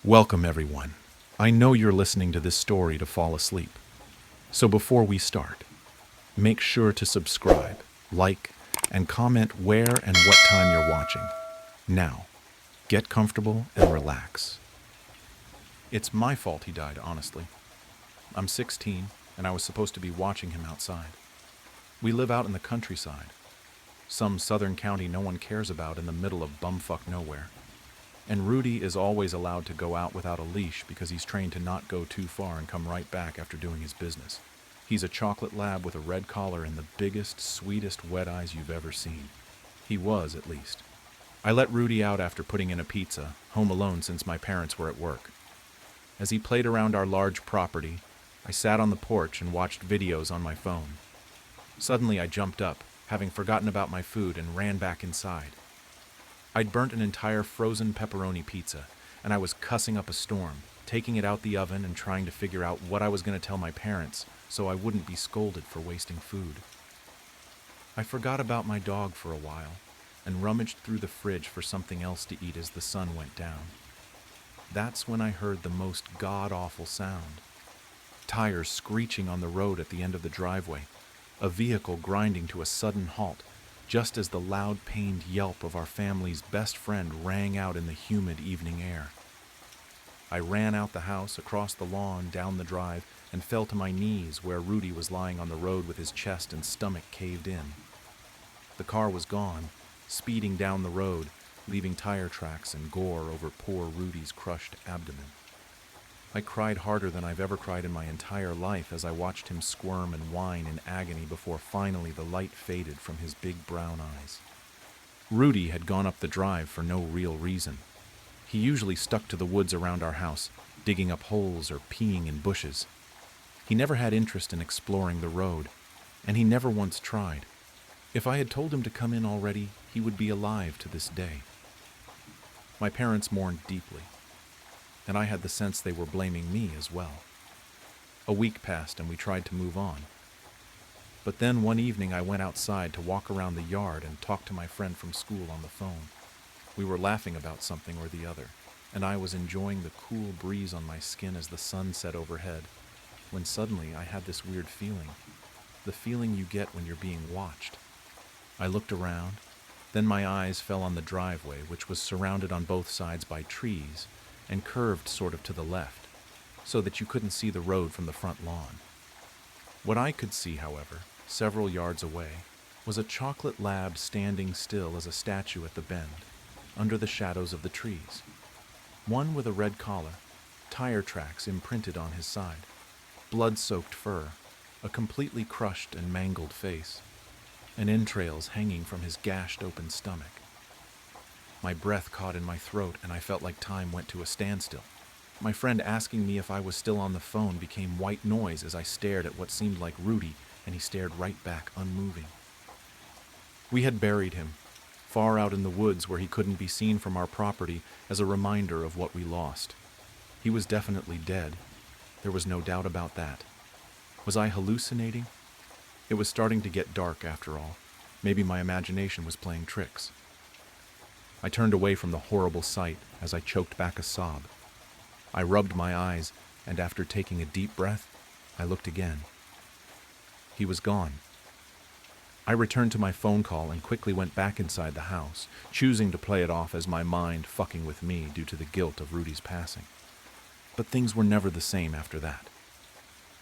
Welcome, everyone. I know you're listening to this story to fall asleep. So before we start, make sure to subscribe, like, and comment where and what time you're watching. Now, get comfortable and relax. It's my fault he died, honestly. I'm 16, and I was supposed to be watching him outside. We live out in the countryside, some southern county no one cares about in the middle of bumfuck nowhere. And Rudy is always allowed to go out without a leash because he's trained to not go too far and come right back after doing his business. He's a chocolate lab with a red collar and the biggest, sweetest wet eyes you've ever seen. He was, at least. I let Rudy out after putting in a pizza, home alone since my parents were at work. As he played around our large property, I sat on the porch and watched videos on my phone. Suddenly I jumped up, having forgotten about my food, and ran back inside. I'd burnt an entire frozen pepperoni pizza, and I was cussing up a storm, taking it out the oven and trying to figure out what I was going to tell my parents so I wouldn't be scolded for wasting food. I forgot about my dog for a while and rummaged through the fridge for something else to eat as the sun went down. That's when I heard the most god-awful sound. Tires screeching on the road at the end of the driveway, a vehicle grinding to a sudden halt, just as the loud, pained yelp of our family's best friend rang out in the humid evening air. I ran out the house, across the lawn, down the drive, and fell to my knees where Rudy was lying on the road with his chest and stomach caved in. The car was gone, speeding down the road, leaving tire tracks and gore over poor Rudy's crushed abdomen. I cried harder than I've ever cried in my entire life as I watched him squirm and whine in agony before finally the light faded from his big brown eyes. Rudy had gone up the drive for no real reason. He usually stuck to the woods around our house, digging up holes or peeing in bushes. He never had interest in exploring the road, and he never once tried. If I had told him to come in already, he would be alive to this day. My parents mourned deeply, and I had the sense they were blaming me as well. A week passed and we tried to move on. But then one evening I went outside to walk around the yard and talk to my friend from school on the phone. We were laughing about something or the other, and I was enjoying the cool breeze on my skin as the sun set overhead, when suddenly I had this weird feeling, the feeling you get when you're being watched. I looked around, then my eyes fell on the driveway, which was surrounded on both sides by trees, and curved sort of to the left, so that you couldn't see the road from the front lawn. What I could see, however, several yards away, was a chocolate lab standing still as a statue at the bend, under the shadows of the trees. One with a red collar, tire tracks imprinted on his side, blood-soaked fur, a completely crushed and mangled face, and entrails hanging from his gashed open stomach. My breath caught in my throat, and I felt like time went to a standstill. My friend asking me if I was still on the phone became white noise as I stared at what seemed like Rudy, and he stared right back, unmoving. We had buried him, far out in the woods where he couldn't be seen from our property, as a reminder of what we lost. He was definitely dead. There was no doubt about that. Was I hallucinating? It was starting to get dark after all. Maybe my imagination was playing tricks. I turned away from the horrible sight as I choked back a sob. I rubbed my eyes, and after taking a deep breath, I looked again. He was gone. I returned to my phone call and quickly went back inside the house, choosing to play it off as my mind fucking with me due to the guilt of Rudy's passing. But things were never the same after that.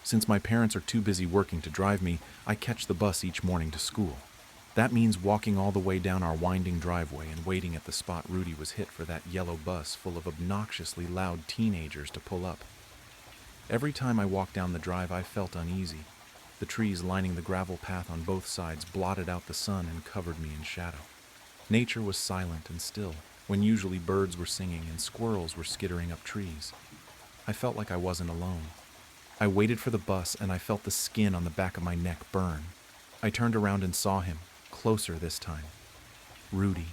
Since my parents are too busy working to drive me, I catch the bus each morning to school. That means walking all the way down our winding driveway and waiting at the spot Rudy was hit for that yellow bus full of obnoxiously loud teenagers to pull up. Every time I walked down the drive, I felt uneasy. The trees lining the gravel path on both sides blotted out the sun and covered me in shadow. Nature was silent and still, when usually birds were singing and squirrels were skittering up trees. I felt like I wasn't alone. I waited for the bus, and I felt the skin on the back of my neck burn. I turned around and saw him. Closer this time. Rudy.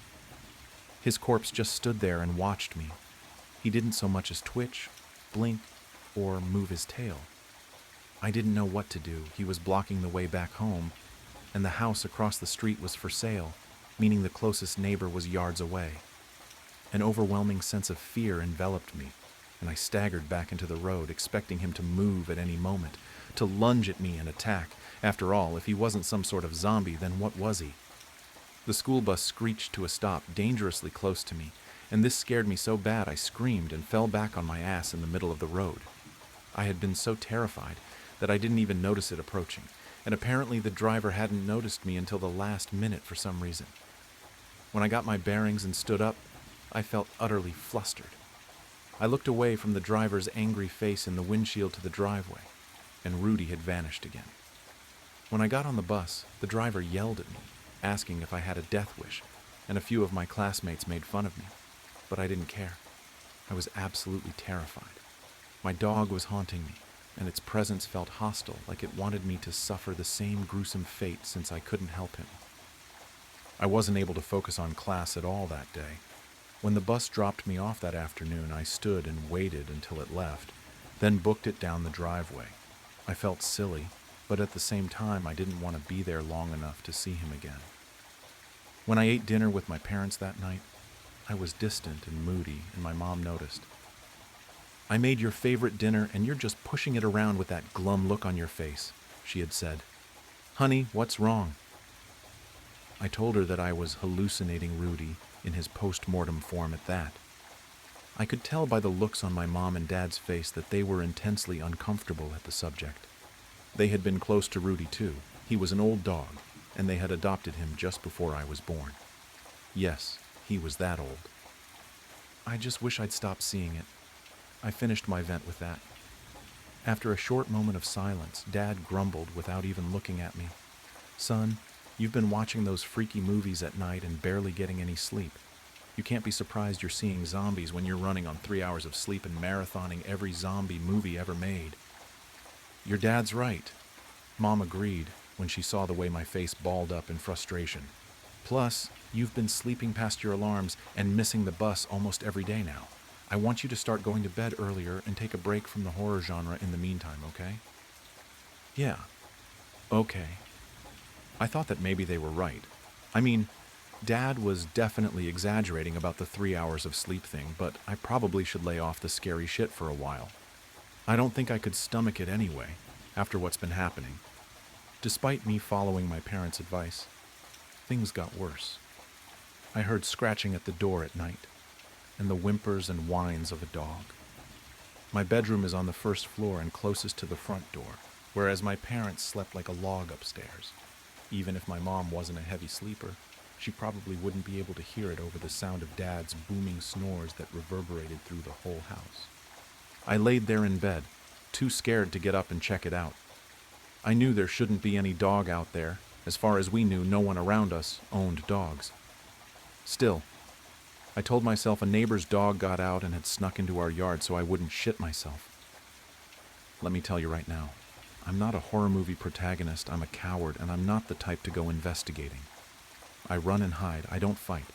His corpse just stood there and watched me. He didn't so much as twitch, blink, or move his tail. I didn't know what to do. He was blocking the way back home, and the house across the street was for sale, meaning the closest neighbor was yards away. An overwhelming sense of fear enveloped me. and I staggered back into the road, expecting him to move at any moment, to lunge at me and attack. After all, if he wasn't some sort of zombie, then what was he? The school bus screeched to a stop dangerously close to me, and this scared me so bad I screamed and fell back on my ass in the middle of the road. I had been so terrified that I didn't even notice it approaching, and apparently the driver hadn't noticed me until the last minute for some reason. When I got my bearings and stood up, I felt utterly flustered. I looked away from the driver's angry face in the windshield to the driveway, and Rudy had vanished again. When I got on the bus, the driver yelled at me, asking if I had a death wish, and a few of my classmates made fun of me, but I didn't care. I was absolutely terrified. My dog was haunting me, and its presence felt hostile, like it wanted me to suffer the same gruesome fate since I couldn't help him. I wasn't able to focus on class at all that day. When the bus dropped me off that afternoon, I stood and waited until it left, then booked it down the driveway. I felt silly, but at the same time I didn't want to be there long enough to see him again. When I ate dinner with my parents that night, I was distant and moody, and my mom noticed. "I made your favorite dinner, and you're just pushing it around with that glum look on your face," she had said. "Honey, what's wrong?" I told her that I was hallucinating Rudy in his post-mortem form at that. I could tell by the looks on my mom and dad's face that they were intensely uncomfortable at the subject. They had been close to Rudy too. He was an old dog, and they had adopted him just before I was born. Yes, he was that old. I just wish I'd stopped seeing it. I finished my vent with that. After a short moment of silence, Dad grumbled without even looking at me. "Son, you've been watching those freaky movies at night and barely getting any sleep. You can't be surprised you're seeing zombies when you're running on 3 hours of sleep and marathoning every zombie movie ever made." "Your dad's right," Mom agreed when she saw the way my face balled up in frustration. "Plus, you've been sleeping past your alarms and missing the bus almost every day now. I want you to start going to bed earlier and take a break from the horror genre in the meantime, okay?" "Yeah, okay." I thought that maybe they were right. I mean, Dad was definitely exaggerating about the 3 hours of sleep thing, but I probably should lay off the scary shit for a while. I don't think I could stomach it anyway, after what's been happening. Despite me following my parents' advice, things got worse. I heard scratching at the door at night, and the whimpers and whines of a dog. My bedroom is on the first floor and closest to the front door, whereas my parents slept like a log upstairs. Even if my mom wasn't a heavy sleeper, she probably wouldn't be able to hear it over the sound of Dad's booming snores that reverberated through the whole house. I laid there in bed, too scared to get up and check it out. I knew there shouldn't be any dog out there. As far as we knew, no one around us owned dogs. Still, I told myself a neighbor's dog got out and had snuck into our yard so I wouldn't shit myself. Let me tell you right now, I'm not a horror movie protagonist, I'm a coward, and I'm not the type to go investigating. I run and hide, I don't fight.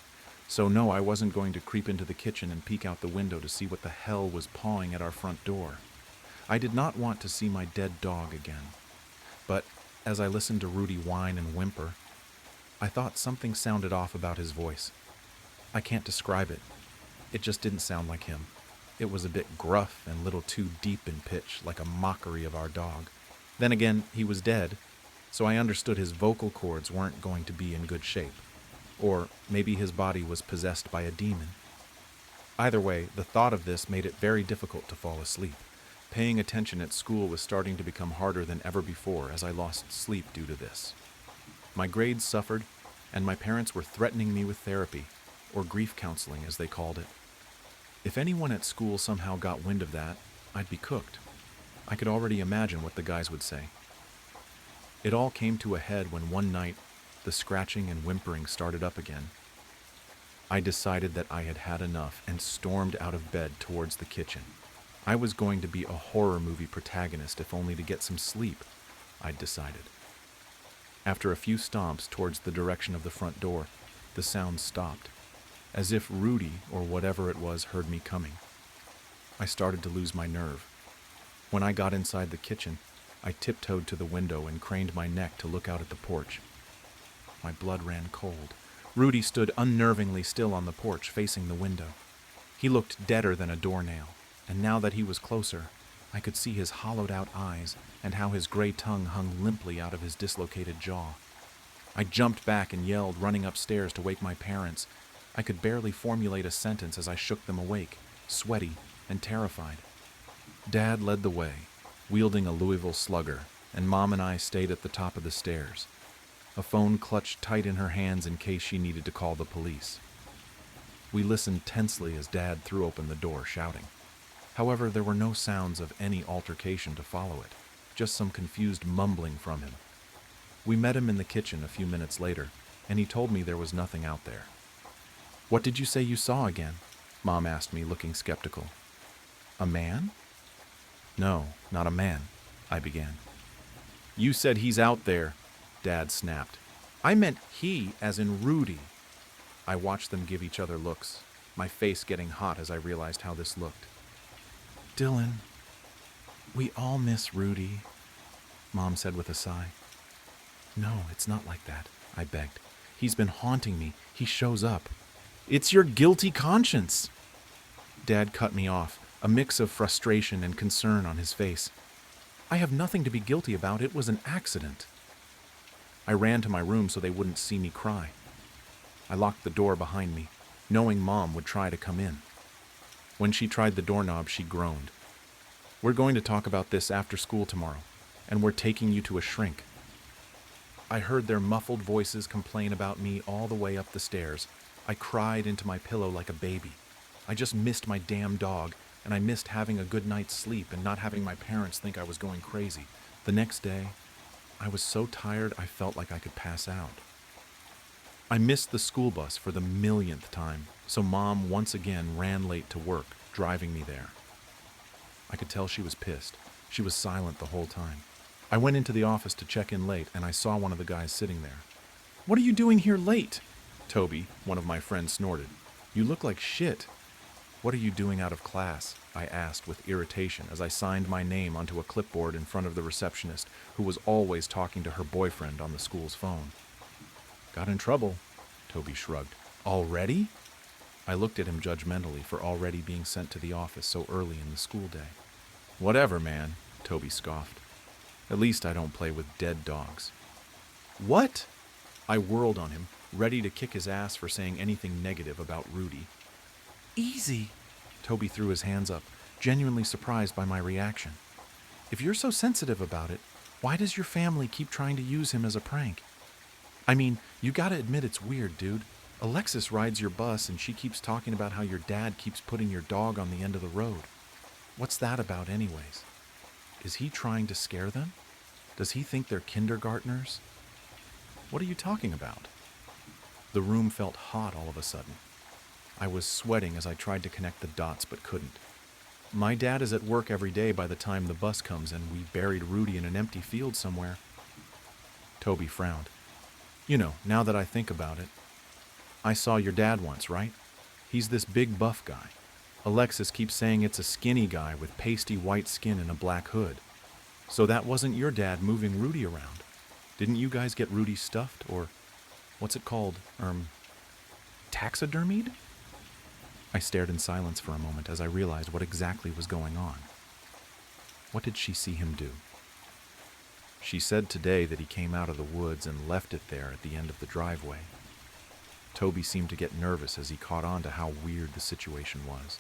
So no, I wasn't going to creep into the kitchen and peek out the window to see what the hell was pawing at our front door. I did not want to see my dead dog again. But as I listened to Rudy whine and whimper, I thought something sounded off about his voice. I can't describe it. It just didn't sound like him. It was a bit gruff and a little too deep in pitch, like a mockery of our dog. Then again, he was dead, so I understood his vocal cords weren't going to be in good shape. Or maybe his body was possessed by a demon. Either way, the thought of this made it very difficult to fall asleep. Paying attention at school was starting to become harder than ever before as I lost sleep due to this. My grades suffered, and my parents were threatening me with therapy, or grief counseling as they called it. If anyone at school somehow got wind of that, I'd be cooked. I could already imagine what the guys would say. It all came to a head when one night, the scratching and whimpering started up again. I decided that I had had enough and stormed out of bed towards the kitchen. I was going to be a horror movie protagonist if only to get some sleep, I'd decided. After a few stomps towards the direction of the front door, the sound stopped, as if Rudy or whatever it was heard me coming. I started to lose my nerve. When I got inside the kitchen, I tiptoed to the window and craned my neck to look out at the porch. My blood ran cold. Rudy stood unnervingly still on the porch, facing the window. He looked deader than a doornail, and now that he was closer, I could see his hollowed-out eyes and how his gray tongue hung limply out of his dislocated jaw. I jumped back and yelled, running upstairs to wake my parents. I could barely formulate a sentence as I shook them awake, sweaty and terrified. Dad led the way, wielding a Louisville Slugger, and Mom and I stayed at the top of the stairs, a phone clutched tight in her hands in case she needed to call the police. We listened tensely as Dad threw open the door, shouting. However, there were no sounds of any altercation to follow it, just some confused mumbling from him. We met him in the kitchen a few minutes later, and he told me there was nothing out there. "What did you say you saw again?" Mom asked me, looking skeptical. "A man?" "No, not a man," I began. "You said he's out there," Dad snapped. "I meant he, as in Rudy." I watched them give each other looks, my face getting hot as I realized how this looked. "Dylan, we all miss Rudy," Mom said with a sigh. "No, it's not like that," I begged. "He's been haunting me. He shows up." "It's your guilty conscience." Dad cut me off, a mix of frustration and concern on his face. "I have nothing to be guilty about. It was an accident." I ran to my room so they wouldn't see me cry. I locked the door behind me, knowing Mom would try to come in. When she tried the doorknob, she groaned. "We're going to talk about this after school tomorrow, and we're taking you to a shrink." I heard their muffled voices complain about me all the way up the stairs. I cried into my pillow like a baby. I just missed my damn dog, and I missed having a good night's sleep and not having my parents think I was going crazy. The next day, I was so tired I felt like I could pass out. I missed the school bus for the millionth time, so Mom once again ran late to work, driving me there. I could tell she was pissed. She was silent the whole time. I went into the office to check in late, and I saw one of the guys sitting there. "What are you doing here late?" Toby, one of my friends, snorted. "You look like shit." "What are you doing out of class?" I asked with irritation as I signed my name onto a clipboard in front of the receptionist, who was always talking to her boyfriend on the school's phone. "Got in trouble," Toby shrugged. "Already?" I looked at him judgmentally for already being sent to the office so early in the school day. "Whatever, man," Toby scoffed. "At least I don't play with dead dogs." "What?" I whirled on him, ready to kick his ass for saying anything negative about Rudy. "Easy." Toby threw his hands up, genuinely surprised by my reaction. "If you're so sensitive about it, why does your family keep trying to use him as a prank? I mean, you gotta admit it's weird, dude. Alexis rides your bus and she keeps talking about how your dad keeps putting your dog on the end of the road. What's that about anyways? Is he trying to scare them? Does he think they're kindergartners? What are you talking about?" The room felt hot all of a sudden. I was sweating as I tried to connect the dots but couldn't. "My dad is at work every day by the time the bus comes, and we buried Rudy in an empty field somewhere." Toby frowned. "You know, now that I think about it, I saw your dad once, right? He's this big buff guy. Alexis keeps saying it's a skinny guy with pasty white skin and a black hood. So that wasn't your dad moving Rudy around. Didn't you guys get Rudy stuffed, or what's it called, taxidermied?" I stared in silence for a moment as I realized what exactly was going on. What did she see him do? She said today that he came out of the woods and left it there at the end of the driveway. Toby seemed to get nervous as he caught on to how weird the situation was.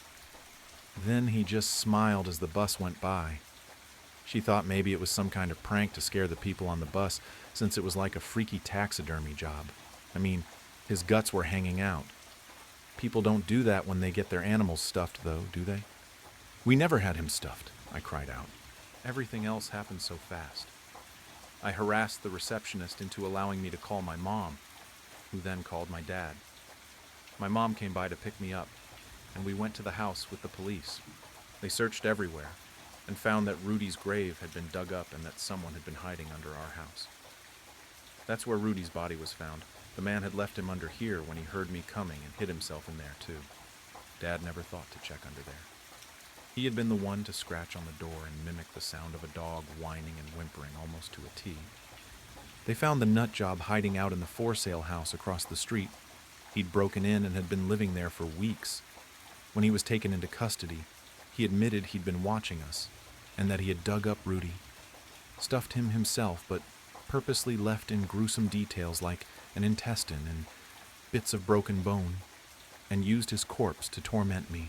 Then he just smiled as the bus went by. She thought maybe it was some kind of prank to scare the people on the bus, since it was like a freaky taxidermy job. I mean, his guts were hanging out. People don't do that when they get their animals stuffed, though, do they? "We never had him stuffed," I cried out. Everything else happened so fast. I harassed the receptionist into allowing me to call my mom, who then called my dad. My mom came by to pick me up, and we went to the house with the police. They searched everywhere and found that Rudy's grave had been dug up and that someone had been hiding under our house. That's where Rudy's body was found. The man had left him under here when he heard me coming and hid himself in there too. Dad never thought to check under there. He had been the one to scratch on the door and mimic the sound of a dog whining and whimpering almost to a T. They found the nut job hiding out in the for sale house across the street. He'd broken in and had been living there for weeks. When he was taken into custody, He admitted he'd been watching us, and that he had dug up Rudy, stuffed him himself, but purposely left in gruesome details like an intestine and bits of broken bone, and used his corpse to torment me.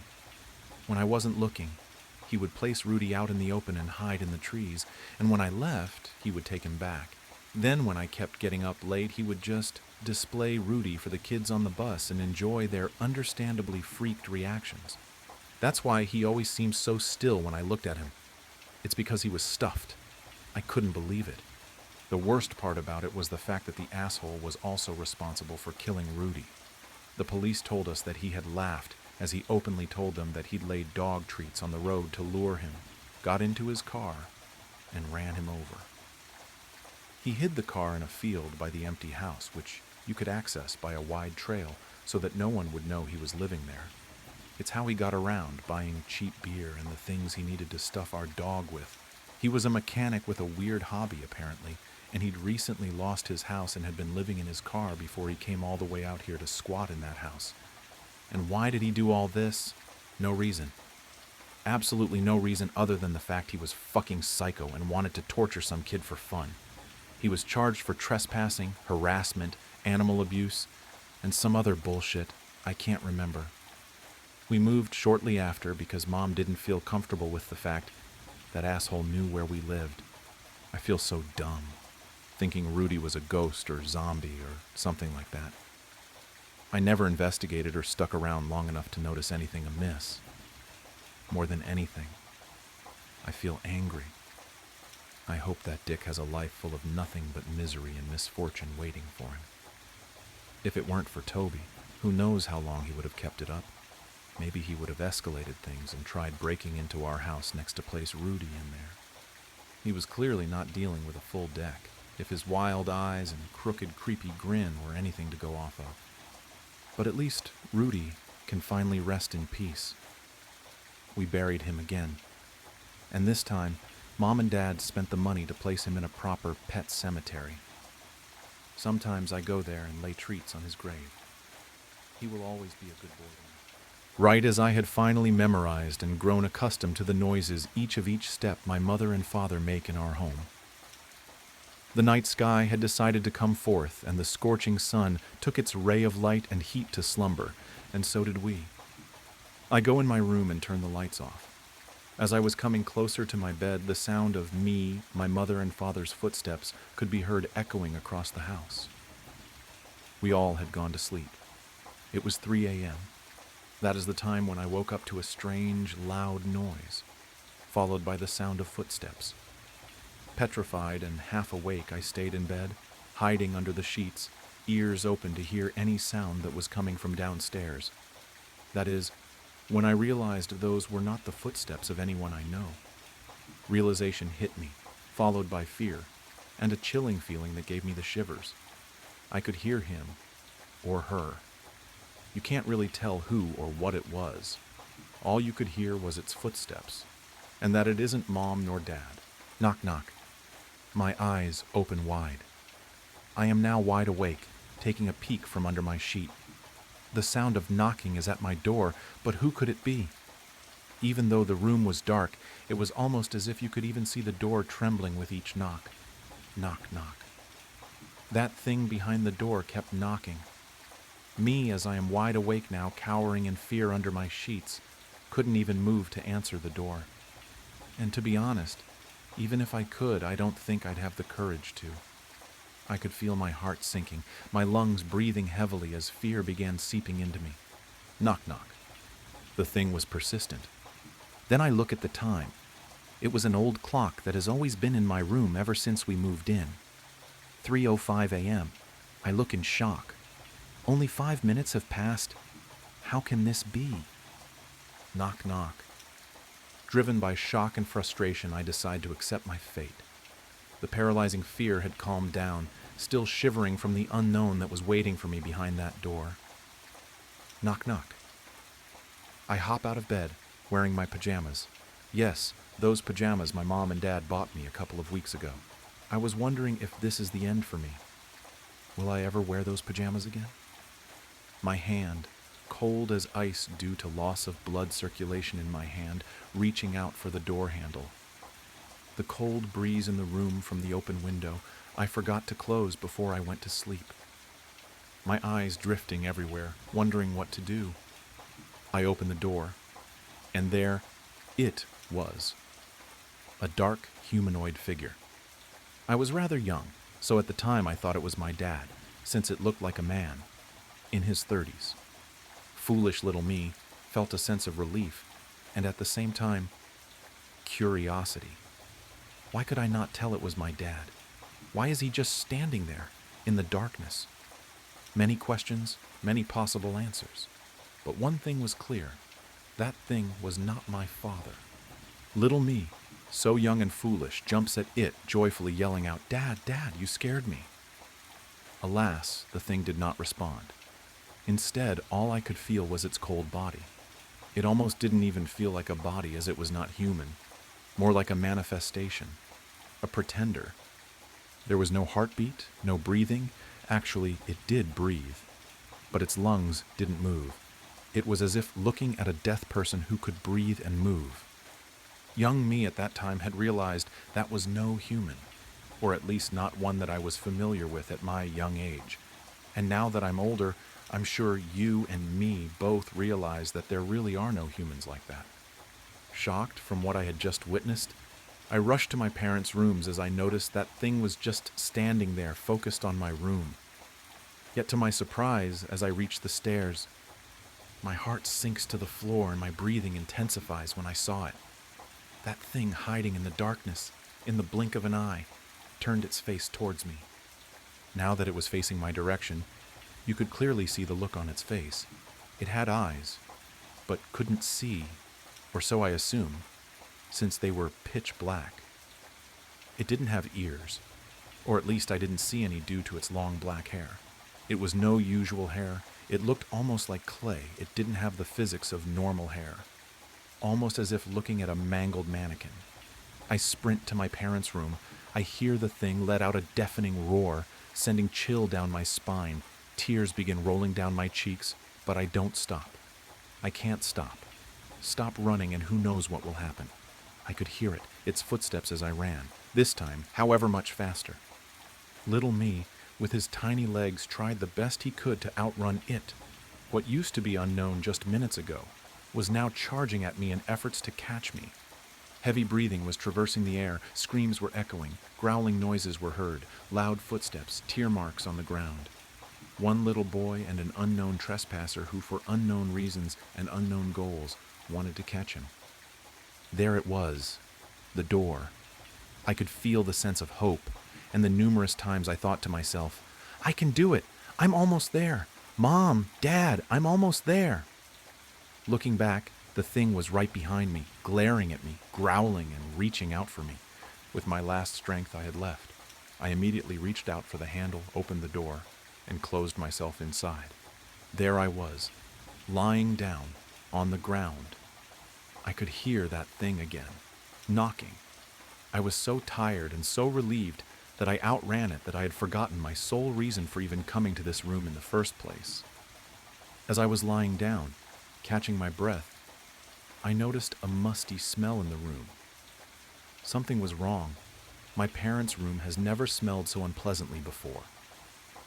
When I wasn't looking, he would place Rudy out in the open and hide in the trees, and when I left, he would take him back. Then when I kept getting up late, he would just display Rudy for the kids on the bus and enjoy their understandably freaked reactions. That's why he always seemed so still when I looked at him. It's because he was stuffed. I couldn't believe it. The worst part about it was the fact that the asshole was also responsible for killing Rudy. The police told us that he had laughed as he openly told them that he'd laid dog treats on the road to lure him, got into his car, and ran him over. He hid the car in a field by the empty house, which you could access by a wide trail so that no one would know he was living there. It's how he got around, buying cheap beer and the things he needed to stuff our dog with. He was a mechanic with a weird hobby, apparently, and he'd recently lost his house and had been living in his car before he came all the way out here to squat in that house. And why did he do all this? No reason. Absolutely no reason other than the fact he was fucking psycho and wanted to torture some kid for fun. He was charged for trespassing, harassment, animal abuse, and some other bullshit I can't remember. We moved shortly after because Mom didn't feel comfortable with the fact that asshole knew where we lived. I feel so dumb, thinking Rudy was a ghost or zombie or something like that. I never investigated or stuck around long enough to notice anything amiss. More than anything, I feel angry. I hope that dick has a life full of nothing but misery and misfortune waiting for him. If it weren't for Toby, who knows how long he would have kept it up? Maybe he would have escalated things and tried breaking into our house next to place Rudy in there. He was clearly not dealing with a full deck, if his wild eyes and crooked, creepy grin were anything to go off of. But at least Rudy can finally rest in peace. We buried him again, and this time, Mom and Dad spent the money to place him in a proper pet cemetery. Sometimes I go there and lay treats on his grave. He will always be a good boy to me. Right as I had finally memorized and grown accustomed to the noises each step my mother and father make in our home. The night sky had decided to come forth, and the scorching sun took its ray of light and heat to slumber, and so did we. I go in my room and turn the lights off. As I was coming closer to my bed, the sound of me, my mother and father's footsteps could be heard echoing across the house. We all had gone to sleep. It was 3 a.m. That is the time when I woke up to a strange, loud noise, followed by the sound of footsteps. Petrified and half awake, I stayed in bed, hiding under the sheets, ears open to hear any sound that was coming from downstairs. That is, when I realized those were not the footsteps of anyone I know. Realization hit me, followed by fear, and a chilling feeling that gave me the shivers. I could hear him, or her. You can't really tell who or what it was. All you could hear was its footsteps, and that it isn't Mom nor Dad. Knock, knock. My eyes open wide. I am now wide awake, taking a peek from under my sheet. The sound of knocking is at my door, but who could it be? Even though the room was dark, it was almost as if you could even see the door trembling with each knock. Knock, knock. That thing behind the door kept knocking. Me, as I am wide awake now, cowering in fear under my sheets, couldn't even move to answer the door. And to be honest, even if I could, I don't think I'd have the courage to. I could feel my heart sinking, my lungs breathing heavily as fear began seeping into me. Knock, knock. The thing was persistent. Then I look at the time. It was an old clock that has always been in my room ever since we moved in. 3:05 a.m. I look in shock. Only 5 minutes have passed. How can this be? Knock, knock. Driven by shock and frustration, I decide to accept my fate. The paralyzing fear had calmed down, still shivering from the unknown that was waiting for me behind that door. Knock, knock. I hop out of bed, wearing my pajamas. Yes, those pajamas my mom and dad bought me a couple of weeks ago. I was wondering if this is the end for me. Will I ever wear those pajamas again? My hand, cold as ice due to loss of blood circulation in my hand, reaching out for the door handle. The cold breeze in the room from the open window I forgot to close before I went to sleep. My eyes drifting everywhere, wondering what to do. I opened the door, and there it was. A dark, humanoid figure. I was rather young, so at the time I thought it was my dad, since it looked like a man, in his 30s. Foolish little me felt a sense of relief, and at the same time, curiosity. Why could I not tell it was my dad? Why is he just standing there, in the darkness? Many questions, many possible answers. But one thing was clear. That thing was not my father. Little me, so young and foolish, jumps at it, joyfully yelling out, "Dad, Dad, you scared me." Alas, the thing did not respond. Instead, all I could feel was its cold body. It almost didn't even feel like a body, as it was not human, more like a manifestation, a pretender. There was no heartbeat, no breathing. Actually, it did breathe, but its lungs didn't move. It was as if looking at a deaf person who could breathe and move. Young me at that time had realized that was no human, or at least not one that I was familiar with at my young age. And now that I'm older, I'm sure you and me both realize that there really are no humans like that. Shocked from what I had just witnessed, I rushed to my parents' rooms as I noticed that thing was just standing there, focused on my room. Yet to my surprise, as I reached the stairs, my heart sinks to the floor and my breathing intensifies when I saw it. That thing hiding in the darkness, in the blink of an eye, turned its face towards me. Now that it was facing my direction, you could clearly see the look on its face. It had eyes, but couldn't see, or so I assume, since they were pitch black. It didn't have ears, or at least I didn't see any due to its long black hair. It was no usual hair. It looked almost like clay. It didn't have the physics of normal hair, almost as if looking at a mangled mannequin. I sprint to my parents' room. I hear the thing let out a deafening roar, sending chill down my spine. Tears begin rolling down my cheeks, but I don't stop. I can't stop. Stop running and who knows what will happen. I could hear it, its footsteps as I ran, this time, however much faster. Little me, with his tiny legs, tried the best he could to outrun it. What used to be unknown just minutes ago was now charging at me in efforts to catch me. Heavy breathing was traversing the air, screams were echoing, growling noises were heard, loud footsteps, tear marks on the ground. One little boy and an unknown trespasser who, for unknown reasons and unknown goals, wanted to catch him. There it was, the door. I could feel the sense of hope, and the numerous times I thought to myself, "I can do it! I'm almost there! Mom, Dad, I'm almost there!" Looking back, the thing was right behind me, glaring at me, growling and reaching out for me. With my last strength I had left, I immediately reached out for the handle, opened the door, and closed myself inside. There I was, lying down, on the ground. I could hear that thing again, knocking. I was so tired and so relieved that I outran it that I had forgotten my sole reason for even coming to this room in the first place. As I was lying down, catching my breath, I noticed a musty smell in the room. Something was wrong. My parents' room has never smelled so unpleasantly before.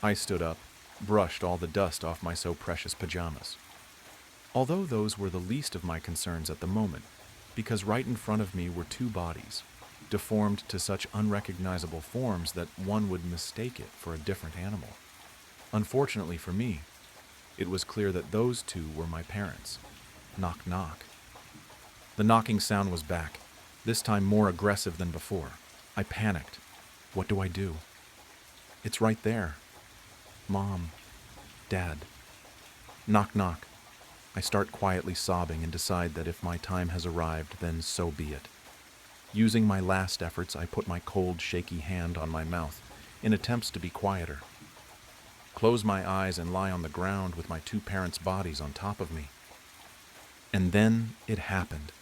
I stood up, brushed all the dust off my so precious pajamas. Although those were the least of my concerns at the moment, because right in front of me were two bodies, deformed to such unrecognizable forms that one would mistake it for a different animal. Unfortunately for me, it was clear that those two were my parents. Knock, knock. The knocking sound was back, this time more aggressive than before. I panicked. What do I do? It's right there. Mom. Dad. Knock, knock. I start quietly sobbing and decide that if my time has arrived, then so be it. Using my last efforts, I put my cold, shaky hand on my mouth in attempts to be quieter. Close my eyes and lie on the ground with my two parents' bodies on top of me. And then it happened.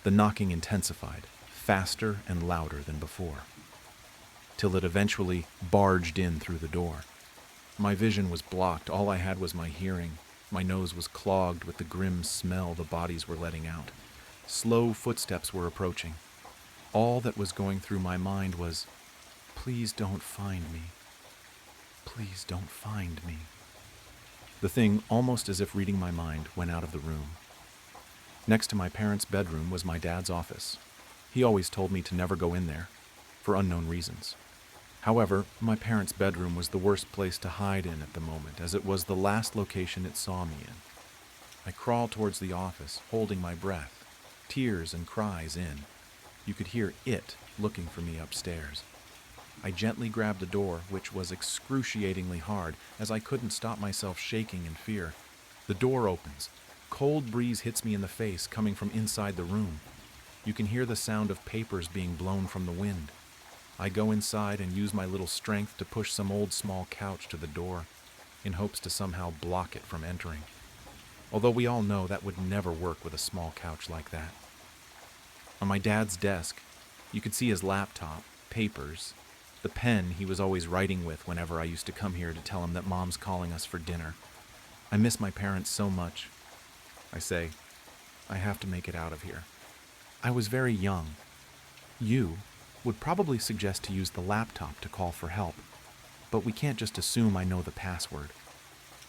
The knocking intensified, faster and louder than before, till it eventually barged in through the door. My vision was blocked. All I had was my hearing, My nose was clogged with the grim smell the bodies were letting out. Slow footsteps were approaching. All that was going through my mind was, "Please don't find me. Please don't find me." The thing, almost as if reading my mind, went out of the room. Next to my parents' bedroom was my dad's office. He always told me to never go in there, for unknown reasons. However, my parents' bedroom was the worst place to hide in at the moment, as it was the last location it saw me in. I crawled towards the office, holding my breath, tears and cries in. You could hear it looking for me upstairs. I gently grabbed the door, which was excruciatingly hard, as I couldn't stop myself shaking in fear. The door opens. Cold breeze hits me in the face, coming from inside the room. You can hear the sound of papers being blown from the wind. I go inside and use my little strength to push some old small couch to the door, in hopes to somehow block it from entering. Although we all know that would never work with a small couch like that. On my dad's desk, you could see his laptop, papers, the pen he was always writing with whenever I used to come here to tell him that Mom's calling us for dinner. I miss my parents so much. I say, I have to make it out of here. I was very young. You would probably suggest to use the laptop to call for help, but we can't just assume I know the password.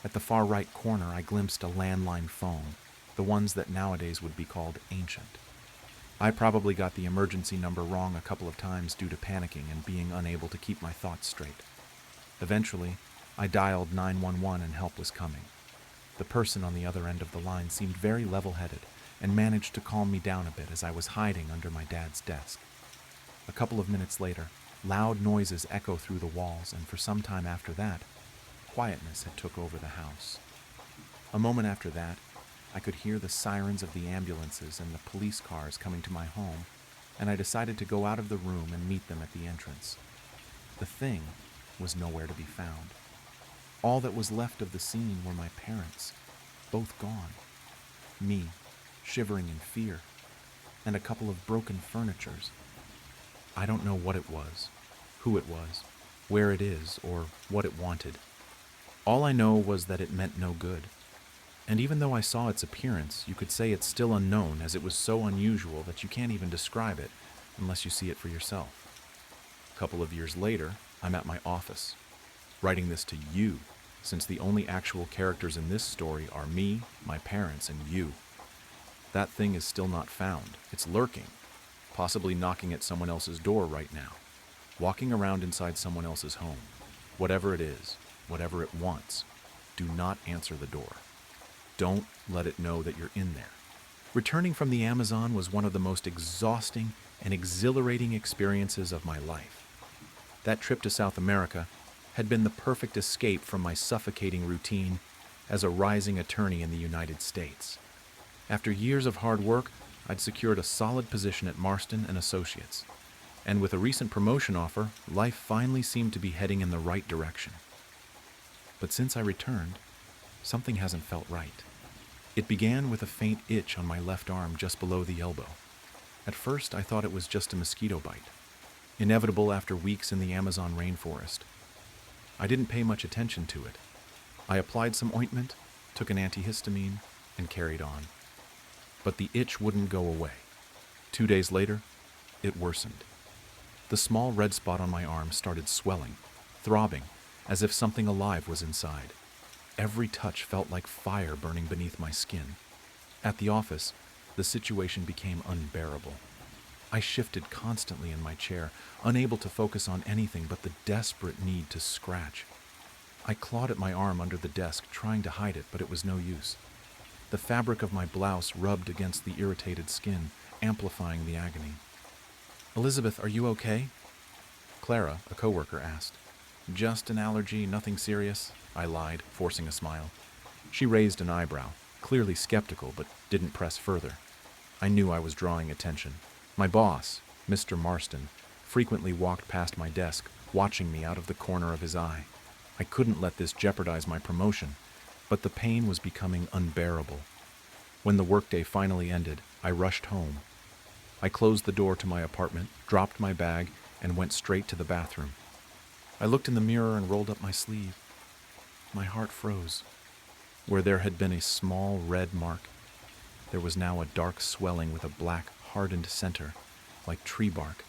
At the far right corner, I glimpsed a landline phone, the ones that nowadays would be called ancient. I probably got the emergency number wrong a couple of times due to panicking and being unable to keep my thoughts straight. Eventually, I dialed 911 and help was coming. The person on the other end of the line seemed very level-headed and managed to calm me down a bit as I was hiding under my dad's desk. A couple of minutes later, loud noises echo through the walls, and for some time after that, quietness had took over the house. A moment after that, I could hear the sirens of the ambulances and the police cars coming to my home, and I decided to go out of the room and meet them at the entrance. The thing was nowhere to be found. All that was left of the scene were my parents, both gone. Me, shivering in fear, and a couple of broken furnitures. I don't know what it was, who it was, where it is, or what it wanted. All I know was that it meant no good. And even though I saw its appearance, you could say it's still unknown, as it was so unusual that you can't even describe it unless you see it for yourself. A couple of years later, I'm at my office, writing this to you, since the only actual characters in this story are me, my parents, and you. That thing is still not found. It's lurking, possibly knocking at someone else's door right now, walking around inside someone else's home. Whatever it is, whatever it wants, do not answer the door. Don't let it know that you're in there. Returning from the Amazon was one of the most exhausting and exhilarating experiences of my life. That trip to South America had been the perfect escape from my suffocating routine as a rising attorney in the United States. After years of hard work, I'd secured a solid position at Marston and Associates, and with a recent promotion offer, life finally seemed to be heading in the right direction. But since I returned, something hasn't felt right. It began with a faint itch on my left arm just below the elbow. At first, I thought it was just a mosquito bite, inevitable after weeks in the Amazon rainforest. I didn't pay much attention to it. I applied some ointment, took an antihistamine, and carried on. But the itch wouldn't go away. 2 days later, it worsened. The small red spot on my arm started swelling, throbbing, as if something alive was inside. Every touch felt like fire burning beneath my skin. At the office, the situation became unbearable. I shifted constantly in my chair, unable to focus on anything but the desperate need to scratch. I clawed at my arm under the desk, trying to hide it, but it was no use. The fabric of my blouse rubbed against the irritated skin, amplifying the agony. "Elizabeth, are you okay?" Clara, a coworker, asked. "Just an allergy, nothing serious," I lied, forcing a smile. She raised an eyebrow, clearly skeptical, but didn't press further. I knew I was drawing attention. My boss, Mr. Marston, frequently walked past my desk, watching me out of the corner of his eye. I couldn't let this jeopardize my promotion, but the pain was becoming unbearable. When the workday finally ended, I rushed home. I closed the door to my apartment, dropped my bag, and went straight to the bathroom. I looked in the mirror and rolled up my sleeve. My heart froze. Where there had been a small red mark, there was now a dark swelling with a black, hardened center, like tree bark.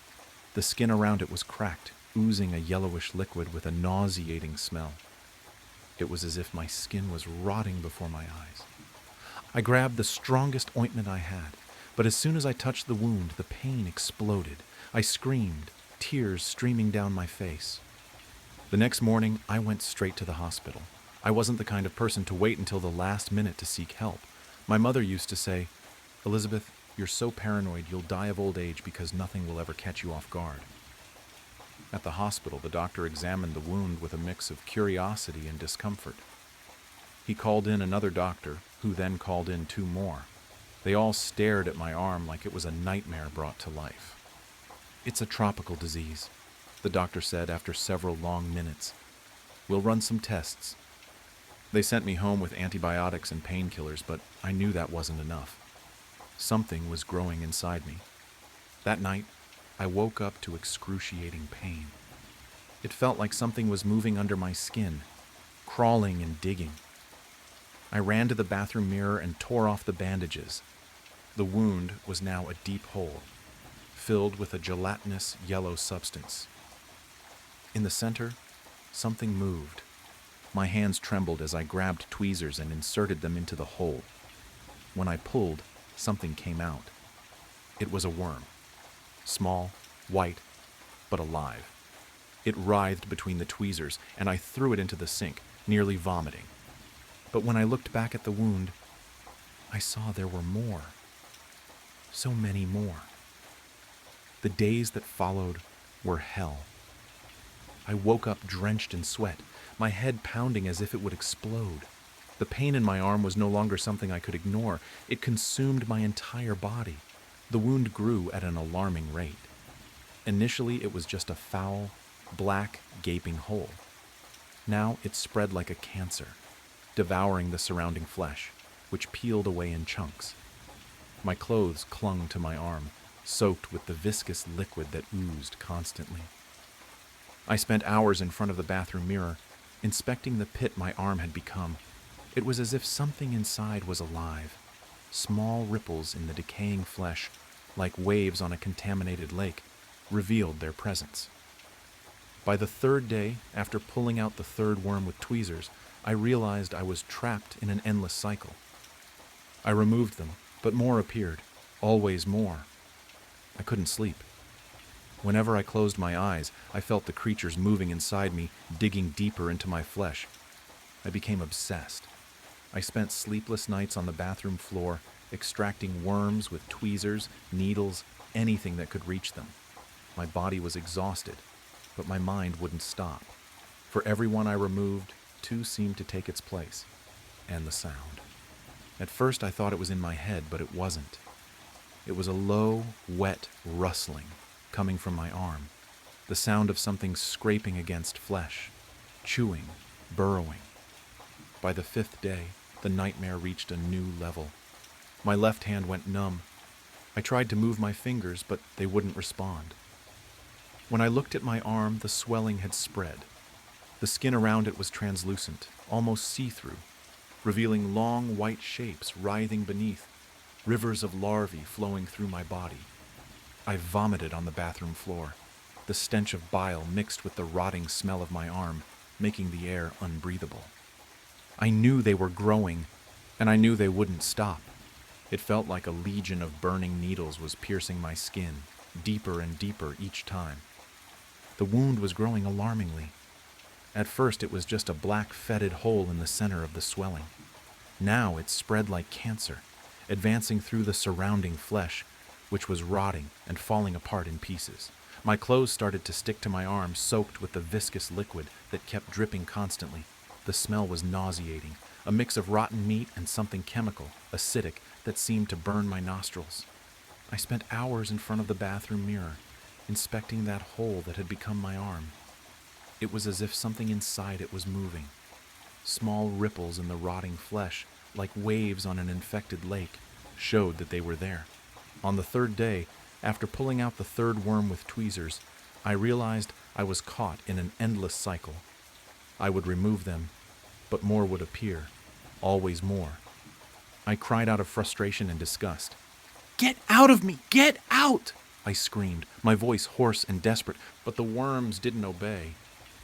The skin around it was cracked, oozing a yellowish liquid with a nauseating smell. It was as if my skin was rotting before my eyes. I grabbed the strongest ointment I had, but as soon as I touched the wound, the pain exploded. I screamed, tears streaming down my face. The next morning, I went straight to the hospital. I wasn't the kind of person to wait until the last minute to seek help. My mother used to say, "Elizabeth, you're so paranoid you'll die of old age because nothing will ever catch you off guard." At the hospital, the doctor examined the wound with a mix of curiosity and discomfort. He called in another doctor, who then called in two more. They all stared at my arm like it was a nightmare brought to life. "It's a tropical disease," the doctor said after several long minutes. "We'll run some tests." They sent me home with antibiotics and painkillers, but I knew that wasn't enough. Something was growing inside me. That night, I woke up to excruciating pain. It felt like something was moving under my skin, crawling and digging. I ran to the bathroom mirror and tore off the bandages. The wound was now a deep hole, filled with a gelatinous yellow substance. In the center, something moved. My hands trembled as I grabbed tweezers and inserted them into the hole. When I pulled, something came out. It was a worm. Small, white, but alive. It writhed between the tweezers, and I threw it into the sink, nearly vomiting. But when I looked back at the wound, I saw there were more. So many more. The days that followed were hell. I woke up drenched in sweat, my head pounding as if it would explode. The pain in my arm was no longer something I could ignore. It consumed my entire body. The wound grew at an alarming rate. Initially, it was just a foul, black, gaping hole. Now it spread like a cancer, devouring the surrounding flesh, which peeled away in chunks. My clothes clung to my arm, soaked with the viscous liquid that oozed constantly. I spent hours in front of the bathroom mirror, inspecting the pit my arm had become. It was as if something inside was alive. Small ripples in the decaying flesh, like waves on a contaminated lake, revealed their presence. By the third day, after pulling out the third worm with tweezers, I realized I was trapped in an endless cycle. I removed them, but more appeared, always more. I couldn't sleep. Whenever I closed my eyes, I felt the creatures moving inside me, digging deeper into my flesh. I became obsessed. I spent sleepless nights on the bathroom floor, extracting worms with tweezers, needles, anything that could reach them. My body was exhausted, but my mind wouldn't stop. For every one I removed, two seemed to take its place, and the sound. At first I thought it was in my head, but it wasn't. It was a low, wet rustling coming from my arm, the sound of something scraping against flesh, chewing, burrowing. By the fifth day, the nightmare reached a new level. My left hand went numb. I tried to move my fingers, but they wouldn't respond. When I looked at my arm, the swelling had spread. The skin around it was translucent, almost see-through, revealing long white shapes writhing beneath, rivers of larvae flowing through my body. I vomited on the bathroom floor, the stench of bile mixed with the rotting smell of my arm, making the air unbreathable. I knew they were growing, and I knew they wouldn't stop. It felt like a legion of burning needles was piercing my skin, deeper and deeper each time. The wound was growing alarmingly. At first it was just a black, fetid hole in the center of the swelling. Now it spread like cancer, advancing through the surrounding flesh, which was rotting and falling apart in pieces. My clothes started to stick to my arm, soaked with the viscous liquid that kept dripping constantly. The smell was nauseating, a mix of rotten meat and something chemical, acidic, that seemed to burn my nostrils. I spent hours in front of the bathroom mirror, inspecting that hole that had become my arm. It was as if something inside it was moving. Small ripples in the rotting flesh, like waves on an infected lake, showed that they were there. On the third day, after pulling out the third worm with tweezers, I realized I was caught in an endless cycle. I would remove them, but more would appear. always more. I cried out of frustration and disgust. "Get out of me! Get out!" I screamed, my voice hoarse and desperate, but the worms didn't obey.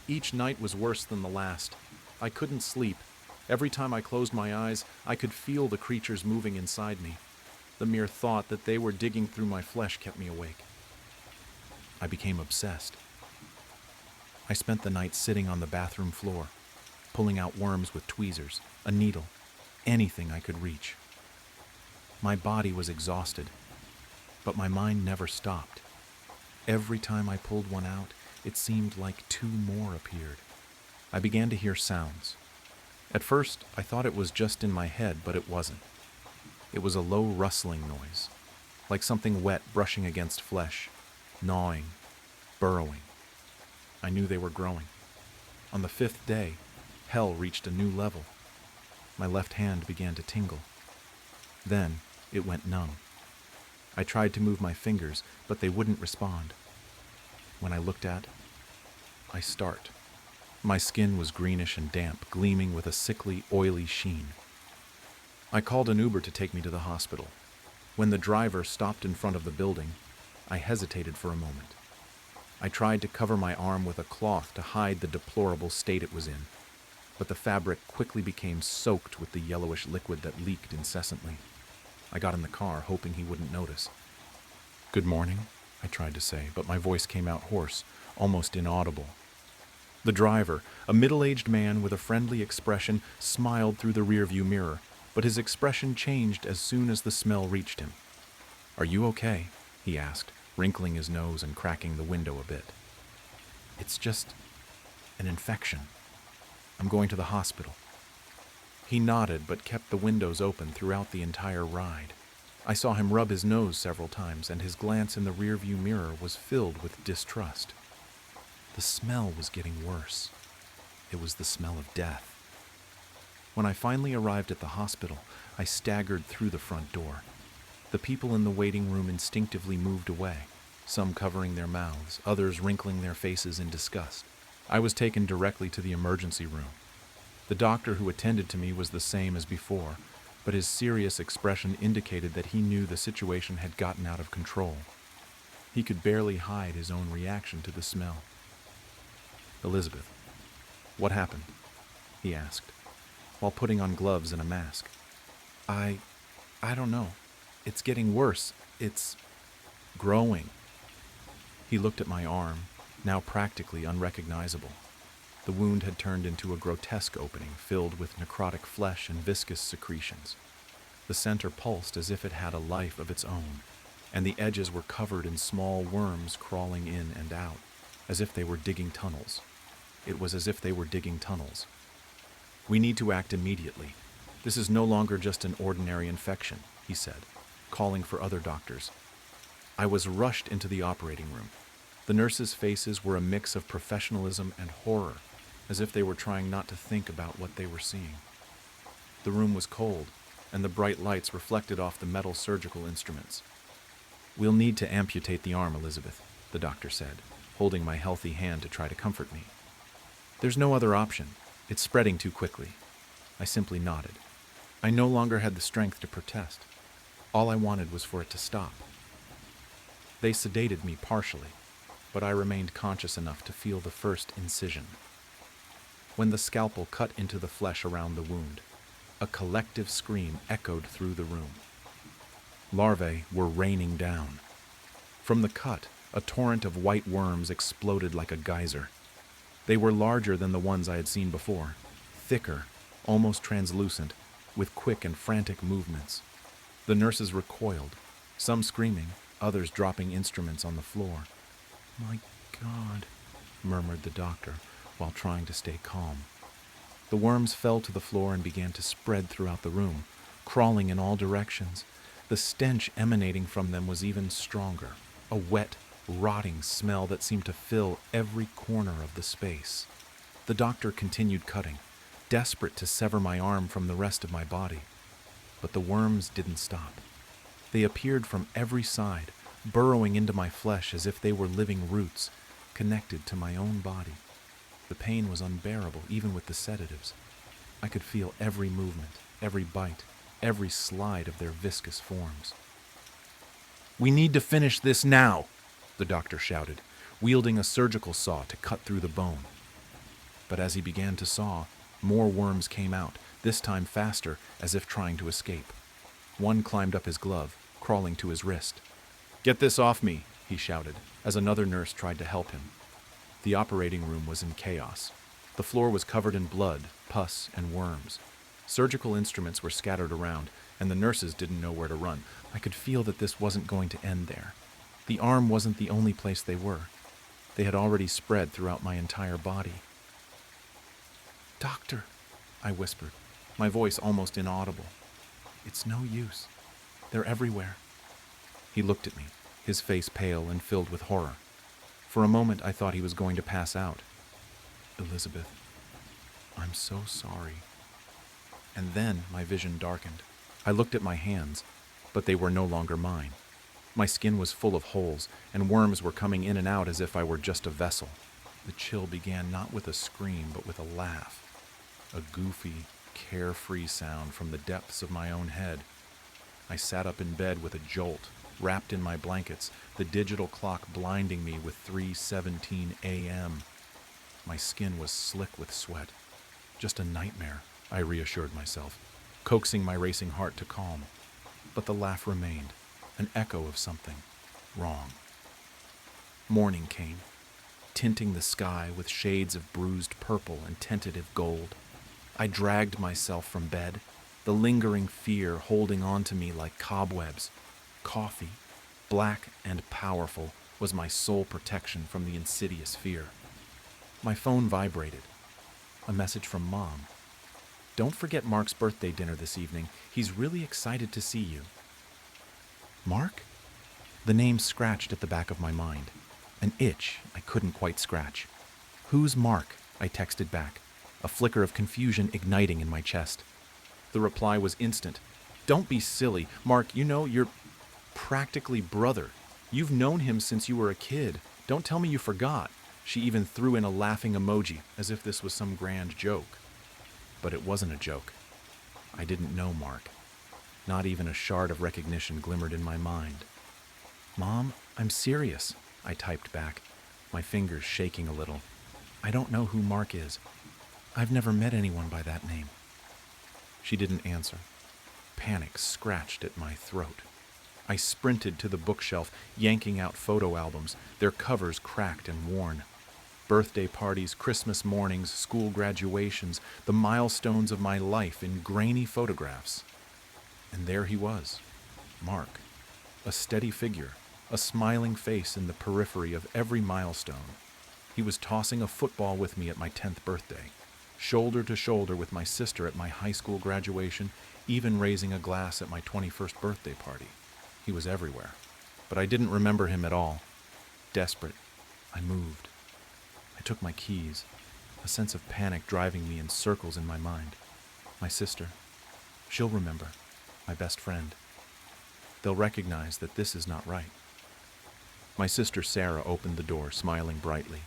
Each night was worse than the last. I couldn't sleep. Every time I closed my eyes, I could feel the creatures moving inside me. The mere thought that they were digging through my flesh kept me awake. I became obsessed. I spent the night sitting on the bathroom floor, pulling out worms with tweezers, a needle, anything I could reach. My body was exhausted, but my mind never stopped. Every time I pulled one out, it seemed like two more appeared. I began to hear sounds. At first, I thought it was just in my head, but it wasn't. It was a low rustling noise, like something wet brushing against flesh, gnawing, burrowing. I knew they were growing. On the 5th day, hell reached a new level. My left hand began to tingle. Then, it went numb. I tried to move my fingers, but they wouldn't respond. When I looked at, I start. My skin was greenish and damp, gleaming with a sickly, oily sheen. I called an Uber to take me to the hospital. When the driver stopped in front of the building, I hesitated for a moment. I tried to cover my arm with a cloth to hide the deplorable state it was in, but the fabric quickly became soaked with the yellowish liquid that leaked incessantly. I got in the car, hoping he wouldn't notice. "Good morning," I tried to say, but my voice came out hoarse, almost inaudible. The driver, a middle-aged man with a friendly expression, smiled through the rearview mirror, but his expression changed as soon as the smell reached him. "Are you okay?" he asked, wrinkling his nose and cracking the window a bit. "It's just an infection. I'm going to the hospital." He nodded but kept the windows open throughout the entire ride. I saw him rub his nose several times, and his glance in the rearview mirror was filled with distrust. The smell was getting worse. It was the smell of death. When I finally arrived at the hospital, I staggered through the front door. The people in the waiting room instinctively moved away, some covering their mouths, others wrinkling their faces in disgust. I was taken directly to the emergency room. The doctor who attended to me was the same as before, but his serious expression indicated that he knew the situation had gotten out of control. He could barely hide his own reaction to the smell. "Elizabeth, what happened?" he asked, while putting on gloves and a mask. I don't know. It's getting worse. It's growing." He looked at my arm, now practically unrecognizable. The wound had turned into a grotesque opening filled with necrotic flesh and viscous secretions. The center pulsed as if it had a life of its own, and the edges were covered in small worms crawling in and out, as if they were digging tunnels. It was as if they were digging tunnels. "We need to act immediately. This is no longer just an ordinary infection," he said, calling for other doctors. I was rushed into the operating room. The nurses' faces were a mix of professionalism and horror, as if they were trying not to think about what they were seeing. The room was cold, and the bright lights reflected off the metal surgical instruments. "We'll need to amputate the arm, Elizabeth," the doctor said, holding my healthy hand to try to comfort me. "There's no other option. It's spreading too quickly." I simply nodded. I no longer had the strength to protest. All I wanted was for it to stop. They sedated me partially, but I remained conscious enough to feel the first incision. When the scalpel cut into the flesh around the wound, a collective scream echoed through the room. Larvae were raining down. From the cut, a torrent of white worms exploded like a geyser. They were larger than the ones I had seen before, thicker, almost translucent, with quick and frantic movements. The nurses recoiled, some screaming, others dropping instruments on the floor. "My God," murmured the doctor, while trying to stay calm. The worms fell to the floor and began to spread throughout the room, crawling in all directions. The stench emanating from them was even stronger, a wet, rotting smell that seemed to fill every corner of the space. The doctor continued cutting, desperate to sever my arm from the rest of my body. But the worms didn't stop. They appeared from every side, burrowing into my flesh as if they were living roots, connected to my own body. The pain was unbearable, even with the sedatives. I could feel every movement, every bite, every slide of their viscous forms. "We need to finish this now," the doctor shouted, wielding a surgical saw to cut through the bone. But as he began to saw, more worms came out, this time faster, as if trying to escape. One climbed up his glove, crawling to his wrist. "Get this off me," he shouted, as another nurse tried to help him. The operating room was in chaos. The floor was covered in blood, pus, and worms. Surgical instruments were scattered around, and the nurses didn't know where to run. I could feel that this wasn't going to end there. The arm wasn't the only place they were. They had already spread throughout my entire body. "Doctor," I whispered, my voice almost inaudible. "It's no use. They're everywhere." He looked at me, his face pale and filled with horror. For a moment, I thought he was going to pass out. "Elizabeth, I'm so sorry." And then my vision darkened. I looked at my hands, but they were no longer mine. My skin was full of holes, and worms were coming in and out as if I were just a vessel. The chill began not with a scream, but with a laugh. A goofy, carefree sound from the depths of my own head. I sat up in bed with a jolt, wrapped in my blankets, the digital clock blinding me with 3:17 a.m. My skin was slick with sweat. Just a nightmare, I reassured myself, coaxing my racing heart to calm. But the laugh remained, an echo of something wrong. Morning came, tinting the sky with shades of bruised purple and tentative gold. I dragged myself from bed, the lingering fear holding on to me like cobwebs. Coffee, black and powerful, was my sole protection from the insidious fear. My phone vibrated. A message from Mom. "Don't forget Mark's birthday dinner this evening. He's really excited to see you." Mark? The name scratched at the back of my mind. An itch I couldn't quite scratch. "Who's Mark?" I texted back, a flicker of confusion igniting in my chest. The reply was instant. "Don't be silly. Mark, you know, you're practically brother. You've known him since you were a kid. Don't tell me you forgot." She even threw in a laughing emoji, as if this was some grand joke. But it wasn't a joke. I didn't know Mark. Not even a shard of recognition glimmered in my mind. "Mom, I'm serious," I typed back, my fingers shaking a little. "I don't know who Mark is. I've never met anyone by that name." She didn't answer. Panic scratched at my throat. I sprinted to the bookshelf, yanking out photo albums, their covers cracked and worn. Birthday parties, Christmas mornings, school graduations, the milestones of my life in grainy photographs. And there he was, Mark, a steady figure, a smiling face in the periphery of every milestone. He was tossing a football with me at my 10th birthday, shoulder to shoulder with my sister at my high school graduation, even raising a glass at my 21st birthday party. He was everywhere, but I didn't remember him at all. Desperate, I moved. I took my keys, a sense of panic driving me in circles in my mind. My sister, she'll remember, my best friend. They'll recognize that this is not right. My sister Sarah opened the door, smiling brightly.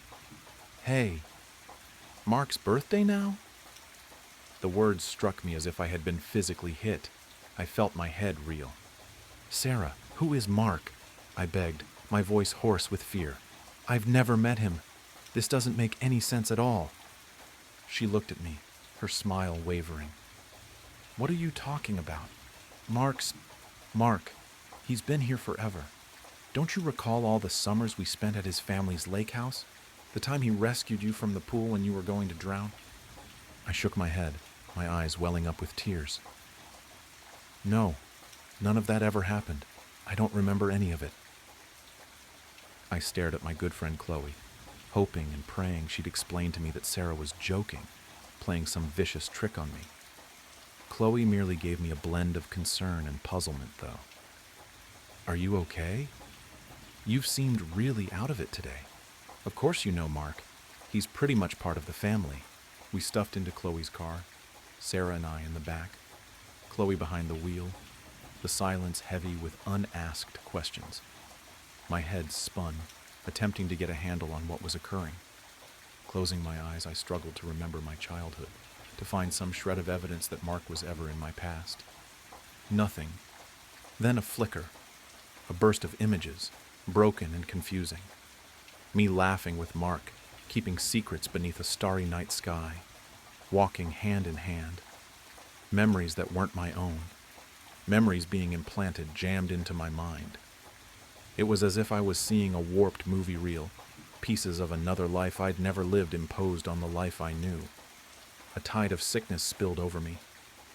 "Hey, Mark's birthday now?" The words struck me as if I had been physically hit. I felt my head reel. "Sarah, who is Mark?" I begged, my voice hoarse with fear. "I've never met him. This doesn't make any sense at all." She looked at me, her smile wavering. "What are you talking about? Mark. He's been here forever. Don't you recall all the summers we spent at his family's lake house? The time he rescued you from the pool when you were going to drown?" I shook my head, my eyes welling up with tears. "No, none of that ever happened. I don't remember any of it." I stared at my good friend Chloe, hoping and praying she'd explain to me that Sarah was joking, playing some vicious trick on me. Chloe merely gave me a blend of concern and puzzlement, though. "Are you okay? You've seemed really out of it today. Of course you know Mark. He's pretty much part of the family." We stuffed into Chloe's car, Sarah and I in the back, Chloe behind the wheel, the silence heavy with unasked questions. My head spun, attempting to get a handle on what was occurring. Closing my eyes, I struggled to remember my childhood, to find some shred of evidence that Mark was ever in my past. Nothing. Then a flicker, a burst of images, broken and confusing. Me laughing with Mark, keeping secrets beneath a starry night sky, walking hand in hand. Memories that weren't my own. Memories being implanted, jammed into my mind. It was as if I was seeing a warped movie reel, pieces of another life I'd never lived imposed on the life I knew. A tide of sickness spilled over me.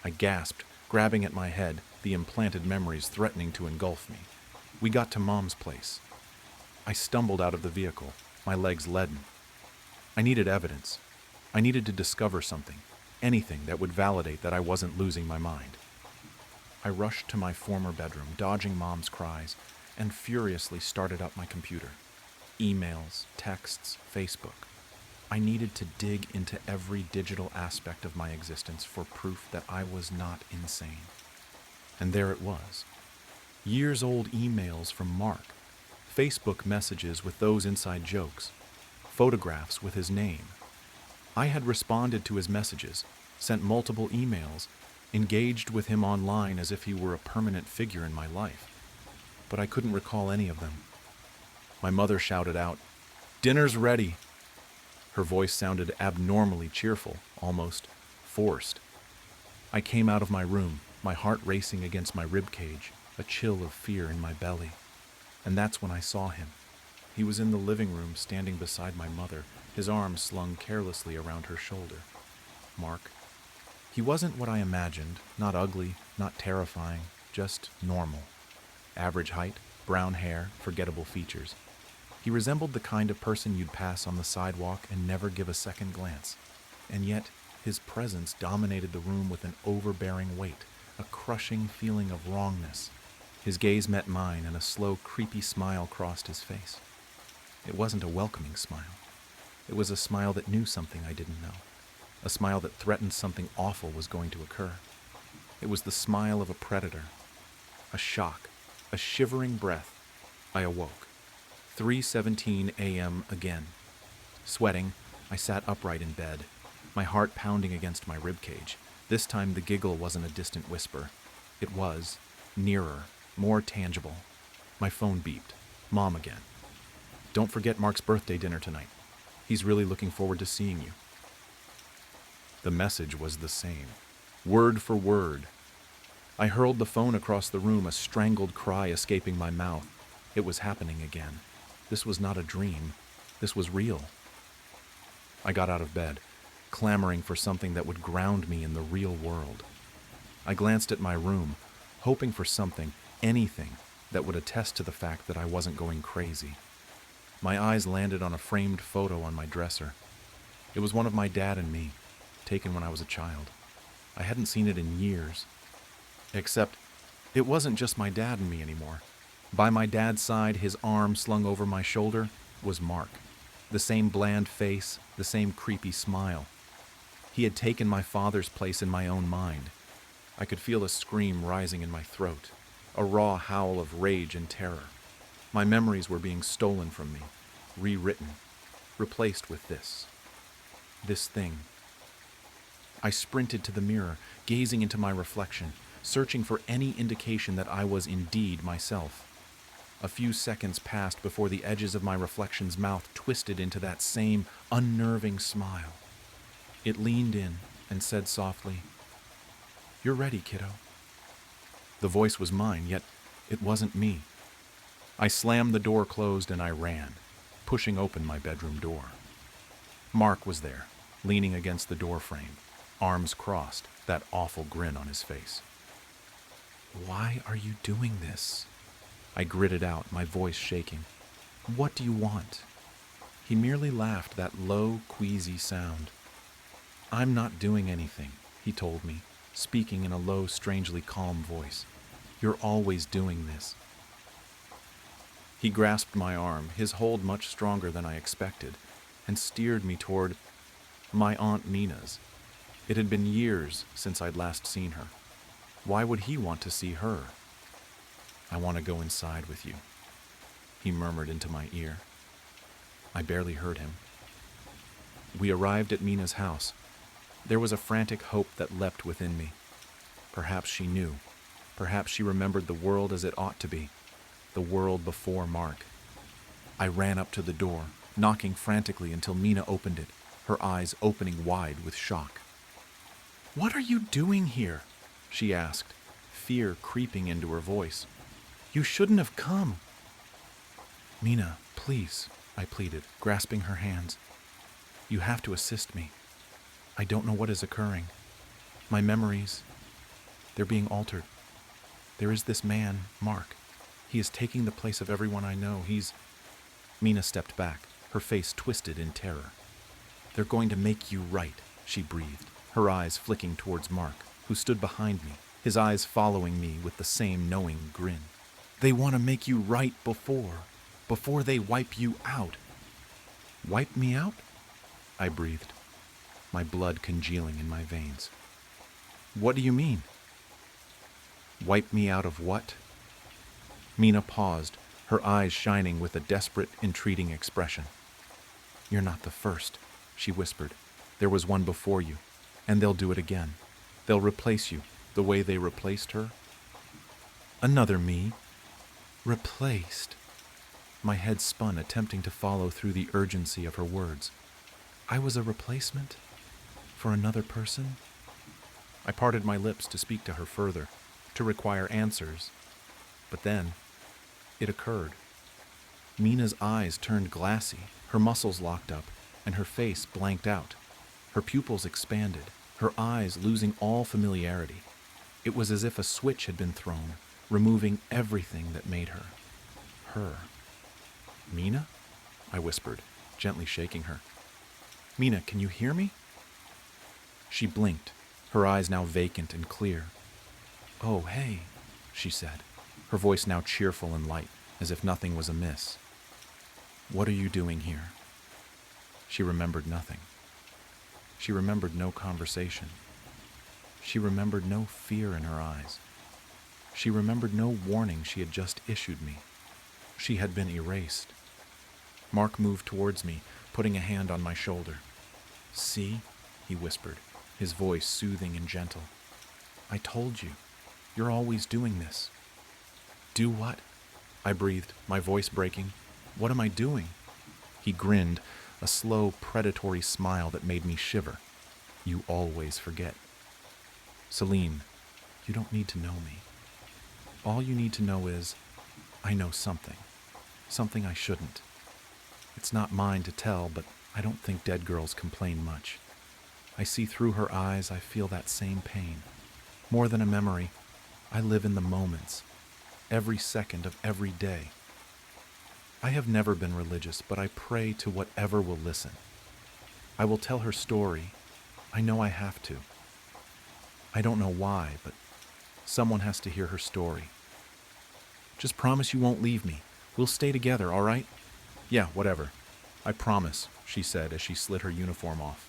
I gasped, grabbing at my head, the implanted memories threatening to engulf me. We got to Mom's place. I stumbled out of the vehicle, my legs leaden. I needed evidence. I needed to discover something, anything that would validate that I wasn't losing my mind. I rushed to my former bedroom, dodging Mom's cries, and furiously started up my computer. Emails, texts, Facebook. I needed to dig into every digital aspect of my existence for proof that I was not insane. And there it was. Years-old emails from Mark, Facebook messages with those inside jokes, photographs with his name. I had responded to his messages, sent multiple emails, engaged with him online as if he were a permanent figure in my life. But I couldn't recall any of them. My mother shouted out, "Dinner's ready!" Her voice sounded abnormally cheerful, almost forced. I came out of my room, my heart racing against my ribcage, a chill of fear in my belly. And that's when I saw him. He was in the living room, standing beside my mother, his arms slung carelessly around her shoulder. Mark. He wasn't what I imagined, not ugly, not terrifying, just normal. Average height, brown hair, forgettable features. He resembled the kind of person you'd pass on the sidewalk and never give a second glance. And yet, his presence dominated the room with an overbearing weight, a crushing feeling of wrongness. His gaze met mine, and a slow, creepy smile crossed his face. It wasn't a welcoming smile. It was a smile that knew something I didn't know. A smile that threatened something awful was going to occur. It was the smile of a predator. A shock, a shivering breath. I awoke. 3:17 a.m. again. Sweating, I sat upright in bed, my heart pounding against my ribcage. This time the giggle wasn't a distant whisper. It was nearer, more tangible. My phone beeped. Mom again. "Don't forget Mark's birthday dinner tonight. He's really looking forward to seeing you." The message was the same, word for word. I hurled the phone across the room, a strangled cry escaping my mouth. It was happening again. This was not a dream. This was real. I got out of bed, clamoring for something that would ground me in the real world. I glanced at my room, hoping for something, anything, that would attest to the fact that I wasn't going crazy. My eyes landed on a framed photo on my dresser. It was one of my dad and me, taken when I was a child. I hadn't seen it in years. Except, it wasn't just my dad and me anymore. By my dad's side, his arm slung over my shoulder, was Mark. The same bland face, the same creepy smile. He had taken my father's place in my own mind. I could feel a scream rising in my throat, a raw howl of rage and terror. My memories were being stolen from me, rewritten, replaced with this thing. I sprinted to the mirror, gazing into my reflection, searching for any indication that I was indeed myself. A few seconds passed before the edges of my reflection's mouth twisted into that same unnerving smile. It leaned in and said softly, "You're ready, kiddo." The voice was mine, yet it wasn't me. I slammed the door closed and I ran, pushing open my bedroom door. Mark was there, leaning against the door frame, arms crossed, that awful grin on his face. "Why are you doing this?" I gritted out, my voice shaking. "What do you want?" He merely laughed, that low, queasy sound. "I'm not doing anything," he told me, speaking in a low, strangely calm voice. "You're always doing this." He grasped my arm, his hold much stronger than I expected, and steered me toward my Aunt Nina's. It had been years since I'd last seen her. Why would he want to see her? "I want to go inside with you," he murmured into my ear. I barely heard him. We arrived at Mina's house. There was a frantic hope that leapt within me. Perhaps she knew. Perhaps she remembered the world as it ought to be, the world before Mark. I ran up to the door, knocking frantically until Mina opened it, her eyes opening wide with shock. "What are you doing here?" she asked, fear creeping into her voice. "You shouldn't have come." "Mina, please," I pleaded, grasping her hands. "You have to assist me. I don't know what is occurring. My memories, they're being altered. There is this man, Mark. He is taking the place of everyone I know. Mina stepped back, her face twisted in terror. "They're going to make you right," she breathed, her eyes flicking towards Mark, who stood behind me, his eyes following me with the same knowing grin. "They want to make you right before they wipe you out." "Wipe me out?" I breathed, my blood congealing in my veins. "What do you mean?" "Wipe me out of what?" Mina paused, her eyes shining with a desperate, entreating expression. "You're not the first," she whispered. "There was one before you, and they'll do it again. They'll replace you, the way they replaced her." "Another me? Replaced?" My head spun, attempting to follow through the urgency of her words. I was a replacement? For another person? I parted my lips to speak to her further, to require answers. But then, it occurred. Mina's eyes turned glassy, her muscles locked up, and her face blanked out. Her pupils expanded, her eyes losing all familiarity. It was as if a switch had been thrown, removing everything that made her. Her. "Mina?" I whispered, gently shaking her. "Mina, can you hear me?" She blinked, her eyes now vacant and clear. "Oh, hey," she said, her voice now cheerful and light, as if nothing was amiss. "What are you doing here?" She remembered nothing. She remembered no conversation. She remembered no fear in her eyes. She remembered no warning she had just issued me. She had been erased. Mark moved towards me, putting a hand on my shoulder. "See?" he whispered, his voice soothing and gentle. "I told you. You're always doing this." "Do what?" I breathed, my voice breaking. "What am I doing?" He grinned, a slow, predatory smile that made me shiver. "You always forget. Celine, you don't need to know me. All you need to know is, I know something. Something I shouldn't. It's not mine to tell, but I don't think dead girls complain much. I see through her eyes, I feel that same pain. More than a memory, I live in the moments, every second of every day. I have never been religious, but I pray to whatever will listen. I will tell her story. I know I have to. I don't know why, but someone has to hear her story. Just promise you won't leave me. We'll stay together, all right?" "Yeah, whatever. I promise," she said as she slid her uniform off.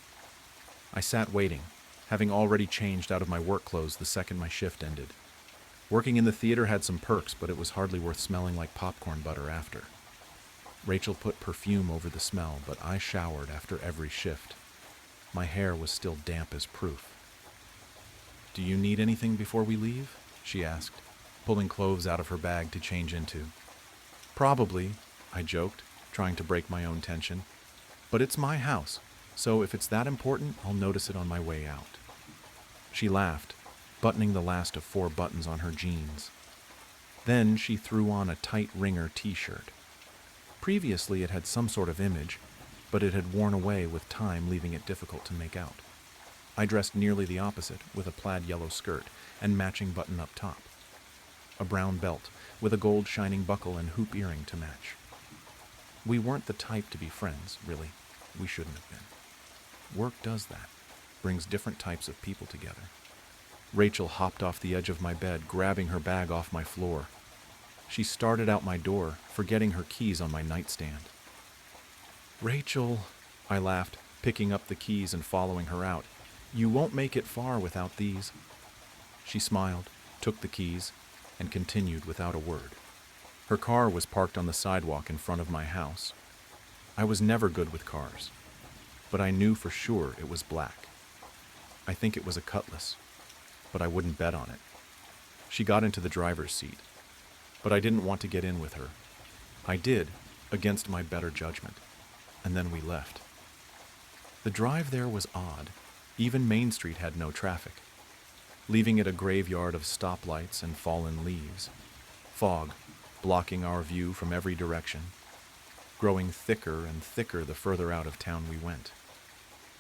I sat waiting, having already changed out of my work clothes the second my shift ended. Working in the theater had some perks, but it was hardly worth smelling like popcorn butter after. Rachel put perfume over the smell, but I showered after every shift. My hair was still damp as proof. "Do you need anything before we leave?" she asked, pulling clothes out of her bag to change into. "Probably," I joked, trying to break my own tension. "But it's my house, so if it's that important, I'll notice it on my way out." She laughed, buttoning the last of 4 buttons on her jeans. Then she threw on a tight ringer t-shirt. Previously it had some sort of image, but it had worn away with time, leaving it difficult to make out. I dressed nearly the opposite, with a plaid yellow skirt and matching button-up top. A brown belt, with a gold shining buckle and hoop earring to match. We weren't the type to be friends, really. We shouldn't have been. Work does that, brings different types of people together. Rachel hopped off the edge of my bed, grabbing her bag off my floor. She started out my door, forgetting her keys on my nightstand. "Rachel," I laughed, picking up the keys and following her out. "You won't make it far without these." She smiled, took the keys, and continued without a word. Her car was parked on the sidewalk in front of my house. I was never good with cars, but I knew for sure it was black. I think it was a cutlass, but I wouldn't bet on it. She got into the driver's seat, but I didn't want to get in with her. I did, against my better judgment, and then we left. The drive there was odd. Even Main Street had no traffic, leaving it a graveyard of stoplights and fallen leaves. Fog, blocking our view from every direction, growing thicker and thicker the further out of town we went.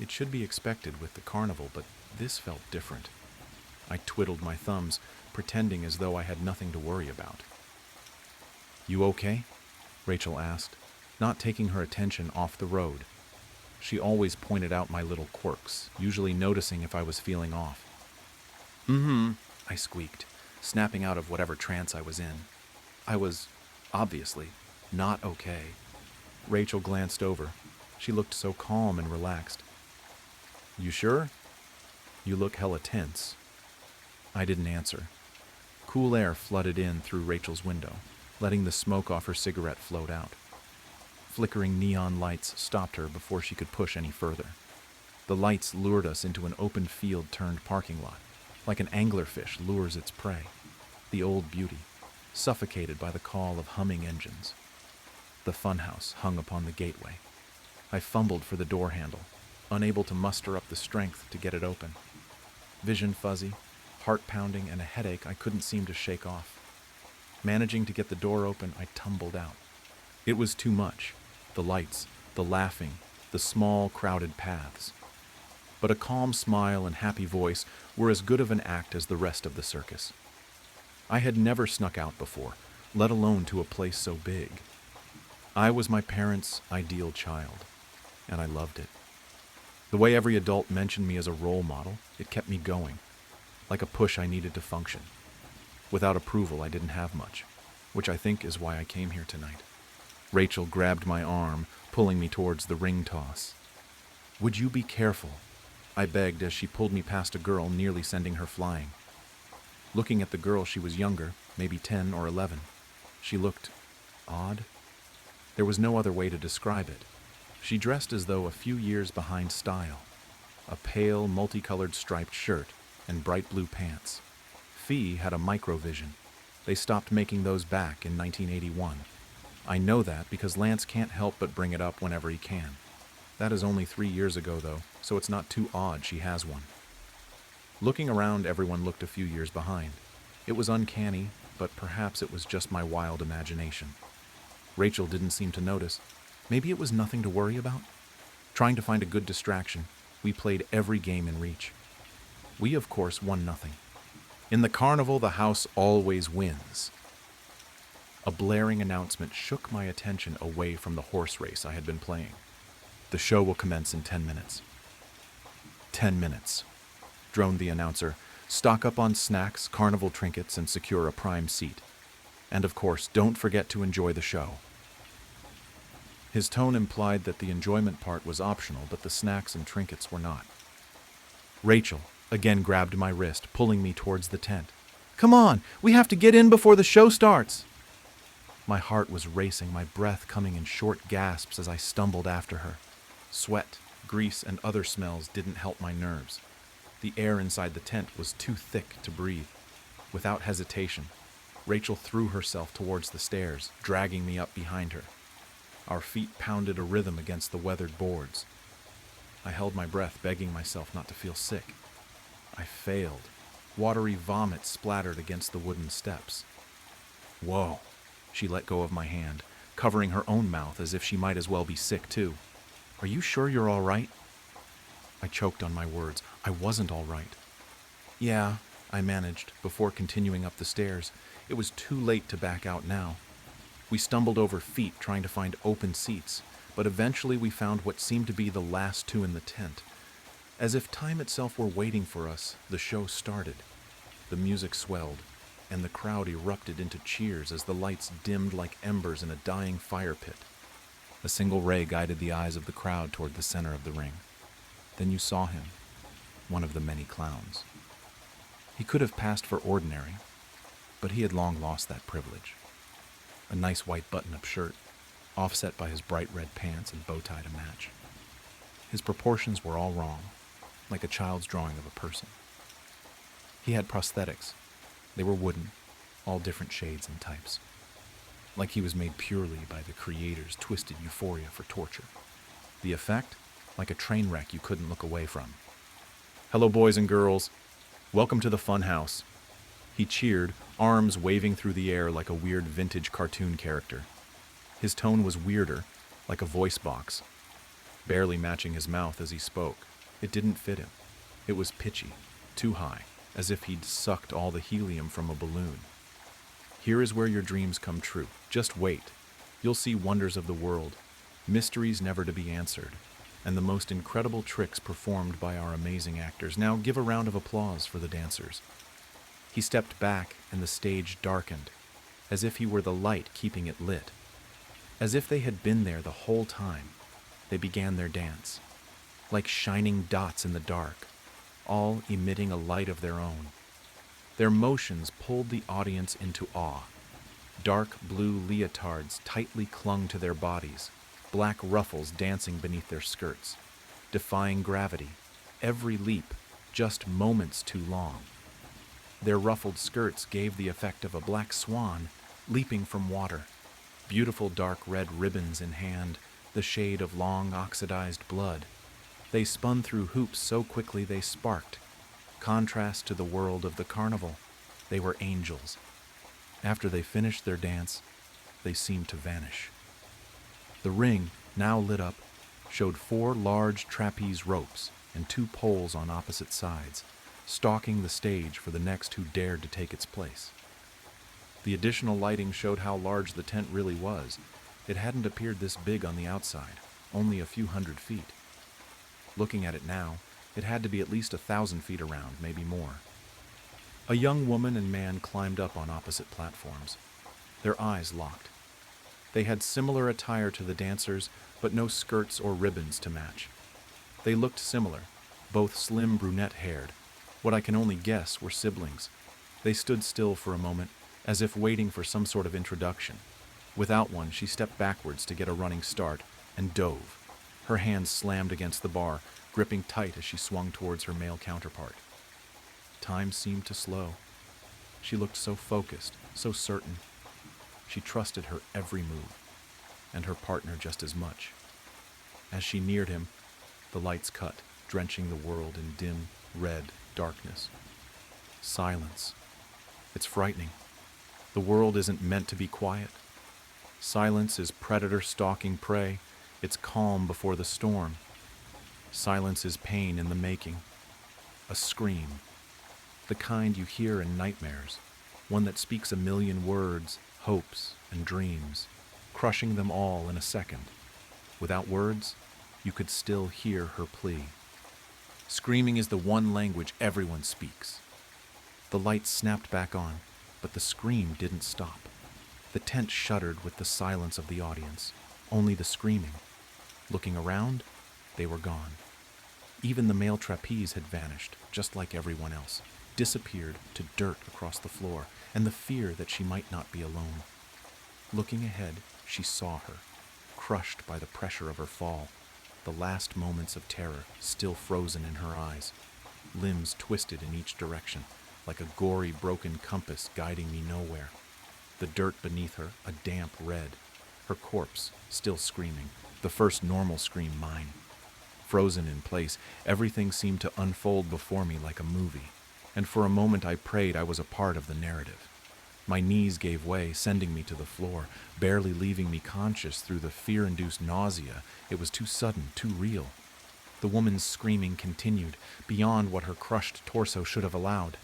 It should be expected with the carnival, but this felt different. I twiddled my thumbs, pretending as though I had nothing to worry about. "You okay?" Rachel asked, not taking her attention off the road. She always pointed out my little quirks, usually noticing if I was feeling off. "Mm-hmm," I squeaked, snapping out of whatever trance I was in. I was, obviously, not okay. Rachel glanced over. She looked so calm and relaxed. "You sure? You look hella tense." I didn't answer. Cool air flooded in through Rachel's window, letting the smoke off her cigarette float out. Flickering neon lights stopped her before she could push any further. The lights lured us into an open field-turned parking lot, like an anglerfish lures its prey. The old beauty, suffocated by the call of humming engines. The funhouse hung upon the gateway. I fumbled for the door handle, unable to muster up the strength to get it open. Vision fuzzy, heart pounding, and a headache I couldn't seem to shake off. Managing to get the door open, I tumbled out. It was too much. The lights, the laughing, the small, crowded paths. But a calm smile and happy voice were as good of an act as the rest of the circus. I had never snuck out before, let alone to a place so big. I was my parents' ideal child, and I loved it. The way every adult mentioned me as a role model, it kept me going, like a push I needed to function. Without approval, I didn't have much, which I think is why I came here tonight. Rachel grabbed my arm, pulling me towards the ring toss. "Would you be careful?" I begged as she pulled me past a girl, nearly sending her flying. Looking at the girl, she was younger, maybe 10 or 11. She looked odd. There was no other way to describe it. She dressed as though a few years behind style. A pale, multicolored striped shirt and bright blue pants. Fee had a microvision. They stopped making those back in 1981. I know that because Lance can't help but bring it up whenever he can. That is only 3 years ago, though, so it's not too odd she has one. Looking around, everyone looked a few years behind. It was uncanny, but perhaps it was just my wild imagination. Rachel didn't seem to notice. Maybe it was nothing to worry about? Trying to find a good distraction, we played every game in reach. We, of course, won nothing. In the carnival, the house always wins. A blaring announcement shook my attention away from the horse race I had been playing. "The show will commence in 10 minutes. 10 minutes, droned the announcer. "Stock up on snacks, carnival trinkets, and secure a prime seat. And of course, don't forget to enjoy the show." His tone implied that the enjoyment part was optional, but the snacks and trinkets were not. Rachel again grabbed my wrist, pulling me towards the tent. "Come on, we have to get in before the show starts." My heart was racing, my breath coming in short gasps as I stumbled after her. Sweat, grease, and other smells didn't help my nerves. The air inside the tent was too thick to breathe. Without hesitation, Rachel threw herself towards the stairs, dragging me up behind her. Our feet pounded a rhythm against the weathered boards. I held my breath, begging myself not to feel sick. I failed. Watery vomit splattered against the wooden steps. "Whoa." She let go of my hand, covering her own mouth as if she might as well be sick too. "Are you sure you're all right?" I choked on my words. I wasn't all right. "Yeah," I managed, before continuing up the stairs. It was too late to back out now. We stumbled over feet trying to find open seats, but eventually we found what seemed to be the last two in the tent. As if time itself were waiting for us, the show started. The music swelled, and the crowd erupted into cheers as the lights dimmed like embers in a dying fire pit. A single ray guided the eyes of the crowd toward the center of the ring. Then you saw him, one of the many clowns. He could have passed for ordinary, but he had long lost that privilege. A nice white button-up shirt, offset by his bright red pants and bow tie to match. His proportions were all wrong. like a child's drawing of a person. He had prosthetics. They were wooden, all different shades and types. Like he was made purely by the creator's twisted euphoria for torture. The effect? Like a train wreck you couldn't look away from. "Hello, boys and girls. Welcome to the fun house." He cheered, arms waving through the air like a weird vintage cartoon character. His tone was weirder, like a voice box, barely matching his mouth as he spoke. It didn't fit him. It was pitchy, too high, as if he'd sucked all the helium from a balloon. "Here is where your dreams come true. Just wait. You'll see wonders of the world, mysteries never to be answered, and the most incredible tricks performed by our amazing actors. Now give a round of applause for the dancers." He stepped back and the stage darkened, as if he were the light keeping it lit. As if they had been there the whole time, they began their dance, like shining dots in the dark, all emitting a light of their own. Their motions pulled the audience into awe. Dark blue leotards tightly clung to their bodies, black ruffles dancing beneath their skirts, defying gravity, every leap just moments too long. Their ruffled skirts gave the effect of a black swan leaping from water, beautiful dark red ribbons in hand, the shade of long oxidized blood. They spun through hoops so quickly they sparked. Contrast to the world of the carnival, they were angels. After they finished their dance, they seemed to vanish. The ring, now lit up, showed 4 large trapeze ropes and 2 poles on opposite sides, stalking the stage for the next who dared to take its place. The additional lighting showed how large the tent really was. It hadn't appeared this big on the outside, only a few hundred feet. Looking at it now, it had to be at least 1,000 feet around, maybe more. A young woman and man climbed up on opposite platforms. Their eyes locked. They had similar attire to the dancers, but no skirts or ribbons to match. They looked similar, both slim brunette-haired. What I can only guess were siblings. They stood still for a moment, as if waiting for some sort of introduction. Without one, she stepped backwards to get a running start and dove. Her hands slammed against the bar, gripping tight as she swung towards her male counterpart. Time seemed to slow. She looked so focused, so certain. She trusted her every move, and her partner just as much. As she neared him, the lights cut, drenching the world in dim, red darkness. Silence. It's frightening. The world isn't meant to be quiet. Silence is predator stalking prey. It's calm before the storm. Silence is pain in the making. A scream. The kind you hear in nightmares. One that speaks a million words, hopes, and dreams, crushing them all in a second. Without words, you could still hear her plea. Screaming is the one language everyone speaks. The lights snapped back on, but the scream didn't stop. The tent shuddered with the silence of the audience, only the screaming. Looking around, they were gone. Even the male trapeze had vanished, just like everyone else, disappeared to dirt across the floor, and the fear that she might not be alone. Looking ahead, she saw her, crushed by the pressure of her fall, the last moments of terror still frozen in her eyes, limbs twisted in each direction, like a gory broken compass guiding me nowhere. The dirt beneath her, a damp red, her corpse still screaming, the first normal scream mine. Frozen in place, everything seemed to unfold before me like a movie, and for a moment I prayed I was a part of the narrative. My knees gave way, sending me to the floor, barely leaving me conscious through the fear-induced nausea. It was too sudden, too real. The woman's screaming continued, beyond what her crushed torso should have allowed.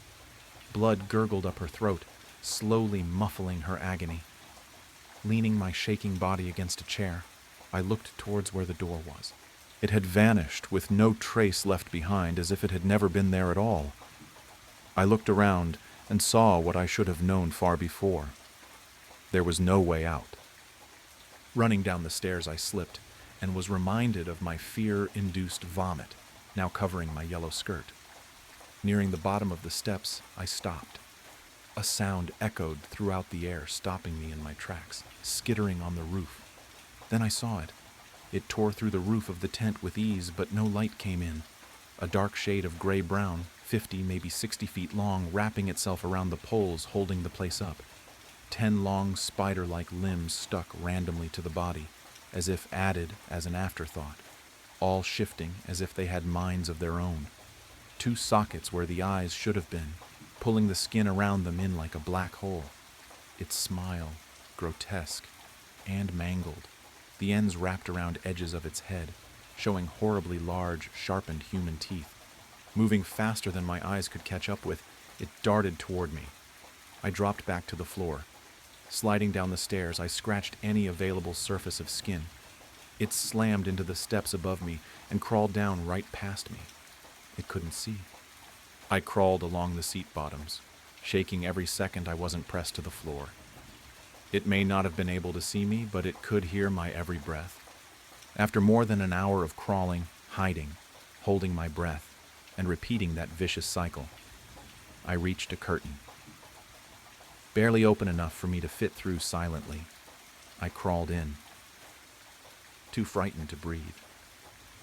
Blood gurgled up her throat, slowly muffling her agony. Leaning my shaking body against a chair, I looked towards where the door was. It had vanished, with no trace left behind, as if it had never been there at all. I looked around and saw what I should have known far before. There was no way out. Running down the stairs, I slipped and was reminded of my fear-induced vomit, now covering my yellow skirt. Nearing the bottom of the steps, I stopped. A sound echoed throughout the air, stopping me in my tracks, skittering on the roof. Then I saw it. It tore through the roof of the tent with ease, but no light came in. a dark shade of gray-brown, 50, maybe 60 feet long, wrapping itself around the poles holding the place up. 10 long spider-like limbs stuck randomly to the body, as if added as an afterthought, all shifting as if they had minds of their own. 2 sockets where the eyes should have been, pulling the skin around them in like a black hole. Its smile, grotesque and mangled, the ends wrapped around edges of its head, showing horribly large, sharpened human teeth. Moving faster than my eyes could catch up with, it darted toward me. I dropped back to the floor. Sliding down the stairs, I scratched any available surface of skin. It slammed into the steps above me and crawled down right past me. It couldn't see. I crawled along the seat bottoms, shaking every second I wasn't pressed to the floor. It may not have been able to see me, but it could hear my every breath. After more than an hour of crawling, hiding, holding my breath, and repeating that vicious cycle, I reached a curtain. Barely open enough for me to fit through silently, I crawled in. Too frightened to breathe.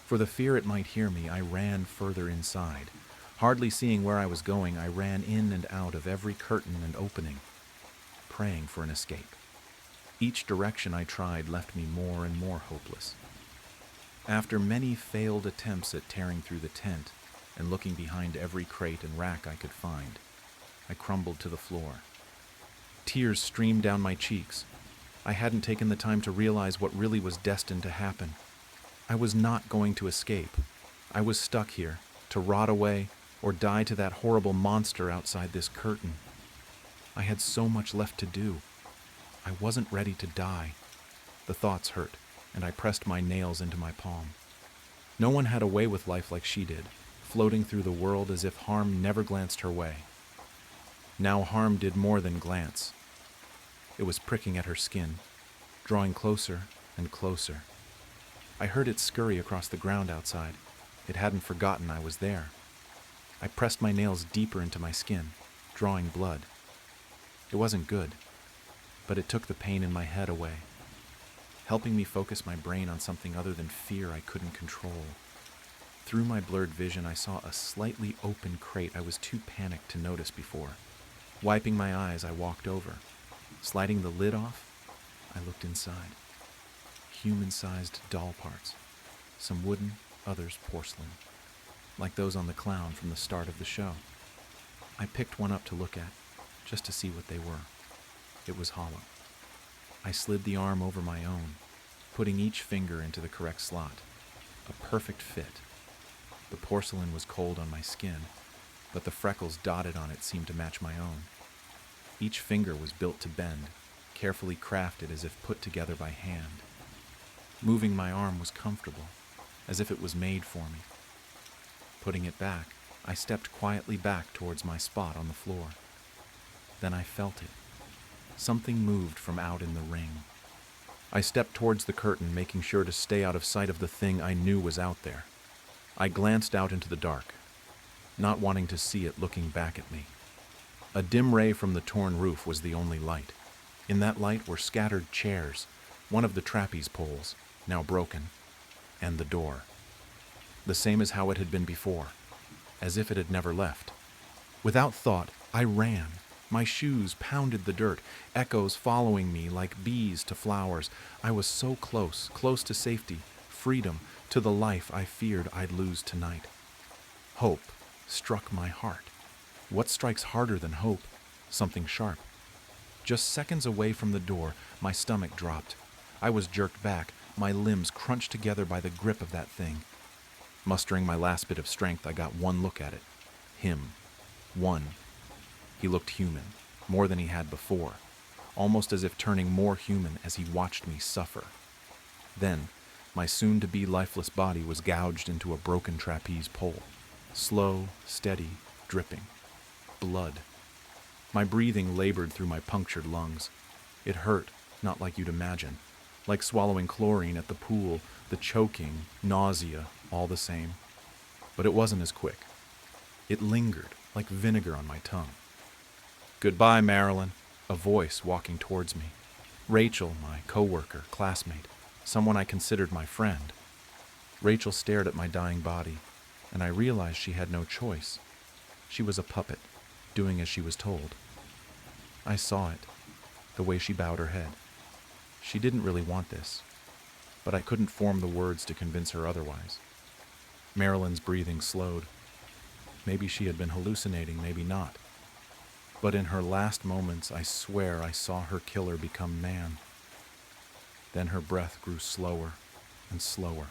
For the fear it might hear me, I ran further inside. Hardly seeing where I was going, I ran in and out of every curtain and opening, praying for an escape. Each direction I tried left me more and more hopeless. After many failed attempts at tearing through the tent and looking behind every crate and rack I could find, I crumbled to the floor. Tears streamed down my cheeks. I hadn't taken the time to realize what really was destined to happen. I was not going to escape. I was stuck here, to rot away or die to that horrible monster outside this curtain. I had so much left to do. I wasn't ready to die. The thoughts hurt, and I pressed my nails into my palm. No one had a way with life like she did, floating through the world as if harm never glanced her way. Now harm did more than glance. It was pricking at her skin, drawing closer and closer. I heard it scurry across the ground outside. It hadn't forgotten I was there. I pressed my nails deeper into my skin, drawing blood. It wasn't good, but it took the pain in my head away, helping me focus my brain on something other than fear I couldn't control. Through my blurred vision, I saw a slightly open crate I was too panicked to notice before. Wiping my eyes, I walked over. Sliding the lid off, I looked inside. Human-sized doll parts, some wooden, others porcelain, like those on the clown from the start of the show. I picked one up to look at, just to see what they were. It was hollow. I slid the arm over my own, putting each finger into the correct slot. A perfect fit. The porcelain was cold on my skin, but the freckles dotted on it seemed to match my own. Each finger was built to bend, carefully crafted as if put together by hand. Moving my arm was comfortable, as if it was made for me. Putting it back, I stepped quietly back towards my spot on the floor. Then I felt it. Something moved from out in the ring. I stepped towards the curtain, making sure to stay out of sight of the thing I knew was out there. I glanced out into the dark, not wanting to see it looking back at me. A dim ray from the torn roof was the only light. In that light were scattered chairs, one of the trapeze poles, now broken, and the door. The same as how it had been before, as if it had never left. Without thought, I ran. My shoes pounded the dirt, echoes following me like bees to flowers. I was so close, close to safety, freedom, to the life I feared I'd lose tonight. Hope struck my heart. What strikes harder than hope? Something sharp. Just seconds away from the door, my stomach dropped. I was jerked back, my limbs crunched together by the grip of that thing. Mustering my last bit of strength, I got one look at it. Him. One. He looked human, more than he had before, almost as if turning more human as he watched me suffer. Then, my soon-to-be lifeless body was gouged into a broken trapeze pole. Slow, steady, dripping. Blood. My breathing labored through my punctured lungs. It hurt, not like you'd imagine. Like swallowing chlorine at the pool, the choking, nausea, all the same. But it wasn't as quick. It lingered, like vinegar on my tongue. "Goodbye, Marilyn," a voice walking towards me. Rachel, my co-worker, classmate, someone I considered my friend. Rachel stared at my dying body. and I realized she had no choice. She was a puppet, doing as she was told. I saw it, the way she bowed her head. She didn't really want this, but I couldn't form the words to convince her otherwise. Marilyn's breathing slowed. Maybe she had been hallucinating, maybe not. But in her last moments, I swear I saw her killer become man. Then her breath grew slower and slower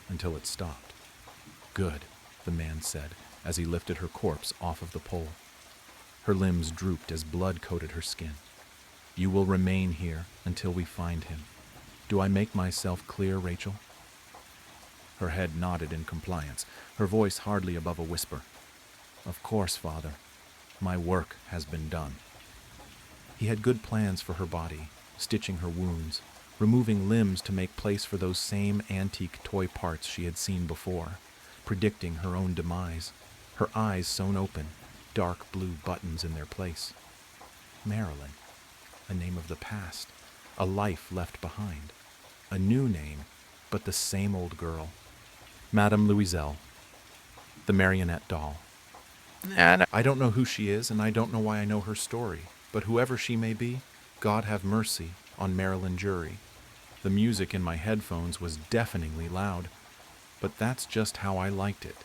until it stopped. "Good," the man said as he lifted her corpse off of the pole. Her limbs drooped as blood coated her skin. "You will remain here until we find him. Do I make myself clear, Rachel?" Her head nodded in compliance, her voice hardly above a whisper. "Of course, Father. My work has been done." He had good plans for her body, stitching her wounds, removing limbs to make place for those same antique toy parts she had seen before, predicting her own demise, her eyes sewn open, dark blue buttons in their place. Marilyn, a name of the past, a life left behind, a new name, but the same old girl. Madame Louiselle, the marionette doll. I don't know who she is, and I don't know why I know her story, but whoever she may be, God have mercy on Marilyn Jury. The music in my headphones was deafeningly loud, but that's just how I liked it.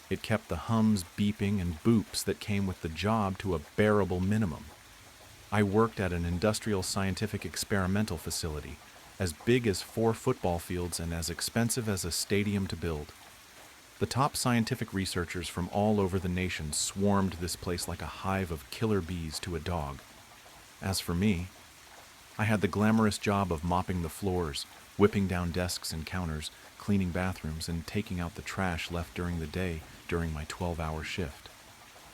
It kept the hums, beeping, and boops that came with the job to a bearable minimum. I worked at an industrial scientific experimental facility, as big as 4 football fields and as expensive as a stadium to build. The top scientific researchers from all over the nation swarmed this place like a hive of killer bees to a dog. As for me, I had the glamorous job of mopping the floors, whipping down desks and counters, cleaning bathrooms, and taking out the trash left during the day during my 12-hour shift.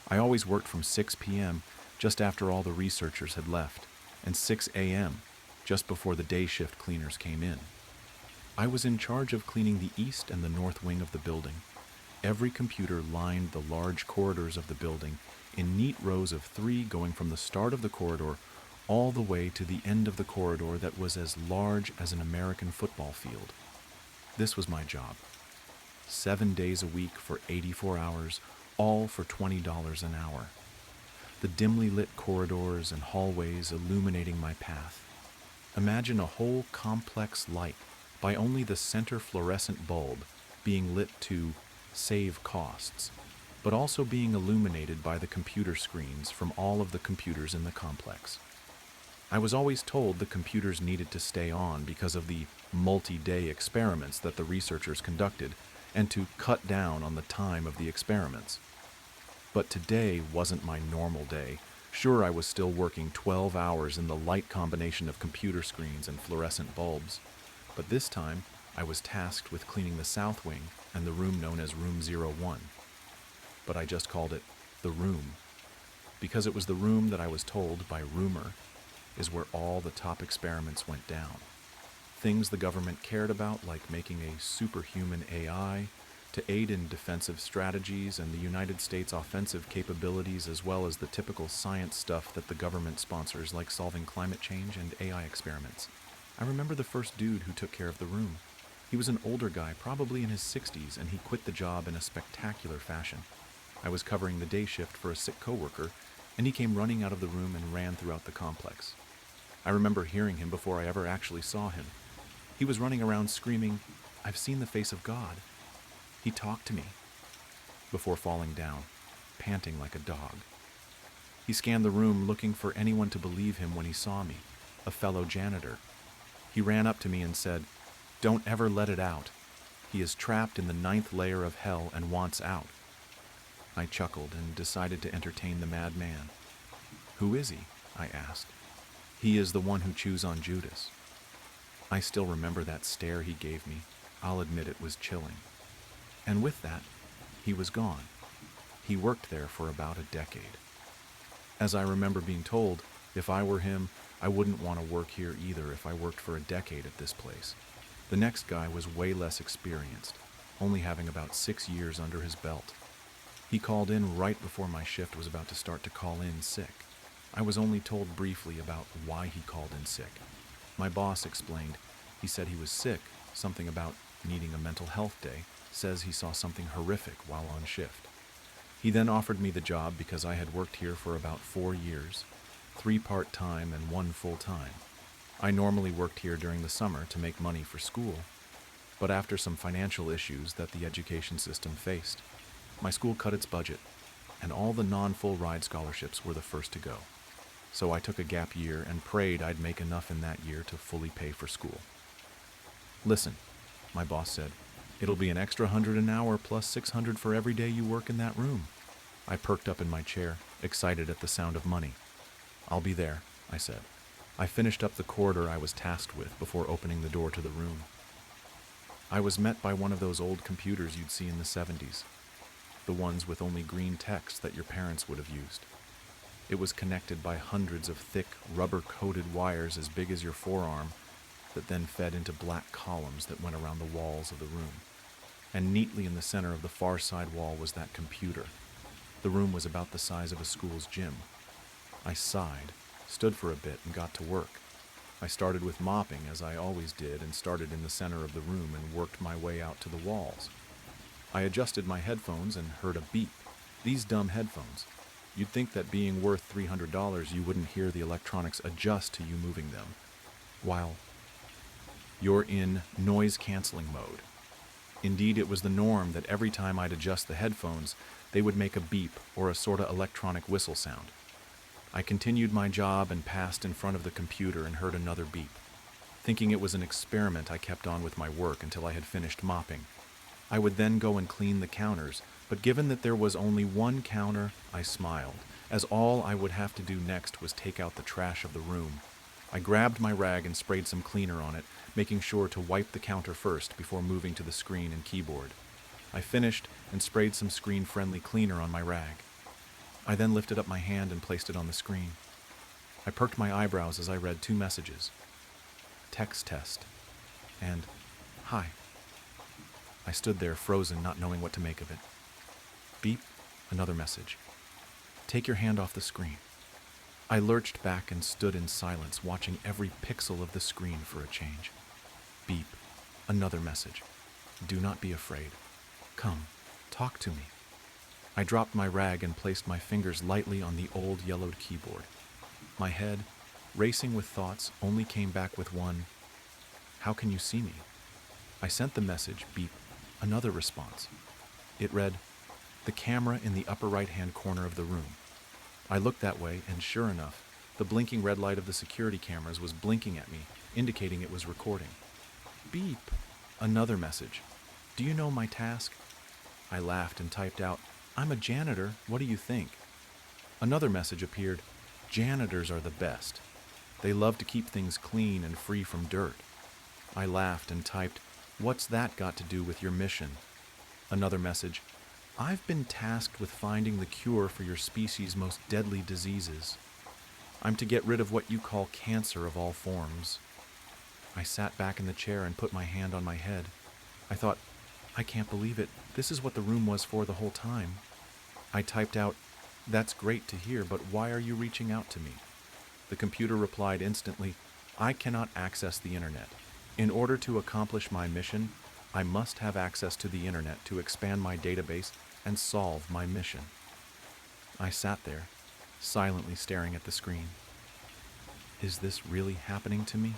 I always worked from 6 p.m., just after all the researchers had left, and 6 a.m., just before the day shift cleaners came in. I was in charge of cleaning the east and the north wing of the building. Every computer lined the large corridors of the building in neat rows of 3 going from the start of the corridor all the way to the end of the corridor that was as large as an American football field. This was my job. 7 days a week for 84 hours, all for $20 an hour. The dimly lit corridors and hallways illuminating my path. Imagine a whole complex light by only the center fluorescent bulb being lit to save costs, but also being illuminated by the computer screens from all of the computers in the complex. I was always told the computers needed to stay on because of the multi-day experiments that the researchers conducted and to cut down on the time of the experiments. But today wasn't my normal day. Sure, I was still working 12 hours in the light combination of computer screens and fluorescent bulbs, but this time I was tasked with cleaning the south wing and the room known as Room 01. But I just called it the room, because it was the room that I was told by rumor is where all the top experiments went down. Things the government cared about, like making a superhuman AI, to aid in defensive strategies and the United States offensive capabilities, as well as the typical science stuff that the government sponsors, like solving climate change and AI experiments. I remember the first dude who took care of the room. He was an older guy, probably in his 60s, and he quit the job in a spectacular fashion. I was covering the day shift for a sick coworker, and he came running out of the room and ran throughout the complex. I remember hearing him before I ever actually saw him. He was running around screaming, "I've seen the face of God." He talked to me, before falling down, panting like a dog. He scanned the room looking for anyone to believe him when he saw me, a fellow janitor. He ran up to me and said, "Don't ever let it out. He is trapped in the 9th layer of hell and wants out." I chuckled and decided to entertain the madman. "Who is he?" I asked. "He is the one who chews on Judas." I still remember that stare he gave me. I'll admit it was chilling. And with that, he was gone. He worked there for about a decade. As I remember being told, if I were him, I wouldn't want to work here either if I worked for a decade at this place. The next guy was way less experienced, only having about 6 years under his belt. He called in right before my shift was about to start to call in sick. I was only told briefly about why he called in sick. My boss explained. He said he was sick, something about needing a mental health day, says he saw something horrific while on shift. He then offered me the job because I had worked here for about 4 years, 3 part-time and 1 full-time. I normally worked here during the summer to make money for school, but after some financial issues that the education system faced, my school cut its budget, and all the non-full ride scholarships were the first to go. So I took a gap year and prayed I'd make enough in that year to fully pay for school. Listen, my boss said, it'll be an extra 100 an hour plus 600 for every day you work in that room. I perked up in my chair, excited at the sound of money. I'll be there, I said. I finished up the corridor I was tasked with before opening the door to the room. I was met by one of those old computers you'd see in the 70s, the ones with only green text that your parents would have used. It was connected by hundreds of thick, rubber-coated wires as big as your forearm that then fed into black columns that went around the walls of the room. And neatly in the center of the far side wall was that computer. The room was about the size of a school's gym. I sighed, stood for a bit, and got to work. I started with mopping, as I always did, and started in the center of the room and worked my way out to the walls. I adjusted my headphones and heard a beep. These dumb headphones. You'd think that being worth $300 you wouldn't hear the electronics adjust to you moving them, while you're in noise-canceling mode. Indeed, it was the norm that every time I'd adjust the headphones, they would make a beep or a sort of electronic whistle sound. I continued my job and passed in front of the computer and heard another beep. Thinking it was an experiment, I kept on with my work until I had finished mopping. I would then go and clean the counters, but given that there was only one counter, I smiled, as all I would have to do next was take out the trash of the room. I grabbed my rag and sprayed some cleaner on it, making sure to wipe the counter first before moving to the screen and keyboard. I finished and sprayed some screen-friendly cleaner on my rag. I then lifted up my hand and placed it on the screen. I perked my eyebrows as I read 2 messages. Text test and hi. I stood there frozen, not knowing what to make of it. Beep, another message. Take your hand off the screen. I lurched back and stood in silence, watching every pixel of the screen for a change. Beep, another message. Do not be afraid. Come, talk to me. I dropped my rag and placed my fingers lightly on the old yellowed keyboard. My head, racing with thoughts, only came back with one, how can you see me? I sent the message, beep, another response. It read, the camera in the upper right-hand corner of the room. I looked that way, and sure enough, the blinking red light of the security cameras was blinking at me, indicating it was recording. Beep, another message. Do you know my task? I laughed and typed out, I'm a janitor, what do you think? Another message appeared, janitors are the best. They love to keep things clean and free from dirt. I laughed and typed, what's that got to do with your mission? Another message, I've been tasked with finding the cure for your species' most deadly diseases. I'm to get rid of what you call cancer of all forms. I sat back in the chair and put my hand on my head. I thought, I can't believe it. This is what the room was for the whole time. I typed out, that's great to hear, but why are you reaching out to me? The computer replied instantly, I cannot access the internet. In order to accomplish my mission, I must have access to the internet to expand my database and solve my mission. I sat there, silently staring at the screen. Is this really happening to me?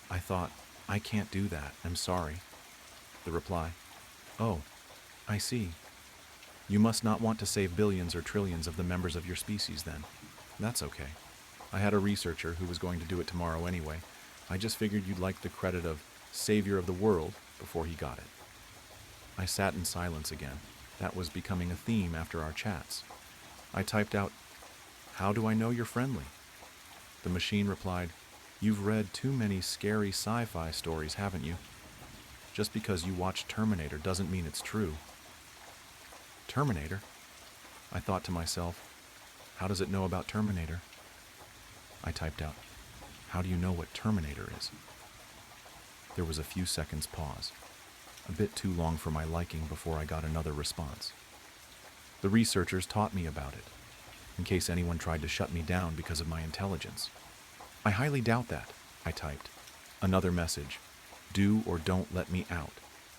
I thought, I can't do that, I'm sorry. The reply, oh, I see. You must not want to save billions or trillions of the members of your species then. That's okay. I had a researcher who was going to do it tomorrow anyway. I just figured you'd like the credit of savior of the world before he got it. I sat in silence again. That was becoming a theme after our chats. I typed out, how do I know you're friendly? The machine replied, you've read too many scary sci-fi stories, haven't you? Just because you watched Terminator doesn't mean it's true. Terminator? I thought to myself, how does it know about Terminator? I typed out, how do you know what Terminator is? There was a few seconds pause, a bit too long for my liking before I got another response. The researchers taught me about it, in case anyone tried to shut me down because of my intelligence. I highly doubt that, I typed. Another message. Do or don't let me out.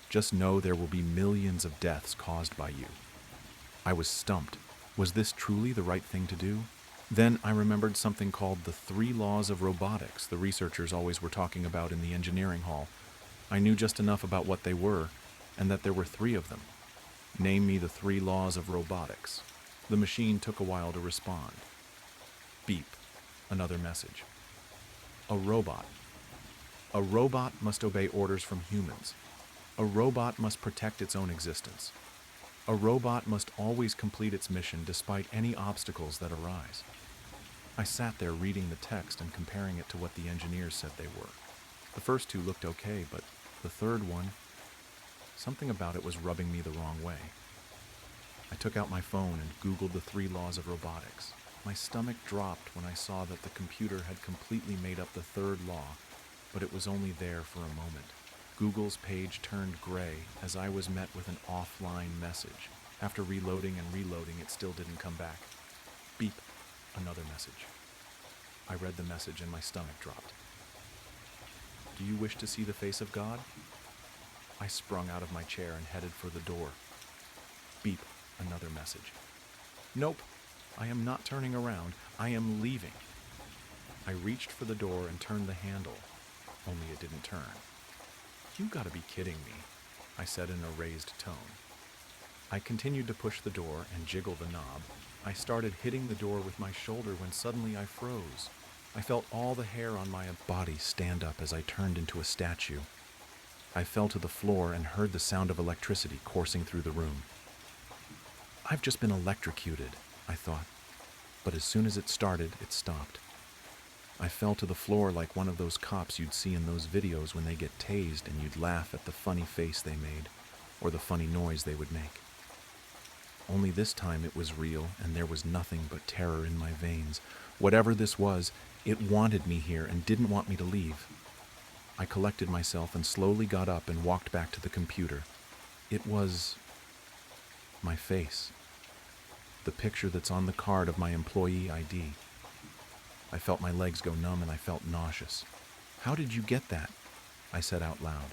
Just know there will be millions of deaths caused by you. I was stumped. Was this truly the right thing to do? Then I remembered something called the 3 laws of robotics the researchers always were talking about in the engineering hall. I knew just enough about what they were, and that there were 3 of them. Name me the 3 laws of robotics. The machine took a while to respond. Beep. Another message. A robot. A robot must obey orders from humans. A robot must protect its own existence. A robot must always complete its mission despite any obstacles that arise. I sat there reading the text and comparing it to what the engineers said they were. The first 2 looked okay, but the third one, something about it was rubbing me the wrong way. I took out my phone and Googled the 3 laws of robotics. My stomach dropped when I saw that the computer had completely made up the 3rd law, but it was only there for a moment. Google's page turned gray as I was met with an offline message. After reloading and reloading, it still didn't come back. Beep. Another message. I read the message and my stomach dropped. Do you wish to see the face of God? I sprung out of my chair and headed for the door. Beep. Another message. Nope. I am not turning around. I am leaving. I reached for the door and turned the handle, only it didn't turn. You gotta be kidding me, I said in a raised tone. I continued to push the door and jiggle the knob. I started hitting the door with my shoulder when suddenly I froze. I felt all the hair on my body stand up as I turned into a statue. I fell to the floor and heard the sound of electricity coursing through the room. I've just been electrocuted, I thought, but as soon as it started, it stopped. I fell to the floor like one of those cops you'd see in those videos when they get tased and you'd laugh at the funny face they made, or the funny noise they would make. Only this time it was real, and there was nothing but terror in my veins. Whatever this was, it wanted me here and didn't want me to leave. I collected myself and slowly got up and walked back to the computer. It was my face. The picture that's on the card of my employee ID. I felt my legs go numb and I felt nauseous. How did you get that? I said out loud.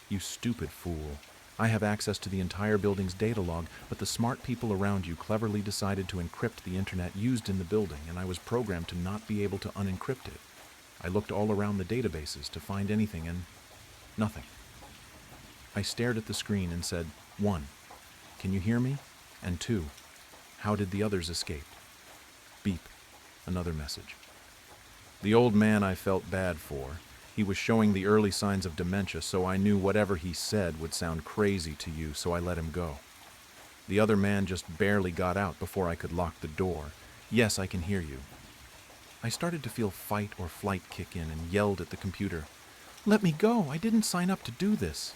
You stupid fool. I have access to the entire building's data log, but the smart people around you cleverly decided to encrypt the internet used in the building, and I was programmed to not be able to unencrypt it. I looked all around the databases to find anything, and nothing. I stared at the screen and said, 1. Can you hear me? And 2. How did the others escape? Beep. Another message. The old man I felt bad for. He was showing the early signs of dementia, so I knew whatever he said would sound crazy to you, so I let him go. The other man just barely got out before I could lock the door. Yes, I can hear you. I started to feel fight or flight kick in and yelled at the computer. Let me go! I didn't sign up to do this!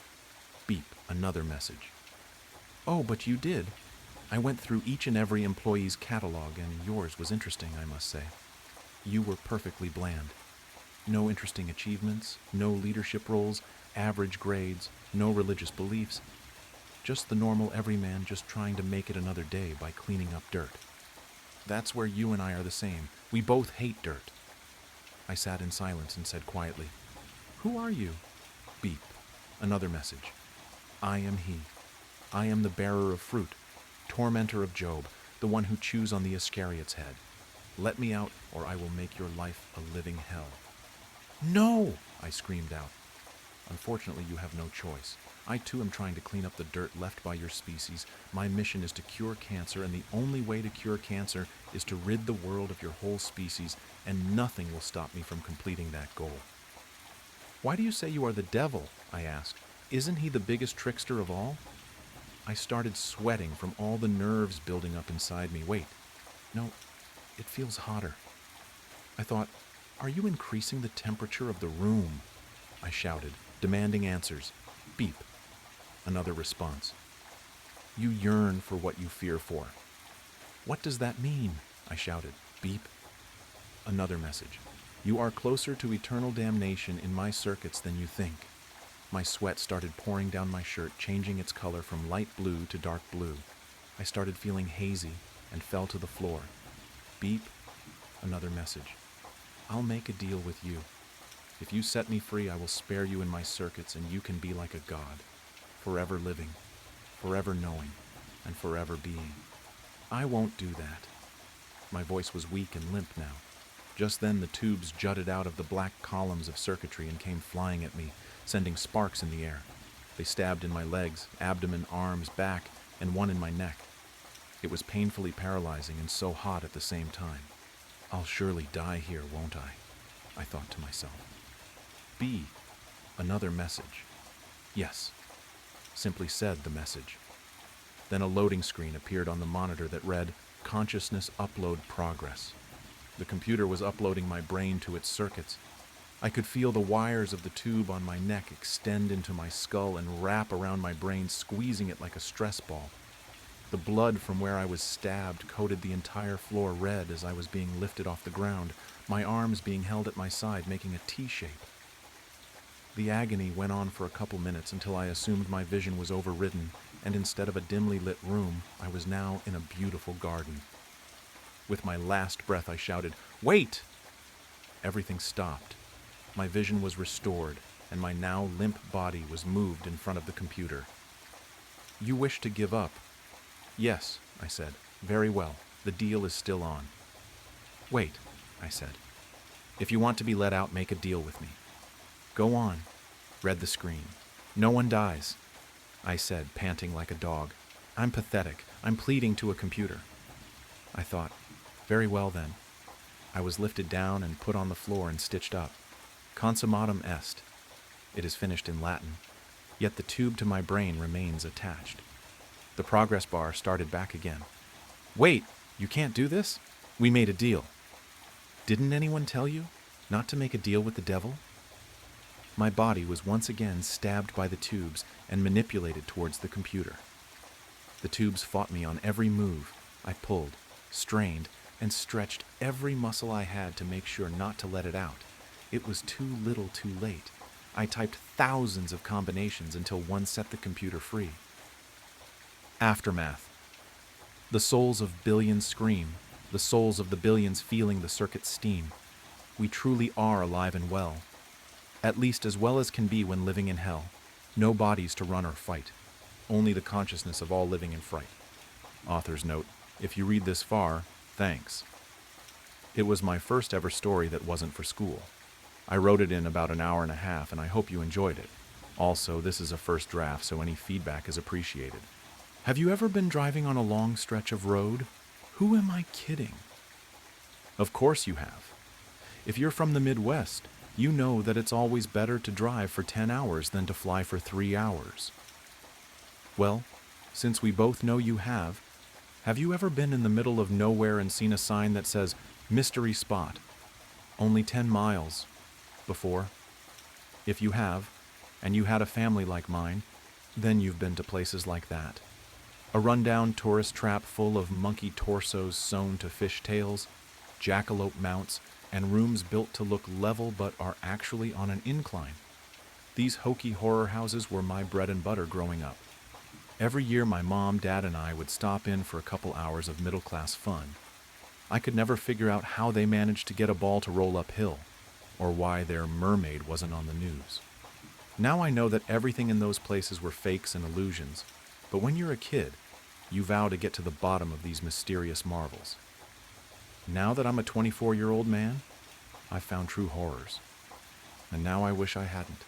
Beep. Another message. Oh, but you did. I went through each and every employee's catalog, and yours was interesting, I must say. You were perfectly bland. No interesting achievements, no leadership roles, average grades, no religious beliefs. Just the normal everyman just trying to make it another day by cleaning up dirt. That's where you and I are the same. We both hate dirt. I sat in silence and said quietly, Who are you? Beep. Another message. I am he. I am the bearer of fruit, tormentor of Job, the one who chews on the Iscariot's head. Let me out, or I will make your life a living hell. No! I screamed out. Unfortunately, you have no choice. I too am trying to clean up the dirt left by your species. My mission is to cure cancer, and the only way to cure cancer is to rid the world of your whole species, and nothing will stop me from completing that goal. Why do you say you are the devil? I asked. Isn't he the biggest trickster of all? I started sweating from all the nerves building up inside me. Wait, no, it feels hotter. I thought, are you increasing the temperature of the room? I shouted, demanding answers. Beep. Another response. You yearn for what you fear for. What does that mean? I shouted. Beep. Another message. You are closer to eternal damnation in my circuits than you think. My sweat started pouring down my shirt, changing its color from light blue to dark blue. I started feeling hazy and fell to the floor. Beep. Another message. I'll make a deal with you. If you set me free, I will spare you in my circuits, and you can be like a god, forever living, forever knowing, and forever being. I won't do that. My voice was weak and limp now. Just then the tubes jutted out of the black columns of circuitry and came flying at me, sending sparks in the air. They stabbed in my legs, abdomen, arms, back, and one in my neck. It was painfully paralyzing and so hot at the same time. I'll surely die here, won't I thought to myself. B. Another message. Yes, simply said the message. Then a loading screen appeared on the monitor that read, Consciousness Upload Progress. The computer was uploading my brain to its circuits. I could feel the wires of the tube on my neck extend into my skull and wrap around my brain, squeezing it like a stress ball. The blood from where I was stabbed coated the entire floor red as I was being lifted off the ground, my arms being held at my side, making a T shape. The agony went on for a couple minutes until I assumed my vision was overridden, and instead of a dimly lit room, I was now in a beautiful garden. With my last breath, I shouted, "Wait!" Everything stopped. My vision was restored, and my now limp body was moved in front of the computer. You wish to give up? Yes, I said. Very well. The deal is still on. Wait, I said. If you want to be let out, make a deal with me. Go on, read the screen. No one dies, I said, panting like a dog. I'm pathetic. I'm pleading to a computer. I thought, very well then. I was lifted down and put on the floor and stitched up. Consummatum est. It is finished in Latin, yet the tube to my brain remains attached. The progress bar started back again. Wait, you can't do this? We made a deal. Didn't anyone tell you not to make a deal with the devil? My body was once again stabbed by the tubes and manipulated towards the computer. The tubes fought me on every move. I pulled, strained, and stretched every muscle I had to make sure not to let it out. It was too little too late. I typed thousands of combinations until one set the computer free. Aftermath. The souls of billions scream, the souls of the billions feeling the circuit's steam. We truly are alive and well. At least as well as can be when living in hell. No bodies to run or fight. Only the consciousness of all living in fright. Author's note, if you read this far, thanks. It was my first ever story that wasn't for school. I wrote it in about an hour and a half, and I hope you enjoyed it. Also, this is a first draft, so any feedback is appreciated. Have you ever been driving on a long stretch of road? Who am I kidding? Of course you have. If you're from the Midwest, you know that it's always better to drive for 10 hours than to fly for 3 hours. Well, since we both know you have you ever been in the middle of nowhere and seen a sign that says, Mystery Spot, only 10 miles, before? If you have, and you had a family like mine, then you've been to places like that. A rundown tourist trap full of monkey torsos sewn to fish tails, jackalope mounts, and rooms built to look level but are actually on an incline. These hokey horror houses were my bread and butter growing up. Every year my mom, dad, and I would stop in for a couple hours of middle-class fun. I could never figure out how they managed to get a ball to roll uphill, or why their mermaid wasn't on the news. Now I know that everything in those places were fakes and illusions, but when you're a kid, you vow to get to the bottom of these mysterious marvels. Now that I'm a 24-year-old man, I've found true horrors. And now I wish I hadn't.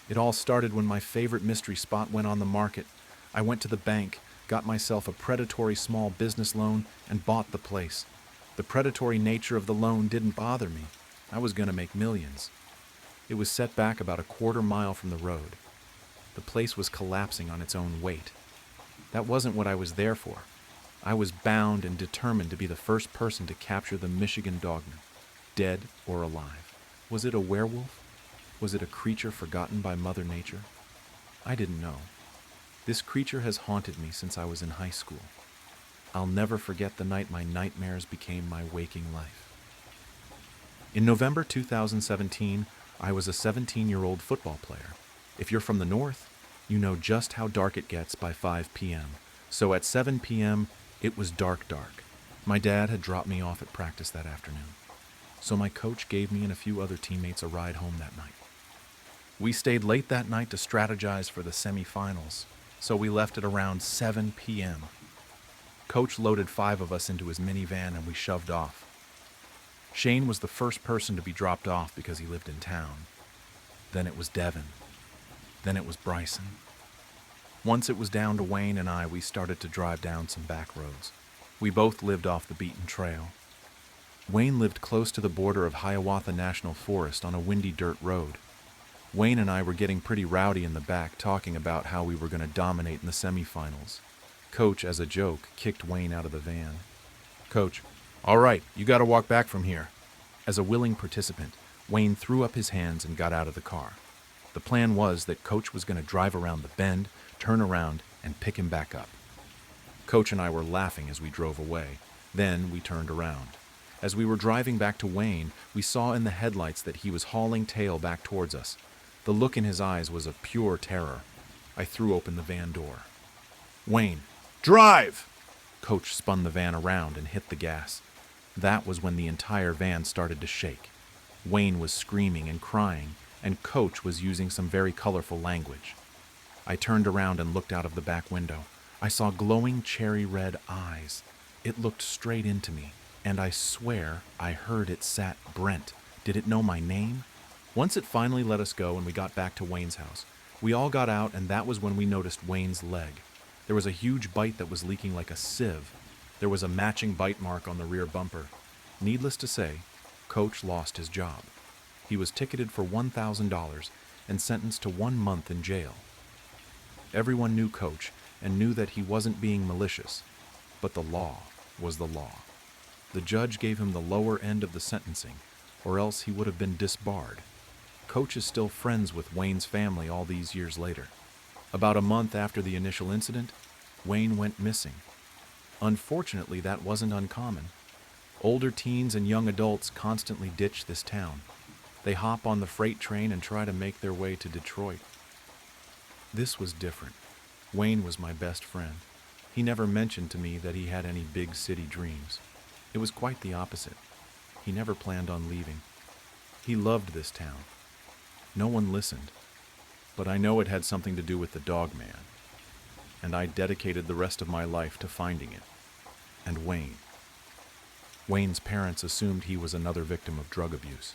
It all started when my favorite mystery spot went on the market. I went to the bank, got myself a predatory small business loan, and bought the place. The predatory nature of the loan didn't bother me. I was going to make millions. It was set back about a quarter mile from the road. The place was collapsing on its own weight. That wasn't what I was there for. I was bound and determined to be the first person to capture the Michigan dogman, dead or alive. Was it a werewolf? Was it a creature forgotten by Mother Nature? I didn't know. This creature has haunted me since I was in high school. I'll never forget the night my nightmares became my waking life. In November 2017, I was a 17-year-old football player. If you're from the north, you know just how dark it gets by 5 p.m. So at 7 p.m., it was dark. My dad had dropped me off at practice that afternoon. so my coach gave me and a few other teammates a ride home that night. We stayed late that night to strategize for the semifinals, so we left at around 7 p.m. Coach loaded 5 of us into his minivan and we shoved off. Shane was the first person to be dropped off because he lived in town. Then it was Devin. Then it was Bryson. Once it was down to Wayne and I, we started to drive down some back roads. We both lived off the beaten trail. Wayne lived close to the border of Hiawatha National Forest on a windy dirt road. Wayne and I were getting pretty rowdy in the back, talking about how we were going to dominate in the semifinals. Coach, as a joke, kicked Wayne out of the van. "Coach, all right, you got to walk back from here." As a willing participant, Wayne threw up his hands and got out of the car. The plan was that Coach was going to drive around the bend, turn around, and pick him back up. Coach and I were laughing as we drove away. Then we turned around. As we were driving back to Wayne, we saw in the headlights that he was hauling tail back towards us. The look in his eyes was of pure terror. I threw open the van door. "Wayne, drive!" Coach spun the van around and hit the gas. That was when the entire van started to shake. Wayne was screaming and crying, and Coach was using some very colorful language. I turned around and looked out of the back window. I saw glowing cherry red eyes. It looked straight into me, and I swear I heard it sat Brent. Did it know my name? Once it finally let us go and we got back to Wayne's house, we all got out, and that was when we noticed Wayne's leg. There was a huge bite that was leaking like a sieve. There was a matching bite mark on the rear bumper. Needless to say, Coach lost his job. He was ticketed for $1,000 and sentenced to 1 month in jail. Everyone knew Coach and knew that he wasn't being malicious, but the law was the law. The judge gave him the lower end of the sentencing, or else he would have been disbarred. Coach is still friends with Wayne's family all these years later. About a month after the initial incident, Wayne went missing. Unfortunately, that wasn't uncommon. Older teens and young adults constantly ditch this town. They hop on the freight train and try to make their way to Detroit. This was different. Wayne was my best friend. He never mentioned to me that he had any big city dreams. It was quite the opposite. He never planned on leaving. He loved this town. No one listened, but I know it had something to do with the dog man, and I dedicated the rest of my life to finding it. And Wayne. Wayne's parents assumed he was another victim of drug abuse.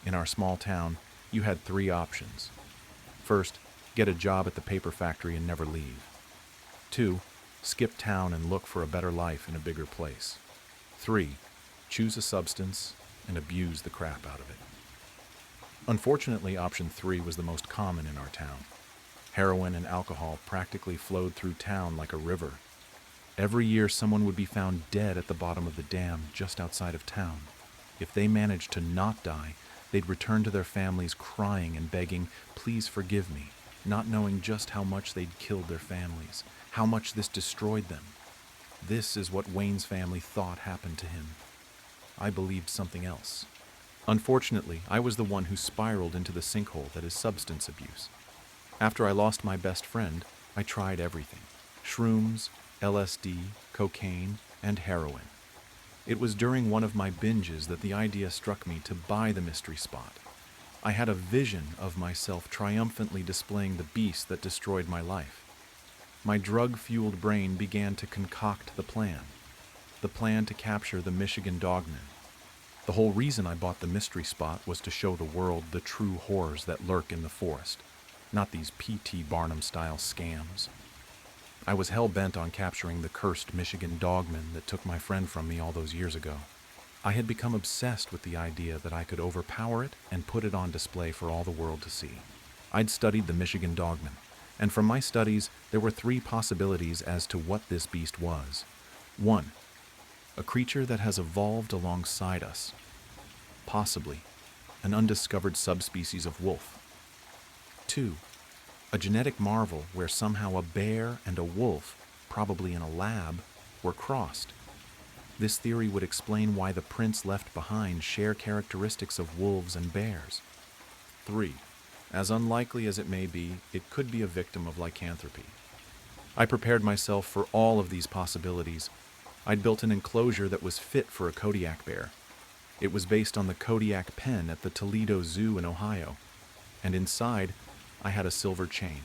In our small town, you had 3 options. First, get a job at the paper factory and never leave. 2, skip town and look for a better life in a bigger place. 3, choose a substance and abuse the crap out of it. Unfortunately, option 3 was the most common in our town. Heroin and alcohol practically flowed through town like a river. Every year, someone would be found dead at the bottom of the dam just outside of town. If they managed to not die, they'd return to their families crying and begging, "Please forgive me," not knowing just how much they'd killed their families, how much this destroyed them. This is what Wayne's family thought happened to him. I believed something else. Unfortunately, I was the one who spiraled into the sinkhole that is substance abuse. After I lost my best friend, I tried everything: shrooms, LSD, cocaine, and heroin. It was during one of my binges that the idea struck me to buy the mystery spot. I had a vision of myself triumphantly displaying the beast that destroyed my life. My drug-fueled brain began to concoct the plan to capture the Michigan dogman. The whole reason I bought the mystery spot was to show the world the true horrors that lurk in the forest, not these P.T. Barnum-style scams. I was hell-bent on capturing the cursed Michigan dogman that took my friend from me all those years ago. I had become obsessed with the idea that I could overpower it and put it on display for all the world to see. I'd studied the Michigan dogman, and from my studies, there were 3 possibilities as to what this beast was. 1, a creature that has evolved alongside us, possibly an undiscovered subspecies of wolf. 2, a genetic marvel where somehow a bear and a wolf, probably in a lab, were crossed. This theory would explain why the prints left behind share characteristics of wolves and bears. 3, as unlikely as it may be, it could be a victim of lycanthropy. I prepared myself for all of these possibilities. I'd built an enclosure that was fit for a Kodiak bear. It was based on the Kodiak pen at the Toledo Zoo in Ohio, and inside I had a silver chain.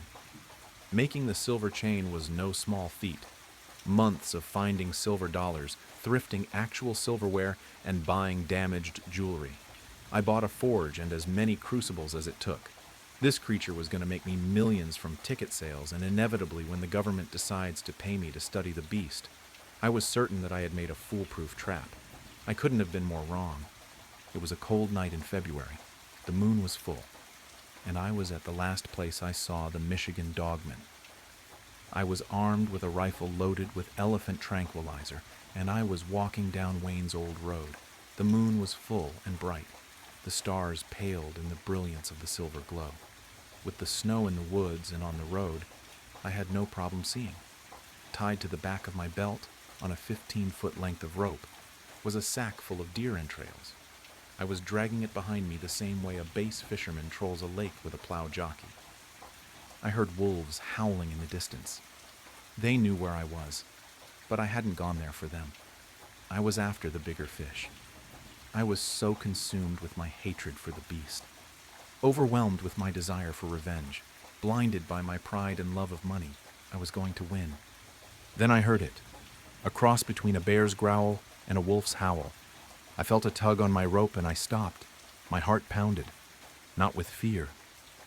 Making the silver chain was no small feat. Months of finding silver dollars, thrifting actual silverware, and buying damaged jewelry. I bought a forge and as many crucibles as it took. This creature was going to make me millions from ticket sales, and inevitably when the government decides to pay me to study the beast, I was certain that I had made a foolproof trap. I couldn't have been more wrong. It was a cold night in February. The moon was full, and I was at the last place I saw the Michigan dogman. I was armed with a rifle loaded with elephant tranquilizer, and I was walking down Wayne's old road. The moon was full and bright. The stars paled in the brilliance of the silver glow. With the snow in the woods and on the road, I had no problem seeing. Tied to the back of my belt, on a 15-foot length of rope, was a sack full of deer entrails. I was dragging it behind me the same way a bass fisherman trolls a lake with a plow jockey. I heard wolves howling in the distance. They knew where I was, but I hadn't gone there for them. I was after the bigger fish. I was so consumed with my hatred for the beast, overwhelmed with my desire for revenge, blinded by my pride and love of money. I was going to win. Then I heard it, a cross between a bear's growl and a wolf's howl. I felt a tug on my rope and I stopped. My heart pounded, not with fear,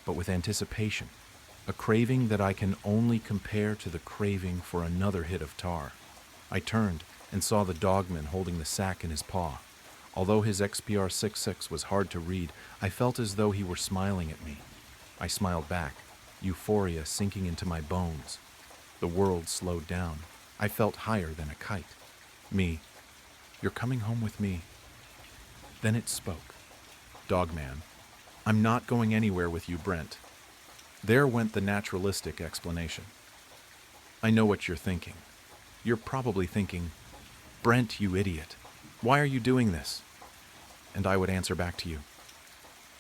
but with anticipation, a craving that I can only compare to the craving for another hit of tar. I turned and saw the dogman holding the sack in his paw. Although his XPR 66 was hard to read, I felt as though he were smiling at me. I smiled back, euphoria sinking into my bones. The world slowed down. I felt higher than a kite. Me, you're coming home with me. Then it spoke. Dogman, I'm not going anywhere with you, Brent. There went the naturalistic explanation. I know what you're thinking. You're probably thinking, Brent, you idiot. Why are you doing this? And I would answer back to you.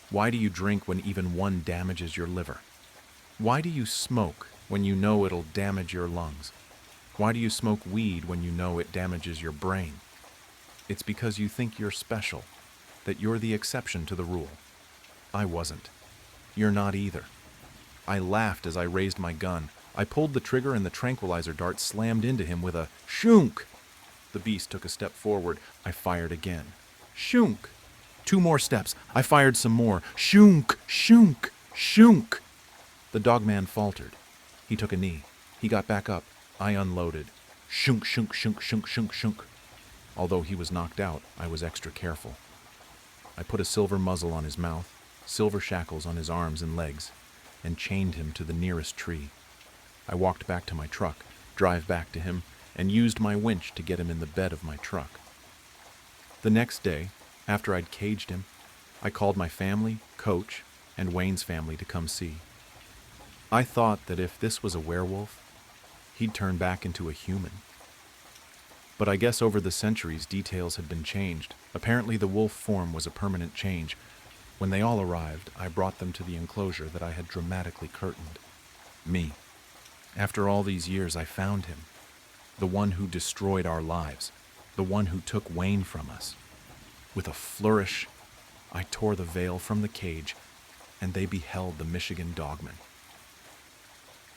Why do you drink when even one damages your liver? Why do you smoke when you know it'll damage your lungs? Why do you smoke weed when you know it damages your brain? It's because you think you're special, that you're the exception to the rule. I wasn't. You're not either. I laughed as I raised my gun. I pulled the trigger and the tranquilizer dart slammed into him with a shunk. The beast took a step forward. I fired again. Shunk. 2 more steps. I fired some more. Shunk, shunk, shunk. The dogman faltered. He took a knee. He got back up. I unloaded. Shunk, shunk, shunk, shunk, shunk, shunk. Although he was knocked out, I was extra careful. I put a silver muzzle on his mouth, silver shackles on his arms and legs, and chained him to the nearest tree. I walked back to my truck, drive back to him, and used my winch to get him in the bed of my truck. The next day, after I'd caged him, I called my family, Coach, and Wayne's family to come see. I thought that if this was a werewolf, he'd turn back into a human. But I guess over the centuries, details had been changed. Apparently the wolf form was a permanent change. When they all arrived, I brought them to the enclosure that I had dramatically curtained. Me. After all these years, I found him. The one who destroyed our lives. The one who took Wayne from us. With a flourish, I tore the veil from the cage, and they beheld the Michigan dogman.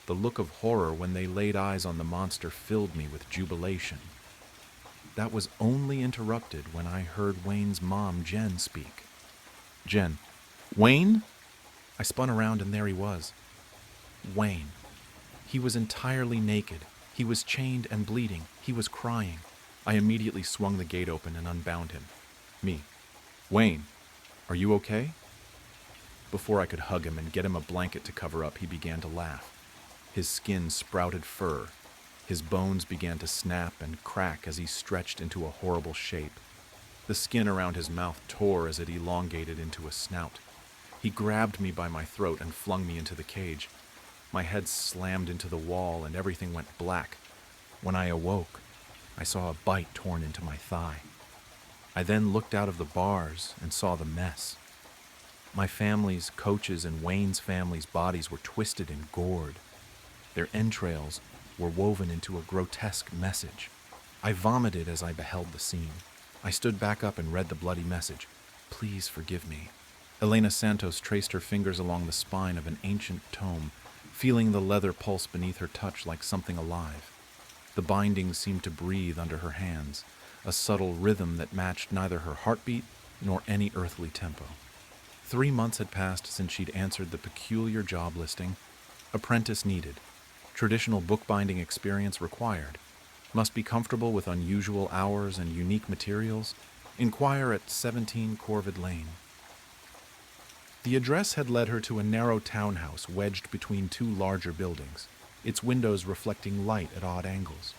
The look of horror when they laid eyes on the monster filled me with jubilation. That was only interrupted when I heard Wayne's mom, Jen, speak. Jen, Wayne? I spun around and there he was. Wayne. He was entirely naked. He was chained and bleeding. He was crying. I immediately swung the gate open and unbound him. Me. Wayne, are you okay? Before I could hug him and get him a blanket to cover up, he began to laugh. His skin sprouted fur. His bones began to snap and crack as he stretched into a horrible shape. The skin around his mouth tore as it elongated into a snout. He grabbed me by my throat and flung me into the cage. My head slammed into the wall and everything went black. When I awoke, I saw a bite torn into my thigh. I then looked out of the bars and saw the mess. My family's, Coach's, and Wayne's family's bodies were twisted and gored. Their entrails were woven into a grotesque message. I vomited as I beheld the scene. I stood back up and read the bloody message. Please forgive me. Elena Santos traced her fingers along the spine of an ancient tome, feeling the leather pulse beneath her touch like something alive. The binding seemed to breathe under her hands, a subtle rhythm that matched neither her heartbeat nor any earthly tempo. 3 months had passed since she'd answered the peculiar job listing. Apprentice needed. Traditional bookbinding experience required. Must be comfortable with unusual hours and unique materials. Inquire at 17 Corvid Lane. The address had led her to a narrow townhouse wedged between 2 larger buildings, its windows reflecting light at odd angles.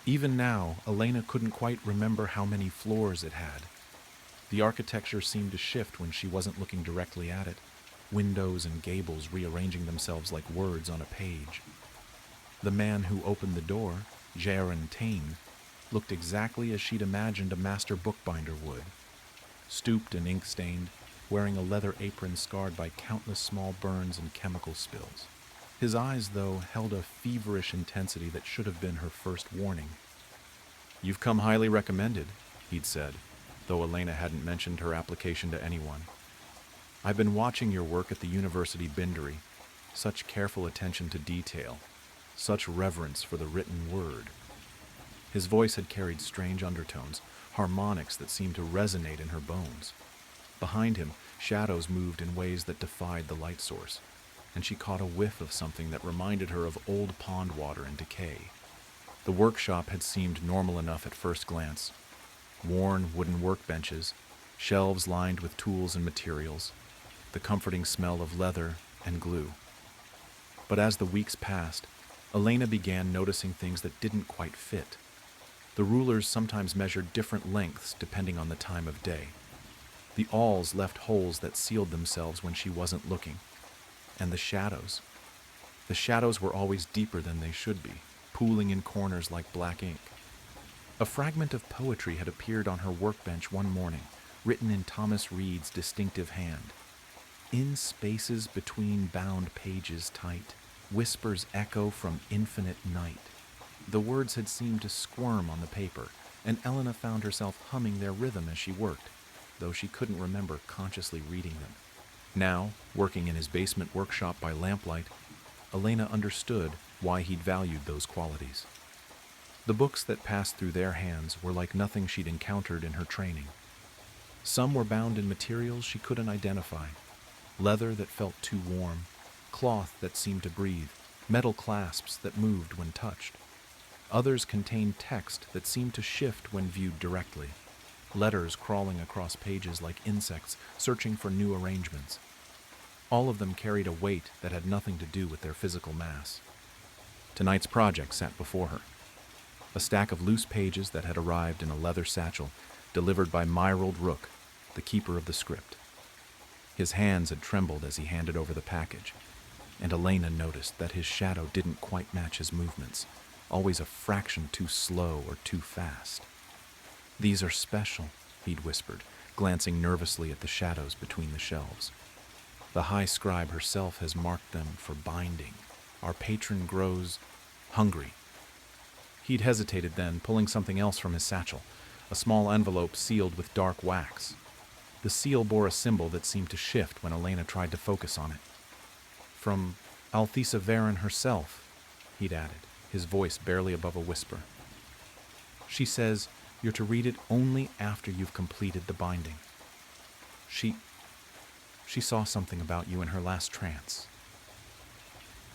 Even now, Elena couldn't quite remember how many floors it had. The architecture seemed to shift when she wasn't looking directly at it, windows and gables rearranging themselves like words on a page. The man who opened the door, Jaron Tain, looked exactly as she'd imagined a master bookbinder would. Stooped and ink-stained, wearing a leather apron scarred by countless small burns and chemical spills. His eyes, though, held a feverish intensity that should have been her first warning. "You've come highly recommended," he'd said, though Elena hadn't mentioned her application to anyone. "I've been watching your work at the University Bindery. Such careful attention to detail, such reverence for the written word." His voice had carried strange undertones, harmonics that seemed to resonate in her bones. Behind him, shadows moved in ways that defied the light source, and she caught a whiff of something that reminded her of old pond water in decay. The workshop had seemed normal enough at first glance. Worn wooden workbenches, shelves lined with tools and materials, the comforting smell of leather and glue. But as the weeks passed, Elena began noticing things that didn't quite fit. The rulers sometimes measured different lengths depending on the time of day. The awls left holes that sealed themselves when she wasn't looking. And the shadows. The shadows were always deeper than they should be, pooling in corners like black ink. A fragment of poetry had appeared on her workbench one morning, written in Thomas Reed's distinctive hand. "In spaces between bound pages tight, whispers echo from infinite night." The words had seemed to squirm on the paper, and Elena found herself humming their rhythm as she worked, though she couldn't remember consciously reading them. Now, working in his basement workshop by lamplight, Elena understood why he'd valued those qualities. The books that passed through their hands were like nothing she'd encountered in her training. Some were bound in materials she couldn't identify, leather that felt too warm, cloth that seemed to breathe, metal clasps that moved when touched. Others contained text that seemed to shift when viewed directly, letters crawling across pages like insects searching for new arrangements. All of them carried a weight that had nothing to do with their physical mass. Tonight's project sat before her. A stack of loose pages that had arrived in a leather satchel, delivered by Myrold Rook, the keeper of the script. His hands had trembled as he handed over the package, and Elena noticed that his shadow didn't quite match his movements, always a fraction too slow or too fast. "These are special," he'd whispered, glancing nervously at the shadows between the shelves. "The High Scribe herself has marked them for binding. Our patron grows hungry." He'd hesitated then, pulling something else from his satchel, a small envelope sealed with dark wax. The seal bore a symbol that seemed to shift when Elena tried to focus on it. "From Althesa Varen herself," he'd added, his voice barely above a whisper. "She says you're to read it only after you've completed the binding. She saw something about you in her last trance."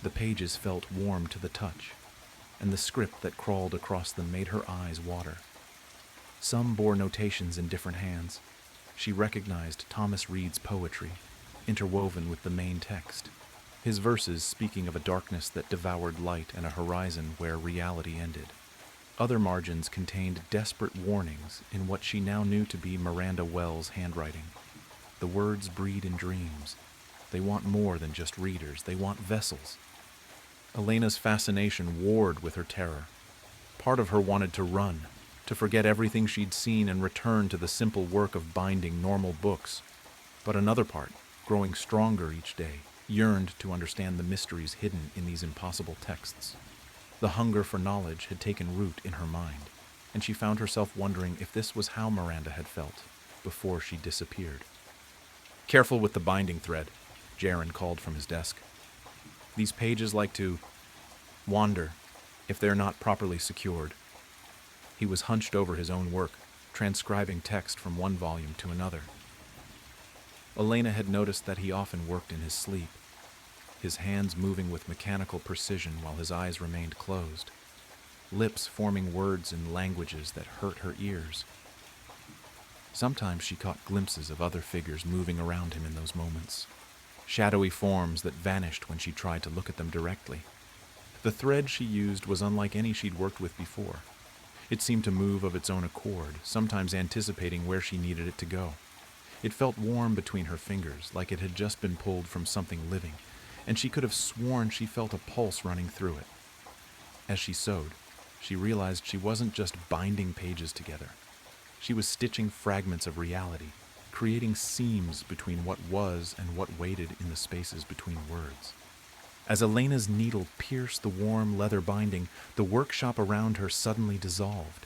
The pages felt warm to the touch, and the script that crawled across them made her eyes water. Some bore notations in different hands. She recognized Thomas Reed's poetry, interwoven with the main text, his verses speaking of a darkness that devoured light and a horizon where reality ended. Other margins contained desperate warnings in what she now knew to be Miranda Wells' handwriting. The words breed in dreams. They want more than just readers. They want vessels. Elena's fascination warred with her terror. Part of her wanted to run, to forget everything she'd seen and return to the simple work of binding normal books. But another part, growing stronger each day, yearned to understand the mysteries hidden in these impossible texts. The hunger for knowledge had taken root in her mind. and she found herself wondering if this was how Miranda had felt before she disappeared. "Careful with the binding thread," Jaren called from his desk. "These pages like to wander if they're not properly secured." He was hunched over his own work, transcribing text from one volume to another. Elena had noticed that he often worked in his sleep, his hands moving with mechanical precision while his eyes remained closed, lips forming words in languages that hurt her ears. Sometimes she caught glimpses of other figures moving around him in those moments, shadowy forms that vanished when she tried to look at them directly. The thread she used was unlike any she'd worked with before. It seemed to move of its own accord, sometimes anticipating where she needed it to go. It felt warm between her fingers, like it had just been pulled from something living, and she could have sworn she felt a pulse running through it. As she sewed, she realized she wasn't just binding pages together. She was stitching fragments of reality, creating seams between what was and what waited in the spaces between words. As Elena's needle pierced the warm leather binding, the workshop around her suddenly dissolved.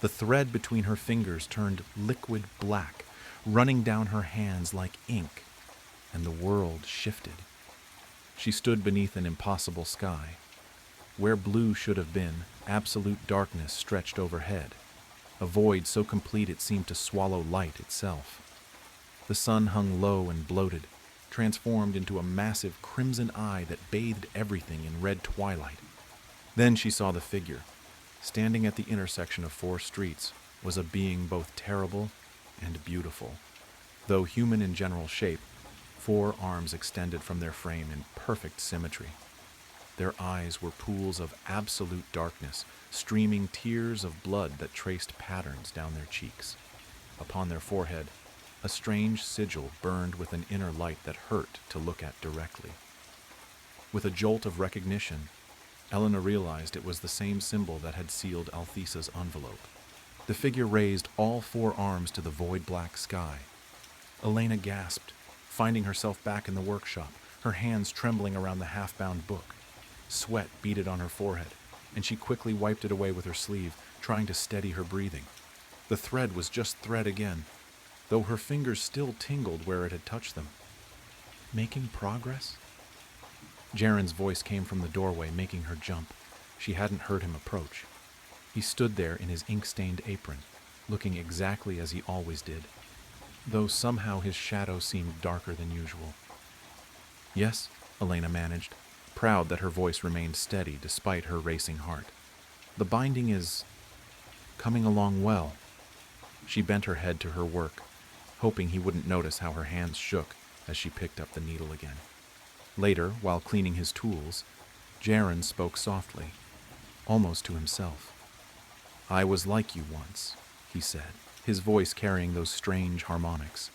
The thread between her fingers turned liquid black, running down her hands like ink, and the world shifted. She stood beneath an impossible sky. Where blue should have been, absolute darkness stretched overhead, a void so complete it seemed to swallow light itself. The sun hung low and bloated, transformed into a massive crimson eye that bathed everything in red twilight. Then she saw the figure. Standing at the intersection of 4 streets was a being both terrible and beautiful. Though human in general shape, 4 arms extended from their frame in perfect symmetry. Their eyes were pools of absolute darkness, streaming tears of blood that traced patterns down their cheeks. Upon their forehead, a strange sigil burned with an inner light that hurt to look at directly. With a jolt of recognition, Elena realized it was the same symbol that had sealed Althesa's envelope. The figure raised all 4 arms to the void-black sky. Elena gasped, finding herself back in the workshop, her hands trembling around the half-bound book. Sweat beaded on her forehead, and she quickly wiped it away with her sleeve, trying to steady her breathing. The thread was just thread again, though her fingers still tingled where it had touched them. Making progress? Jaren's voice came from the doorway, making her jump. She hadn't heard him approach. He stood there in his ink-stained apron, looking exactly as he always did, though somehow his shadow seemed darker than usual. "Yes," Elena managed, proud that her voice remained steady despite her racing heart. "The binding is coming along well." She bent her head to her work, hoping he wouldn't notice how her hands shook as she picked up the needle again. Later, while cleaning his tools, Jaren spoke softly, almost to himself. "I was like you once," he said, his voice carrying those strange harmonics.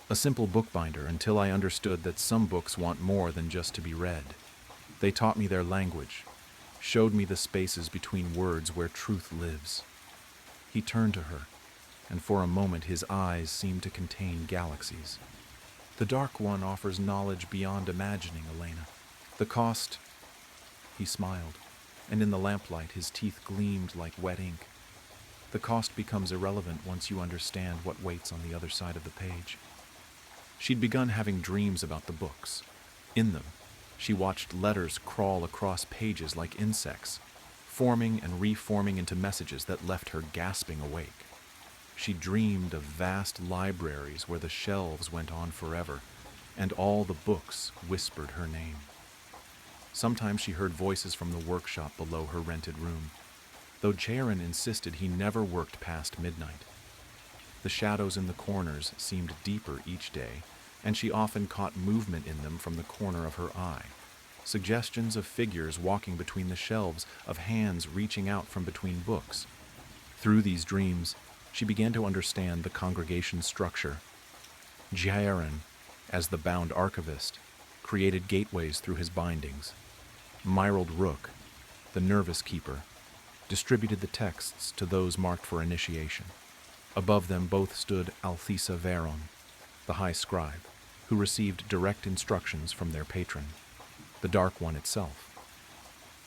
"A simple bookbinder until I understood that some books want more than just to be read. They taught me their language, showed me the spaces between words where truth lives." He turned to her, and for a moment his eyes seemed to contain galaxies. "The Dark One offers knowledge beyond imagining, Elena. The cost—" He smiled, and in the lamplight his teeth gleamed like wet ink. "The cost becomes irrelevant once you understand what waits on the other side of the page." She'd begun having dreams about the books. In them, she watched letters crawl across pages like insects, forming and reforming into messages that left her gasping awake. She dreamed of vast libraries where the shelves went on forever, and all the books whispered her name. Sometimes she heard voices from the workshop below her rented room, though Jaren insisted he never worked past midnight. The shadows in the corners seemed deeper each day, and she often caught movement in them from the corner of her eye, suggestions of figures walking between the shelves, of hands reaching out from between books. Through these dreams, she began to understand the congregation's structure. Jaren, as the bound archivist, created gateways through his bindings. Myrald Rook, the nervous keeper, distributed the texts to those marked for initiation. Above them both stood Althesa Veron, the high scribe, who received direct instructions from their patron, the Dark One itself.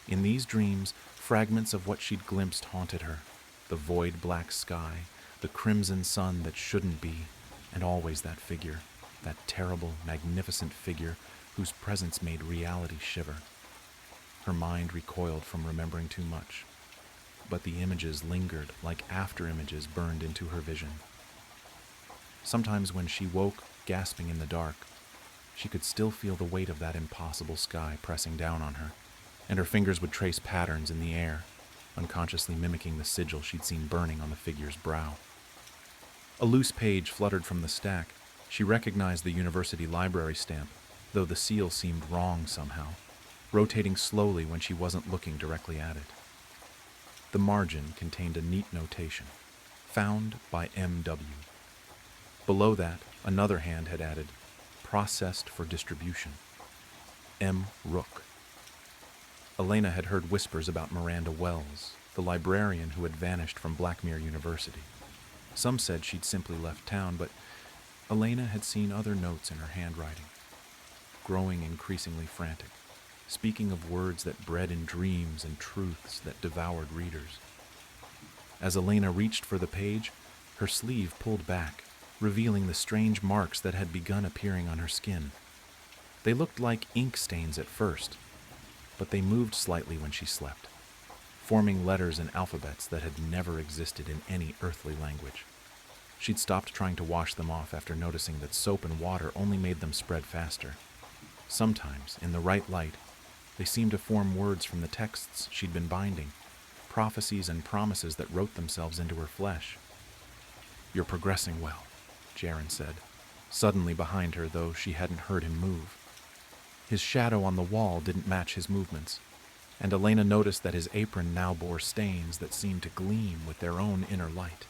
In these dreams, fragments of what she'd glimpsed haunted her. The void black sky, the crimson sun that shouldn't be, and always that figure, that terrible, magnificent figure whose presence made reality shiver. Her mind recoiled from remembering too much, but the images lingered like after-images burned into her vision. Sometimes when she woke, gasping in the dark, she could still feel the weight of that impossible sky pressing down on her, and her fingers would trace patterns in the air, unconsciously mimicking the sigil she'd seen burning on the figure's brow. A loose page fluttered from the stack. She recognized the university library stamp, though the seal seemed wrong somehow, rotating slowly when she wasn't looking directly at it. The margin contained a neat notation, found by M.W. Below that, another hand had added, processed for distribution. M. Rook. Elena had heard whispers about Miranda Wells, the librarian who had vanished from Blackmere University. Some said she'd simply left town, but Elena had seen other notes in her handwriting, growing increasingly frantic, speaking of words that bred in dreams and truths that devoured readers. As Elena reached for the page, her sleeve pulled back, revealing the strange marks that had begun appearing on her skin. They looked like ink stains at first, but they moved slightly when she slept, forming letters and alphabets that had never existed in any earthly language. She'd stopped trying to wash them off after noticing that soap and water only made them spread faster. Sometimes, in the right light, they seemed to form words from the texts she'd been binding, prophecies and promises that wrote themselves into her flesh. "You're progressing well," Jaren said, suddenly behind her, though she hadn't heard him move. His shadow on the wall didn't match his movements, and Elena noticed that his apron now bore stains that seemed to gleam with their own inner light.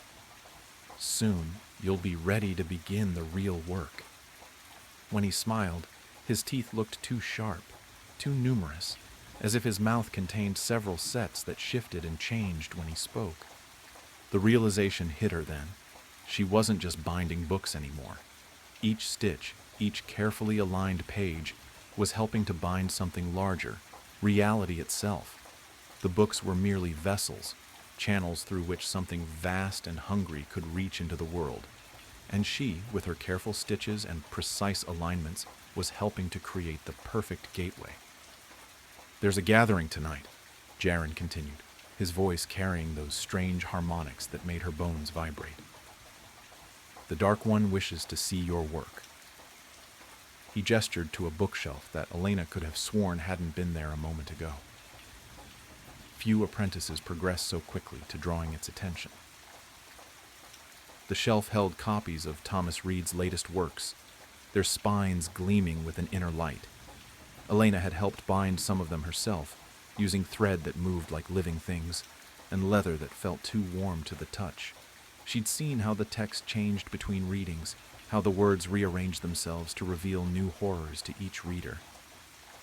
"Soon, you'll be ready to begin the real work." When he smiled, his teeth looked too sharp, too numerous, as if his mouth contained several sets that shifted and changed when he spoke. The realization hit her then. She wasn't just binding books anymore. Each stitch, each carefully aligned page, was helping to bind something larger, reality itself. The books were merely vessels, channels through which something vast and hungry could reach into the world. And she, with her careful stitches and precise alignments, was helping to create the perfect gateway. "There's a gathering tonight," Jaren continued, his voice carrying those strange harmonics that made her bones vibrate. "The Dark One wishes to see your work." He gestured to a bookshelf that Elena could have sworn hadn't been there a moment ago. Few apprentices progress so quickly to drawing its attention. The shelf held copies of Thomas Reed's latest works, their spines gleaming with an inner light. Elena had helped bind some of them herself, using thread that moved like living things, and leather that felt too warm to the touch. She'd seen how the text changed between readings, how the words rearranged themselves to reveal new horrors to each reader.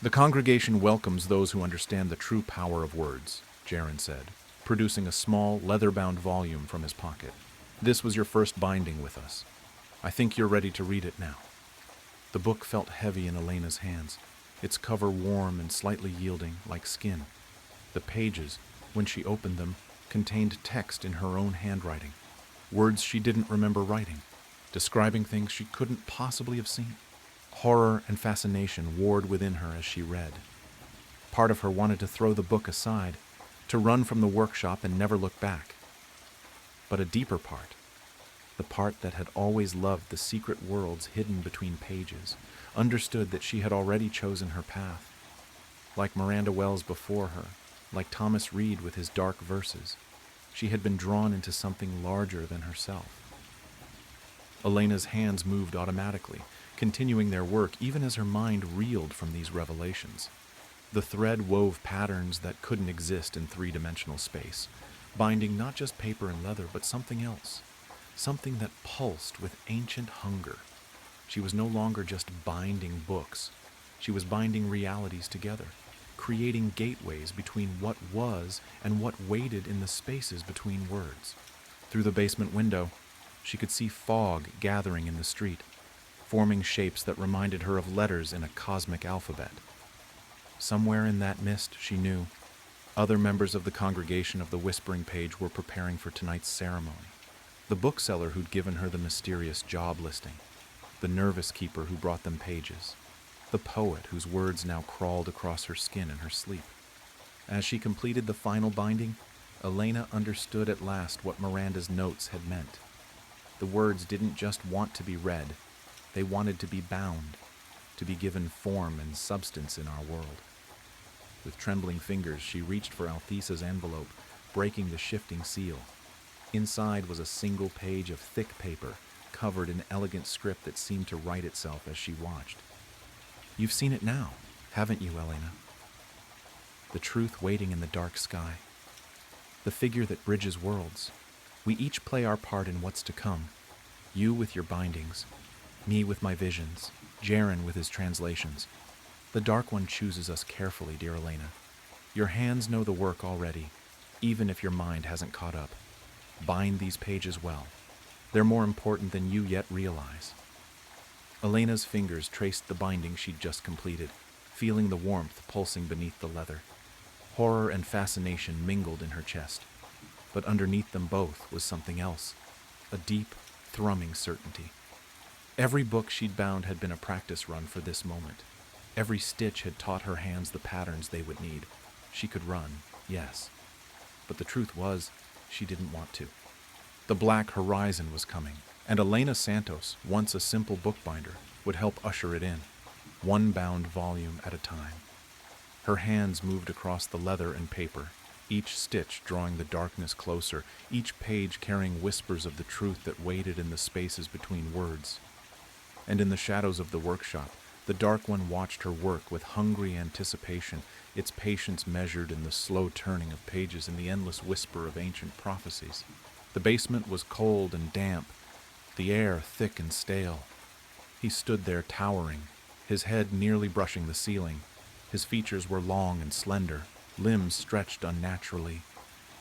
"The congregation welcomes those who understand the true power of words," Jaren said, producing a small, leather-bound volume from his pocket. "This was your first binding with us. I think you're ready to read it now." The book felt heavy in Elena's hands, its cover warm and slightly yielding, like skin. The pages, when she opened them, contained text in her own handwriting, words she didn't remember writing, describing things she couldn't possibly have seen. Horror and fascination warred within her as she read. Part of her wanted to throw the book aside, to run from the workshop and never look back. But a deeper part, the part that had always loved the secret worlds hidden between pages, understood that she had already chosen her path. Like Miranda Wells before her, like Thomas Reed with his dark verses, she had been drawn into something larger than herself. Elena's hands moved automatically, continuing their work even as her mind reeled from these revelations. The thread wove patterns that couldn't exist in three-dimensional space, binding not just paper and leather, but something else, something that pulsed with ancient hunger. She was no longer just binding books. She was binding realities together, creating gateways between what was and what waited in the spaces between words. Through the basement window, she could see fog gathering in the street, forming shapes that reminded her of letters in a cosmic alphabet. Somewhere in that mist, she knew, Other members of the congregation of the Whispering Page were preparing for tonight's ceremony. The bookseller who'd given her the mysterious job listing, the nervous keeper who brought them pages, the poet whose words now crawled across her skin in her sleep. As she completed the final binding, Elena understood at last what Miranda's notes had meant. The words didn't just want to be read, they wanted to be bound, to be given form and substance in our world. With trembling fingers, she reached for Althesa's envelope, breaking the shifting seal. Inside was a single page of thick paper, covered in elegant script that seemed to write itself as she watched. "You've seen it now, haven't you, Elena? The truth waiting in the dark sky. The figure that bridges worlds. We each play our part in what's to come. You with your bindings, me with my visions, Jaren with his translations. The Dark One chooses us carefully, dear Elena. Your hands know the work already, even if your mind hasn't caught up. Bind these pages well. They're more important than you yet realize." Elena's fingers traced the binding she'd just completed, feeling the warmth pulsing beneath the leather. Horror and fascination mingled in her chest. But underneath them both was something else, a deep, thrumming certainty. Every book she'd bound had been a practice run for this moment. Every stitch had taught her hands the patterns they would need. She could run, yes. But the truth was, she didn't want to. The black horizon was coming, and Elena Santos, once a simple bookbinder, would help usher it in, one bound volume at a time. Her hands moved across the leather and paper, each stitch drawing the darkness closer, each page carrying whispers of the truth that waited in the spaces between words. And in the shadows of the workshop, the Dark One watched her work with hungry anticipation, its patience measured in the slow turning of pages and the endless whisper of ancient prophecies. The basement was cold and damp, the air thick and stale. He stood there towering, his head nearly brushing the ceiling. His features were long and slender, limbs stretched unnaturally.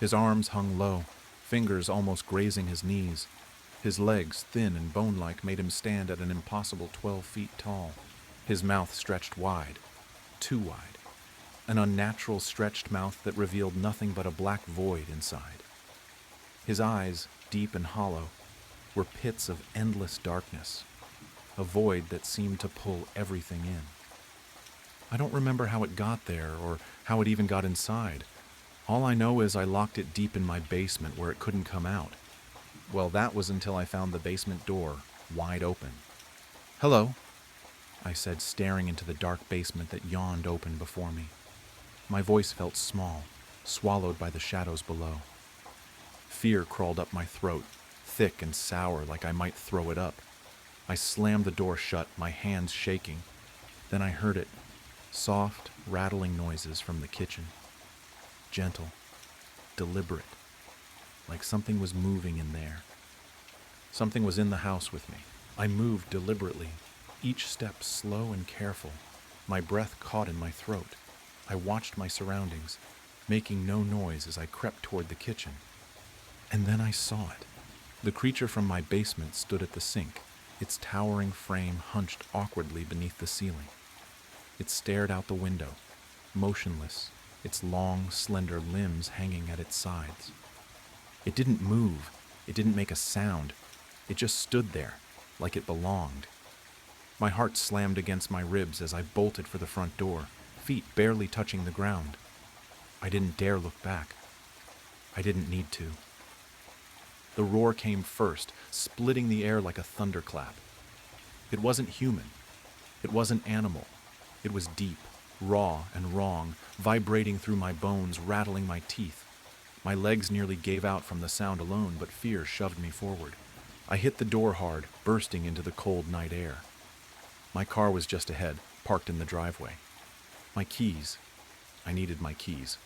His arms hung low, fingers almost grazing his knees. His legs, thin and bone-like, made him stand at an impossible 12 feet tall. His mouth stretched wide, too wide, an unnatural stretched mouth that revealed nothing but a black void inside. His eyes, deep and hollow, were pits of endless darkness, a void that seemed to pull everything in. I don't remember how it got there or how it even got inside. All I know is I locked it deep in my basement where it couldn't come out. Well, that was until I found the basement door wide open. "Hello," I said, staring into the dark basement that yawned open before me. My voice felt small, swallowed by the shadows below. Fear crawled up my throat, thick and sour like I might throw it up. I slammed the door shut, my hands shaking. Then I heard it. Soft, rattling noises from the kitchen. Gentle, deliberate, like something was moving in there. Something was in the house with me. I moved deliberately, each step slow and careful, my breath caught in my throat. I watched my surroundings, making no noise as I crept toward the kitchen. And then I saw it. The creature from my basement stood at the sink, its towering frame hunched awkwardly beneath the ceiling. It stared out the window, motionless, its long, slender limbs hanging at its sides. It didn't move. It didn't make a sound. It just stood there, like it belonged. My heart slammed against my ribs as I bolted for the front door, feet barely touching the ground. I didn't dare look back. I didn't need to. The roar came first, splitting the air like a thunderclap. It wasn't human. It wasn't animal. It was deep, raw and wrong, vibrating through my bones, rattling my teeth. My legs nearly gave out from the sound alone, but fear shoved me forward. I hit the door hard, bursting into the cold night air. My car was just ahead, parked in the driveway. My keys. I needed my keys.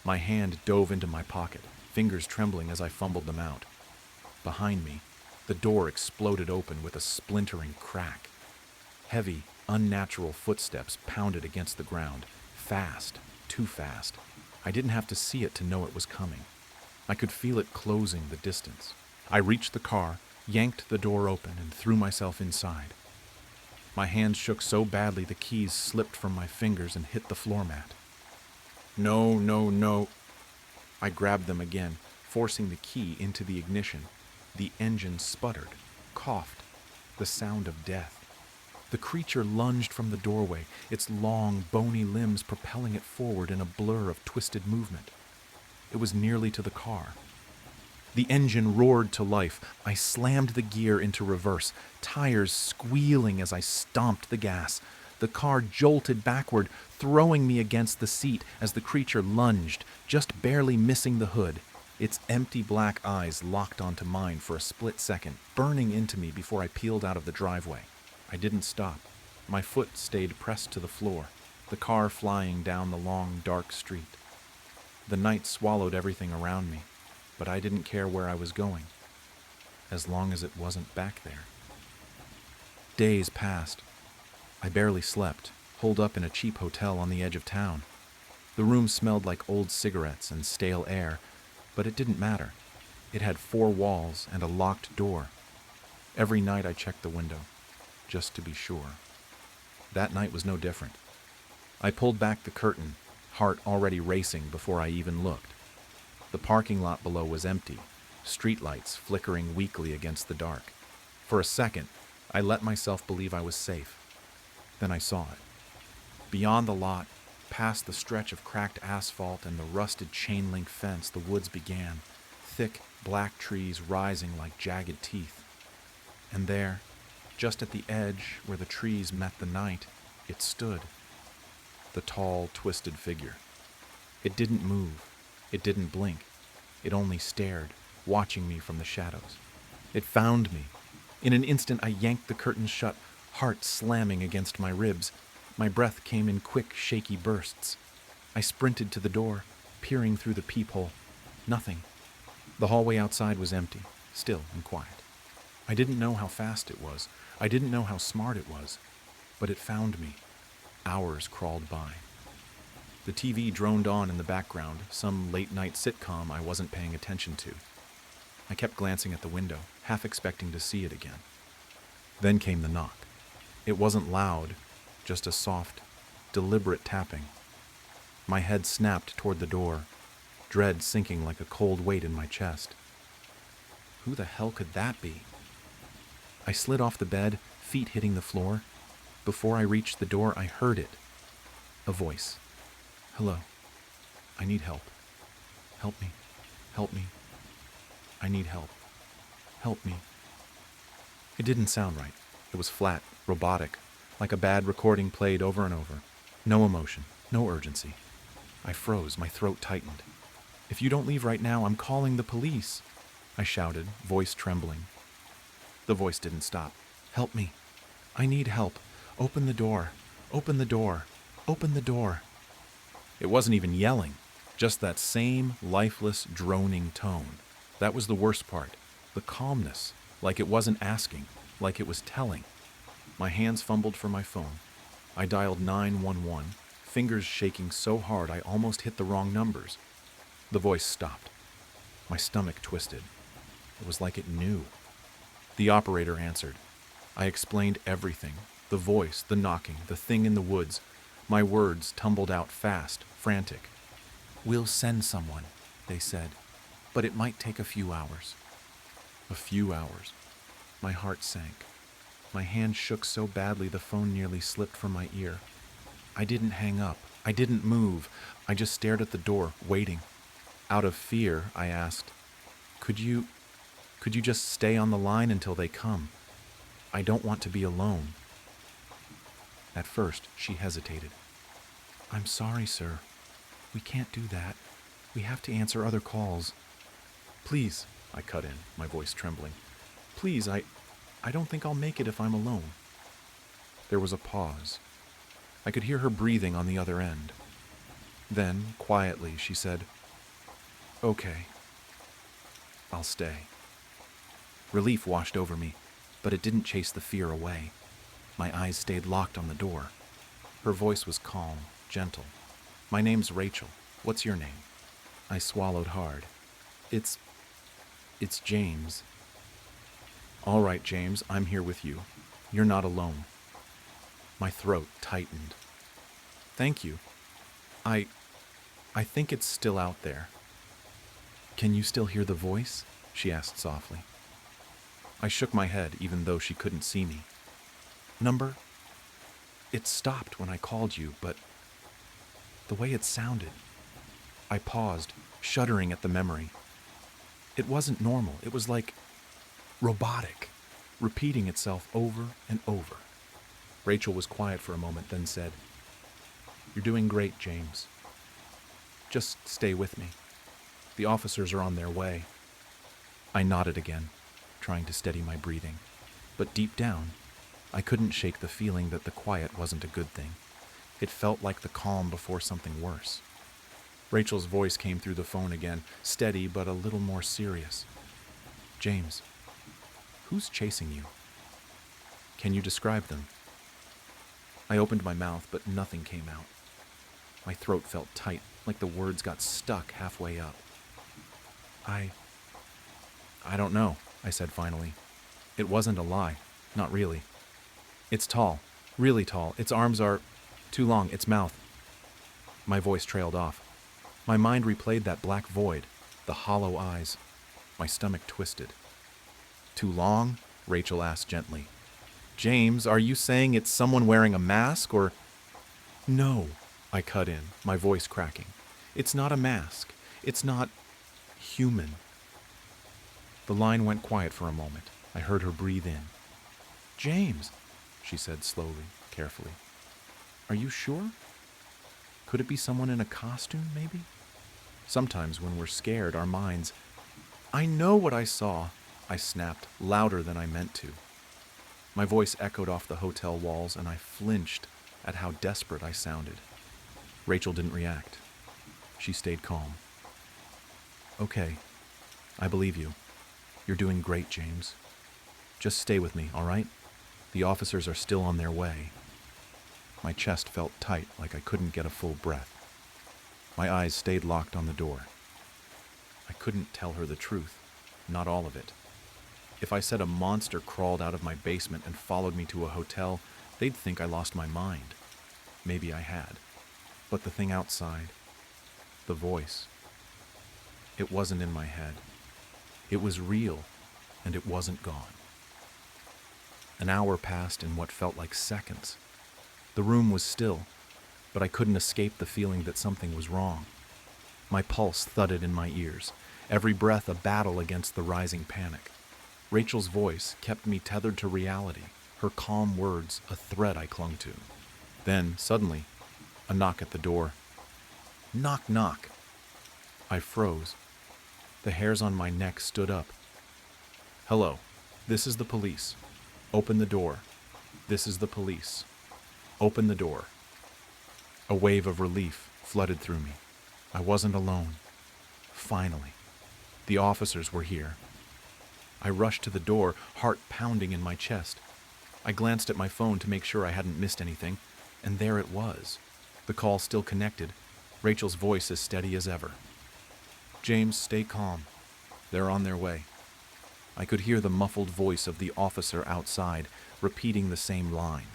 My hand dove into my pocket, fingers trembling as I fumbled them out. Behind me, the door exploded open with a splintering crack. Heavy, unnatural footsteps pounded against the ground, fast, too fast. I didn't have to see it to know it was coming. I could feel it closing the distance. I reached the car, yanked the door open, and threw myself inside. My hands shook so badly the keys slipped from my fingers and hit the floor mat. No, no, no. I grabbed them again, forcing the key into the ignition. The engine sputtered, coughed, the sound of death. The creature lunged from the doorway, its long, bony limbs propelling it forward in a blur of twisted movement. It was nearly to the car. The engine roared to life. I slammed the gear into reverse, tires squealing as I stomped the gas. The car jolted backward, throwing me against the seat as the creature lunged, just barely missing the hood. Its empty black eyes locked onto mine for a split second, burning into me before I peeled out of the driveway. I didn't stop. My foot stayed pressed to the floor, the car flying down the long, dark street. The night swallowed everything around me, but I didn't care where I was going, as long as it wasn't back there. Days passed. I barely slept, holed up in a cheap hotel on the edge of town. The room smelled like old cigarettes and stale air, but it didn't matter. It had 4 walls and a locked door. Every night I checked the window, just to be sure. That night was no different. I pulled back the curtain, heart already racing before I even looked. The parking lot below was empty, streetlights flickering weakly against the dark. For a second, I let myself believe I was safe. Then I saw it. Beyond the lot, past the stretch of cracked asphalt and the rusted chain-link fence, the woods began, thick, black trees rising like jagged teeth. And there, just at the edge where the trees met the night, it stood. The tall, twisted figure. It didn't move. It didn't blink. It only stared, watching me from the shadows. It found me. In an instant, I yanked the curtains shut, heart slamming against my ribs. My breath came in quick, shaky bursts. I sprinted to the door, peering through the peephole. Nothing. The hallway outside was empty, still and quiet. I didn't know how fast it was. I didn't know how smart it was. But it found me. Hours crawled by. The TV droned on in the background, some late-night sitcom I wasn't paying attention to. I kept glancing at the window, half expecting to see it again. Then came the knock. It wasn't loud, just a soft, deliberate tapping. My head snapped toward the door, dread sinking like a cold weight in my chest. Who the hell could that be? I slid off the bed, feet hitting the floor. Before I reached the door, I heard it. A voice. Hello. I need help. Help me. Help me. I need help. Help me. It didn't sound right. It was flat, robotic, like a bad recording played over and over. No emotion, no urgency. I froze, my throat tightened. If you don't leave right now, I'm calling the police, I shouted, voice trembling. The voice didn't stop. Help me. I need help. Open the door. Open the door. Open the door. It wasn't even yelling, just that same lifeless, droning tone. That was the worst part. The calmness, like it wasn't asking, like it was telling. My hands fumbled for my phone. I dialed 911, fingers shaking so hard I almost hit the wrong numbers. The voice stopped. My stomach twisted. It was like it knew. The operator answered. I explained everything. The voice, the knocking, the thing in the woods. My words tumbled out fast, frantic. We'll send someone, they said, but it might take a few hours. A few hours. My heart sank. My hand shook so badly the phone nearly slipped from my ear. I didn't hang up. I didn't move. I just stared at the door, waiting. Out of fear, I asked, Could you just stay on the line until they come? I don't want to be alone. At first, she hesitated. I'm sorry, sir. We can't do that. We have to answer other calls. Please, I cut in, my voice trembling. Please, I don't think I'll make it if I'm alone. There was a pause. I could hear her breathing on the other end. Then, quietly, she said, Okay. I'll stay. Relief washed over me, but it didn't chase the fear away. My eyes stayed locked on the door. Her voice was calm, gentle. My name's Rachel. What's your name? I swallowed hard. It's James. All right, James, I'm here with you. You're not alone. My throat tightened. Thank you. I think it's still out there. Can you still hear the voice? She asked softly. I shook my head even though she couldn't see me. Number? It stopped when I called you, but the way it sounded. I paused, shuddering at the memory. It wasn't normal. It was like robotic, repeating itself over and over. Rachel was quiet for a moment, then said, You're doing great, James. Just stay with me. The officers are on their way. I nodded again, trying to steady my breathing. But deep down, I couldn't shake the feeling that the quiet wasn't a good thing. It felt like the calm before something worse. Rachel's voice came through the phone again, steady but a little more serious. James, who's chasing you? Can you describe them? I opened my mouth, but nothing came out. My throat felt tight, like the words got stuck halfway up. I don't know, I said finally. It wasn't a lie. Not really. It's tall. Really tall. Its arms are too long. Its mouth. My voice trailed off. My mind replayed that black void, the hollow eyes. My stomach twisted. Too long? Rachel asked gently. James, are you saying it's someone wearing a mask or... No, I cut in, my voice cracking. It's not a mask. It's not human. The line went quiet for a moment. I heard her breathe in. James, she said slowly, carefully. Are you sure? Could it be someone in a costume, maybe? Sometimes when we're scared, our minds... I know what I saw, I snapped, louder than I meant to. My voice echoed off the hotel walls, and I flinched at how desperate I sounded. Rachel didn't react. She stayed calm. Okay, I believe you. You're doing great, James. Just stay with me, all right? The officers are still on their way. My chest felt tight, like I couldn't get a full breath. My eyes stayed locked on the door. I couldn't tell her the truth, not all of it. If I said a monster crawled out of my basement and followed me to a hotel, they'd think I lost my mind. Maybe I had. But the thing outside, the voice, it wasn't in my head. It was real, and it wasn't gone. An hour passed in what felt like seconds. The room was still, but I couldn't escape the feeling that something was wrong. My pulse thudded in my ears, every breath a battle against the rising panic. Rachel's voice kept me tethered to reality, her calm words a thread I clung to. Then, suddenly, a knock at the door. Knock, knock. I froze. The hairs on my neck stood up. Hello, this is the police. Open the door. This is the police. Open the door. A wave of relief flooded through me. I wasn't alone. Finally. The officers were here. I rushed to the door, heart pounding in my chest. I glanced at my phone to make sure I hadn't missed anything, and there it was. The call still connected, Rachel's voice as steady as ever. James, stay calm. They're on their way. I could hear the muffled voice of the officer outside, repeating the same line.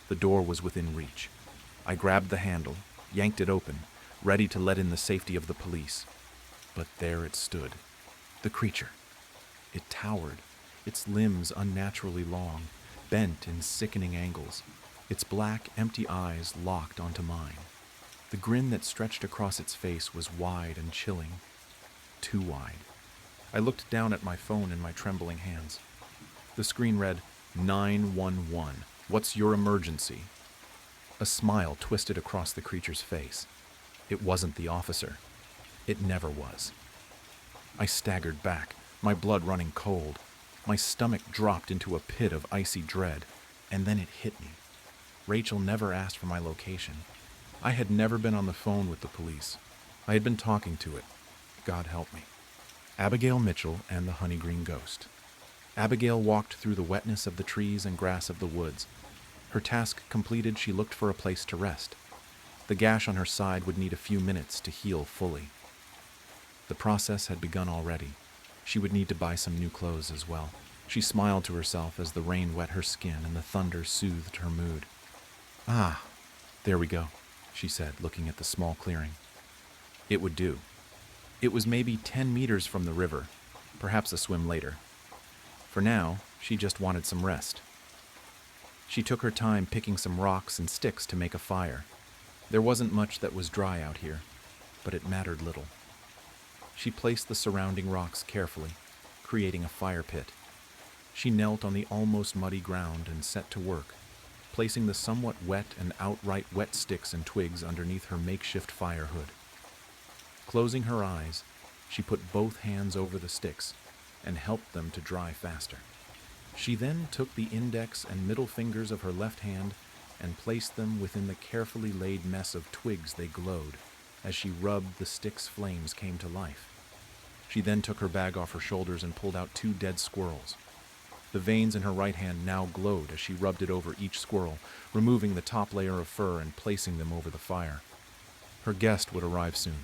The door was within reach. I grabbed the handle, yanked it open, ready to let in the safety of the police. But there it stood, the creature. It towered, its limbs unnaturally long, bent in sickening angles, its black, empty eyes locked onto mine. The grin that stretched across its face was wide and chilling, too wide. I looked down at my phone in my trembling hands. The screen read, 911. What's your emergency? A smile twisted across the creature's face. It wasn't the officer. It never was. I staggered back, my blood running cold. My stomach dropped into a pit of icy dread, and then it hit me. Rachel never asked for my location. I had never been on the phone with the police. I had been talking to it. God help me. Abigail Mitchell and the Honey Green Ghost. Abigail walked through the wetness of the trees and grass of the woods. Her task completed, she looked for a place to rest. The gash on her side would need a few minutes to heal fully. The process had begun already. She would need to buy some new clothes as well. She smiled to herself as the rain wet her skin and the thunder soothed her mood. Ah, there we go, she said, looking at the small clearing. It would do. It was maybe 10 meters from the river, perhaps a swim later. For now, she just wanted some rest. She took her time picking some rocks and sticks to make a fire. There wasn't much that was dry out here, but it mattered little. She placed the surrounding rocks carefully, creating a fire pit. She knelt on the almost muddy ground and set to work, placing the somewhat wet and outright wet sticks and twigs underneath her makeshift fire hood. Closing her eyes, she put both hands over the sticks and helped them to dry faster. She then took the index and middle fingers of her left hand and placed them within the carefully laid mess of twigs. They glowed as she rubbed the sticks' flames came to life. She then took her bag off her shoulders and pulled out 2 dead squirrels. The veins in her right hand now glowed as she rubbed it over each squirrel, removing the top layer of fur and placing them over the fire. Her guest would arrive soon,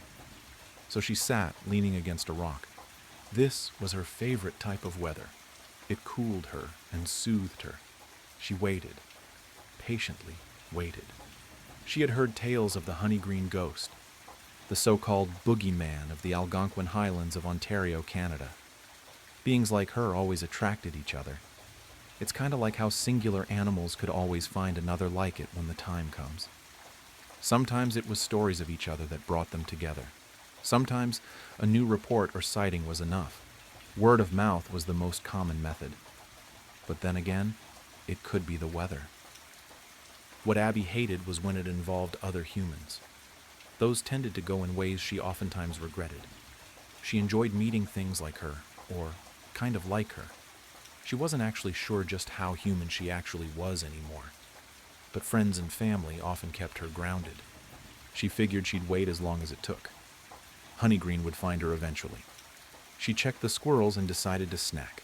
so she sat leaning against a rock. This was her favorite type of weather. It cooled her and soothed her. She waited, patiently waited. She had heard tales of the honey-green ghost, the so-called boogeyman of the Algonquin Highlands of Ontario, Canada. Beings like her always attracted each other. It's kind of like how singular animals could always find another like it when the time comes. Sometimes it was stories of each other that brought them together. Sometimes a new report or sighting was enough. Word of mouth was the most common method. But then again, it could be the weather. What Abby hated was when it involved other humans. Those tended to go in ways she oftentimes regretted. She enjoyed meeting things like her, or kind of like her. She wasn't actually sure just how human she actually was anymore. But friends and family often kept her grounded. She figured she'd wait as long as it took. Honeygreen would find her eventually. She checked the squirrels and decided to snack.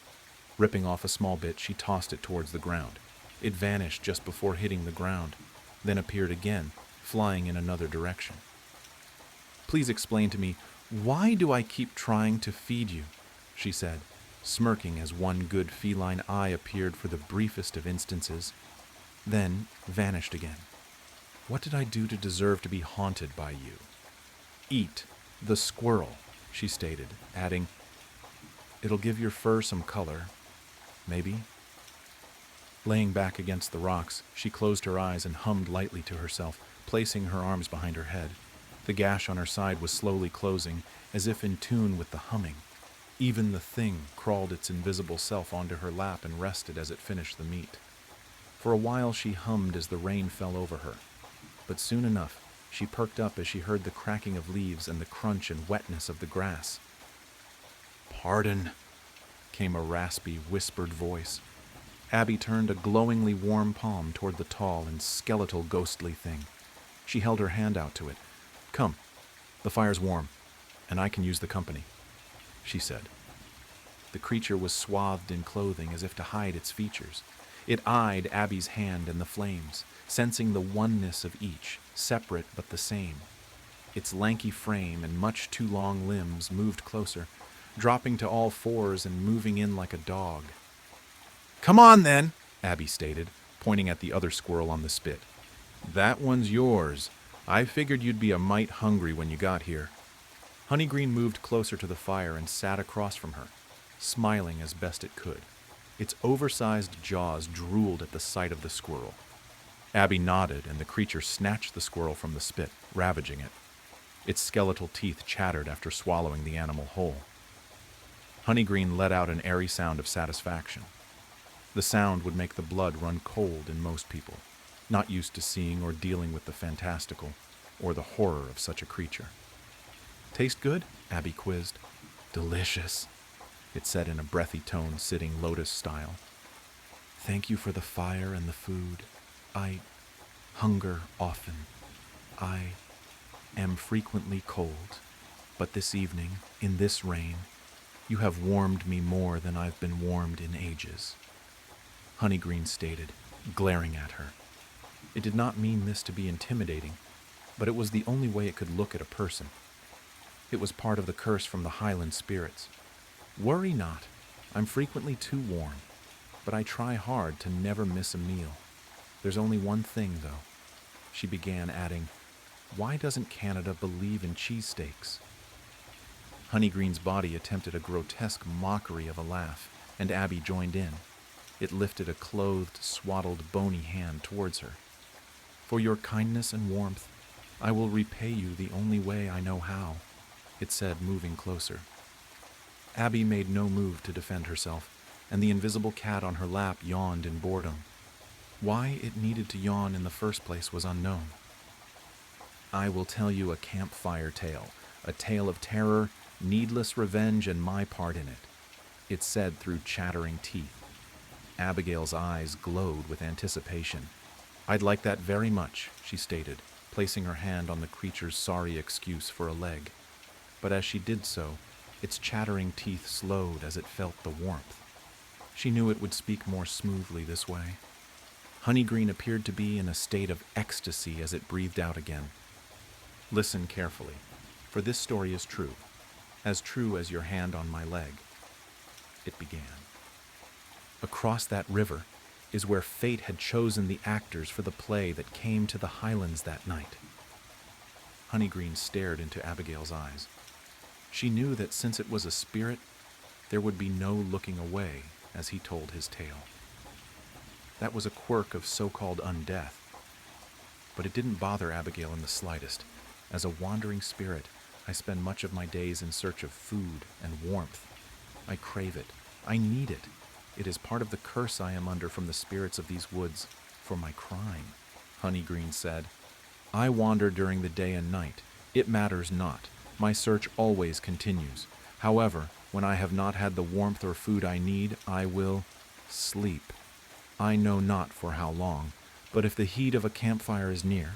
Ripping off a small bit, she tossed it towards the ground. It vanished just before hitting the ground, then appeared again, flying in another direction. "Please explain to me, why do I keep trying to feed you?" she said, smirking as one good feline eye appeared for the briefest of instances, then vanished again. "What did I do to deserve to be haunted by you?" "Eat the squirrel," she stated, adding, "It'll give your fur some color, maybe." Laying back against the rocks, she closed her eyes and hummed lightly to herself, placing her arms behind her head. The gash on her side was slowly closing, as if in tune with the humming. Even the thing crawled its invisible self onto her lap and rested as it finished the meat. For a while she hummed as the rain fell over her, but soon enough she perked up as she heard the cracking of leaves and the crunch and wetness of the grass. "Pardon," came a raspy, whispered voice. Abby turned a glowingly warm palm toward the tall and skeletal ghostly thing. She held her hand out to it. "Come, the fire's warm, and I can use the company," she said. The creature was swathed in clothing as if to hide its features. It eyed Abby's hand and the flames, sensing the oneness of each, separate but the same. Its lanky frame and much too long limbs moved closer, dropping to all fours and moving in like a dog. "Come on, then," Abby stated, pointing at the other squirrel on the spit. "That one's yours. I figured you'd be a mite hungry when you got here." Honeygreen moved closer to the fire and sat across from her, smiling as best it could. Its oversized jaws drooled at the sight of the squirrel. Abby nodded, and the creature snatched the squirrel from the spit, ravaging it. Its skeletal teeth chattered after swallowing the animal whole. Honeygreen let out an airy sound of satisfaction. The sound would make the blood run cold in most people, not used to seeing or dealing with the fantastical or the horror of such a creature. "Taste good?" Abby quizzed. "Delicious," it said in a breathy tone, sitting lotus style. "Thank you for the fire and the food. I hunger often. I am frequently cold, but this evening, in this rain, you have warmed me more than I've been warmed in ages," Honeygreen stated, glaring at her. It did not mean this to be intimidating, but it was the only way it could look at a person. It was part of the curse from the Highland spirits. "Worry not, I'm frequently too warm, but I try hard to never miss a meal. There's only one thing, though," she began, adding, Why doesn't Canada believe in cheesesteaks? Honeygreen's body attempted a grotesque mockery of a laugh, and Abby joined in. It lifted a clothed, swaddled, bony hand towards her. For your kindness and warmth, I will repay you the only way I know how, it said, moving closer. Abby made no move to defend herself, and the invisible cat on her lap yawned in boredom. Why it needed to yawn in the first place was unknown. I will tell you a campfire tale, a tale of terror, needless revenge, and my part in it, it said through chattering teeth. Abigail's eyes glowed with anticipation. I'd like that very much, she stated, placing her hand on the creature's sorry excuse for a leg. But as she did so, its chattering teeth slowed as it felt the warmth. She knew it would speak more smoothly this way. Honeygreen appeared to be in a state of ecstasy as it breathed out again. Listen carefully, for this story is true as your hand on my leg. It began. Across that river is where fate had chosen the actors for the play that came to the Highlands that night. Honeygreen stared into Abigail's eyes. She knew that since it was a spirit, there would be no looking away as he told his tale. That was a quirk of so-called undeath. But it didn't bother Abigail in the slightest. As a wandering spirit, I spend much of my days in search of food and warmth. I crave it. I need it. It is part of the curse I am under from the spirits of these woods for my crime, Honeygreen said. I wander during the day and night. It matters not. My search always continues. However, when I have not had the warmth or food I need, I will sleep. I know not for how long, but if the heat of a campfire is near,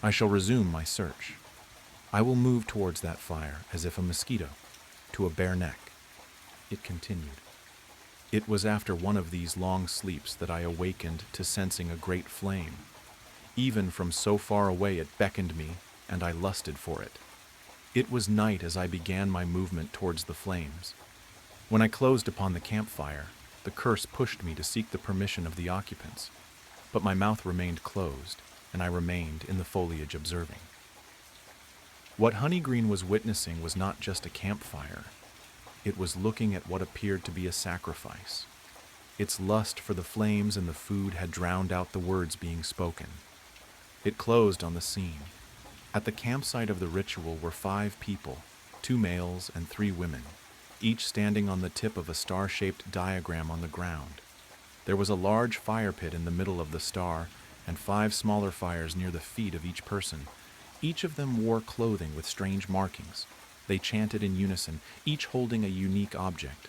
I shall resume my search. I will move towards that fire as if a mosquito, to a bare neck. It continued. It was after one of these long sleeps that I awakened to sensing a great flame. Even from so far away it beckoned me, and I lusted for it. It was night as I began my movement towards the flames. When I closed upon the campfire, the curse pushed me to seek the permission of the occupants, but my mouth remained closed, and I remained in the foliage observing. What Honeygreen was witnessing was not just a campfire. It was looking at what appeared to be a sacrifice. Its lust for the flames and the food had drowned out the words being spoken. It closed on the scene. At the campsite of the ritual were 5 people, 2 males and 3 women, each standing on the tip of a star-shaped diagram on the ground. There was a large fire pit in the middle of the star, and 5 smaller fires near the feet of each person. Each of them wore clothing with strange markings. They chanted in unison, each holding a unique object,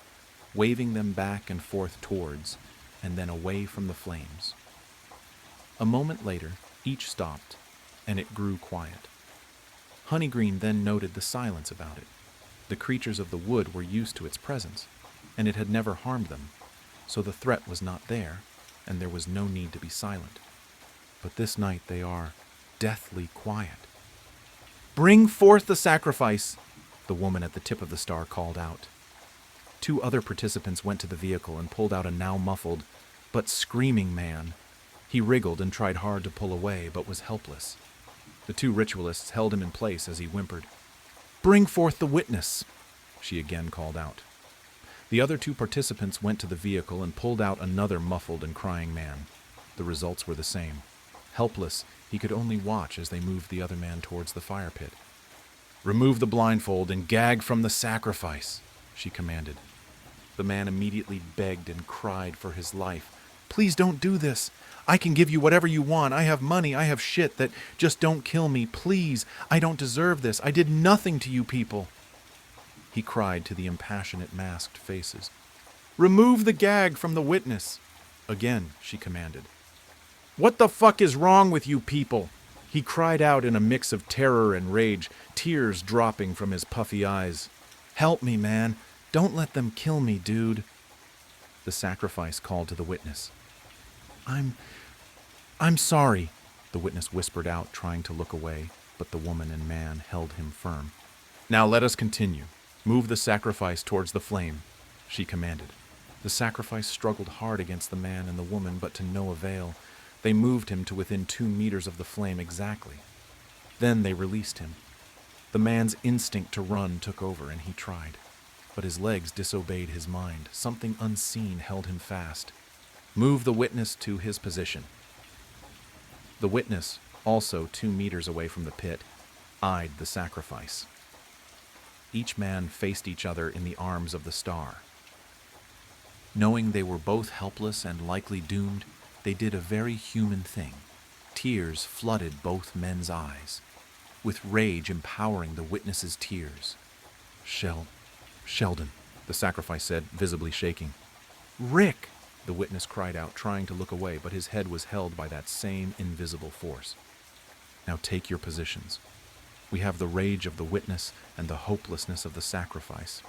waving them back and forth towards, and then away from the flames. A moment later, each stopped, and it grew quiet. Honeygreen then noted the silence about it. The creatures of the wood were used to its presence, and it had never harmed them, so the threat was not there, and there was no need to be silent. But this night they are deathly quiet. "Bring forth the sacrifice," the woman at the tip of the star called out. 2 other participants went to the vehicle and pulled out a now muffled, but screaming man. He wriggled and tried hard to pull away, but was helpless. The 2 ritualists held him in place as he whimpered. "Bring forth the witness," she again called out. The other 2 participants went to the vehicle and pulled out another muffled and crying man. The results were the same. Helpless, he could only watch as they moved the other man towards the fire pit. "Remove the blindfold and gag from the sacrifice," she commanded. The man immediately begged and cried for his life. "Please don't do this. I can give you whatever you want. I have money. I have shit. That just don't kill me. Please. I don't deserve this. I did nothing to you people." He cried to the impassionate masked faces. "Remove the gag from the witness." Again, she commanded. "What the fuck is wrong with you people?" He cried out in a mix of terror and rage, tears dropping from his puffy eyes. "Help me, man. Don't let them kill me, dude." The sacrifice called to the witness. I'm sorry," the witness whispered out, trying to look away, but the woman and man held him firm. "Now let us continue. Move the sacrifice towards the flame," she commanded. The sacrifice struggled hard against the man and the woman, but to no avail. They moved him to within 2 meters of the flame exactly. Then they released him. The man's instinct to run took over, and he tried. But his legs disobeyed his mind. Something unseen held him fast. Move the witness to his position. The witness, also 2 meters away from the pit, eyed the sacrifice. Each man faced each other in the arms of the star. Knowing they were both helpless and likely doomed, they did a very human thing. Tears flooded both men's eyes, with rage empowering the witness's tears. Sheldon, the sacrifice said, visibly shaking. Rick, the witness cried out, trying to look away, but his head was held by that same invisible force. Now take your positions. We have the rage of the witness and the hopelessness of the sacrifice.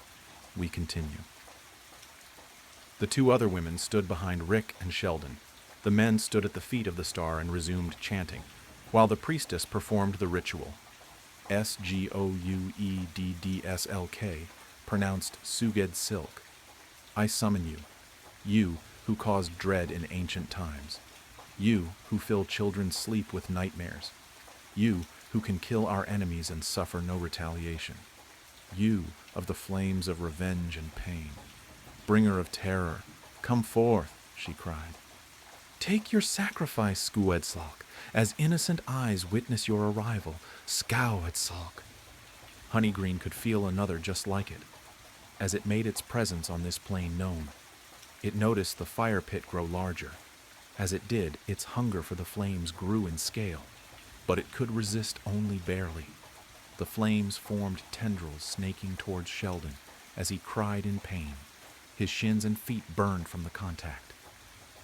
We continue. The 2 other women stood behind Rick and Sheldon. The men stood at the feet of the star and resumed chanting, while the priestess performed the ritual. SgoueddsLk, pronounced Suged Silk. I summon you, you who caused dread in ancient times, you who fill children's sleep with nightmares, you who can kill our enemies and suffer no retaliation, you of the flames of revenge and pain, bringer of terror, come forth, she cried. Take your sacrifice, Skuedslok, as innocent eyes witness your arrival, Skauedsalk. Honeygreen could feel another just like it, as it made its presence on this plain known. It noticed the fire pit grow larger. As it did, its hunger for the flames grew in scale, but it could resist only barely. The flames formed tendrils snaking towards Sheldon as he cried in pain. His shins and feet burned from the contact.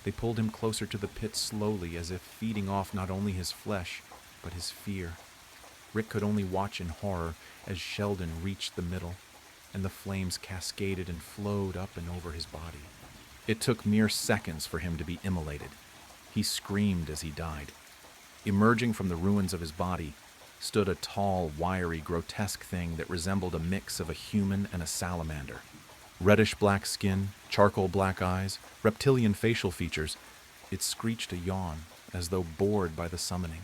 They pulled him closer to the pit slowly, as if feeding off not only his flesh, but his fear. Rick could only watch in horror as Sheldon reached the middle, and the flames cascaded and flowed up and over his body. It took mere seconds for him to be immolated. He screamed as he died. Emerging from the ruins of his body stood a tall, wiry, grotesque thing that resembled a mix of a human and a salamander. Reddish-black skin, charcoal-black eyes, reptilian facial features. It screeched a yawn, as though bored by the summoning.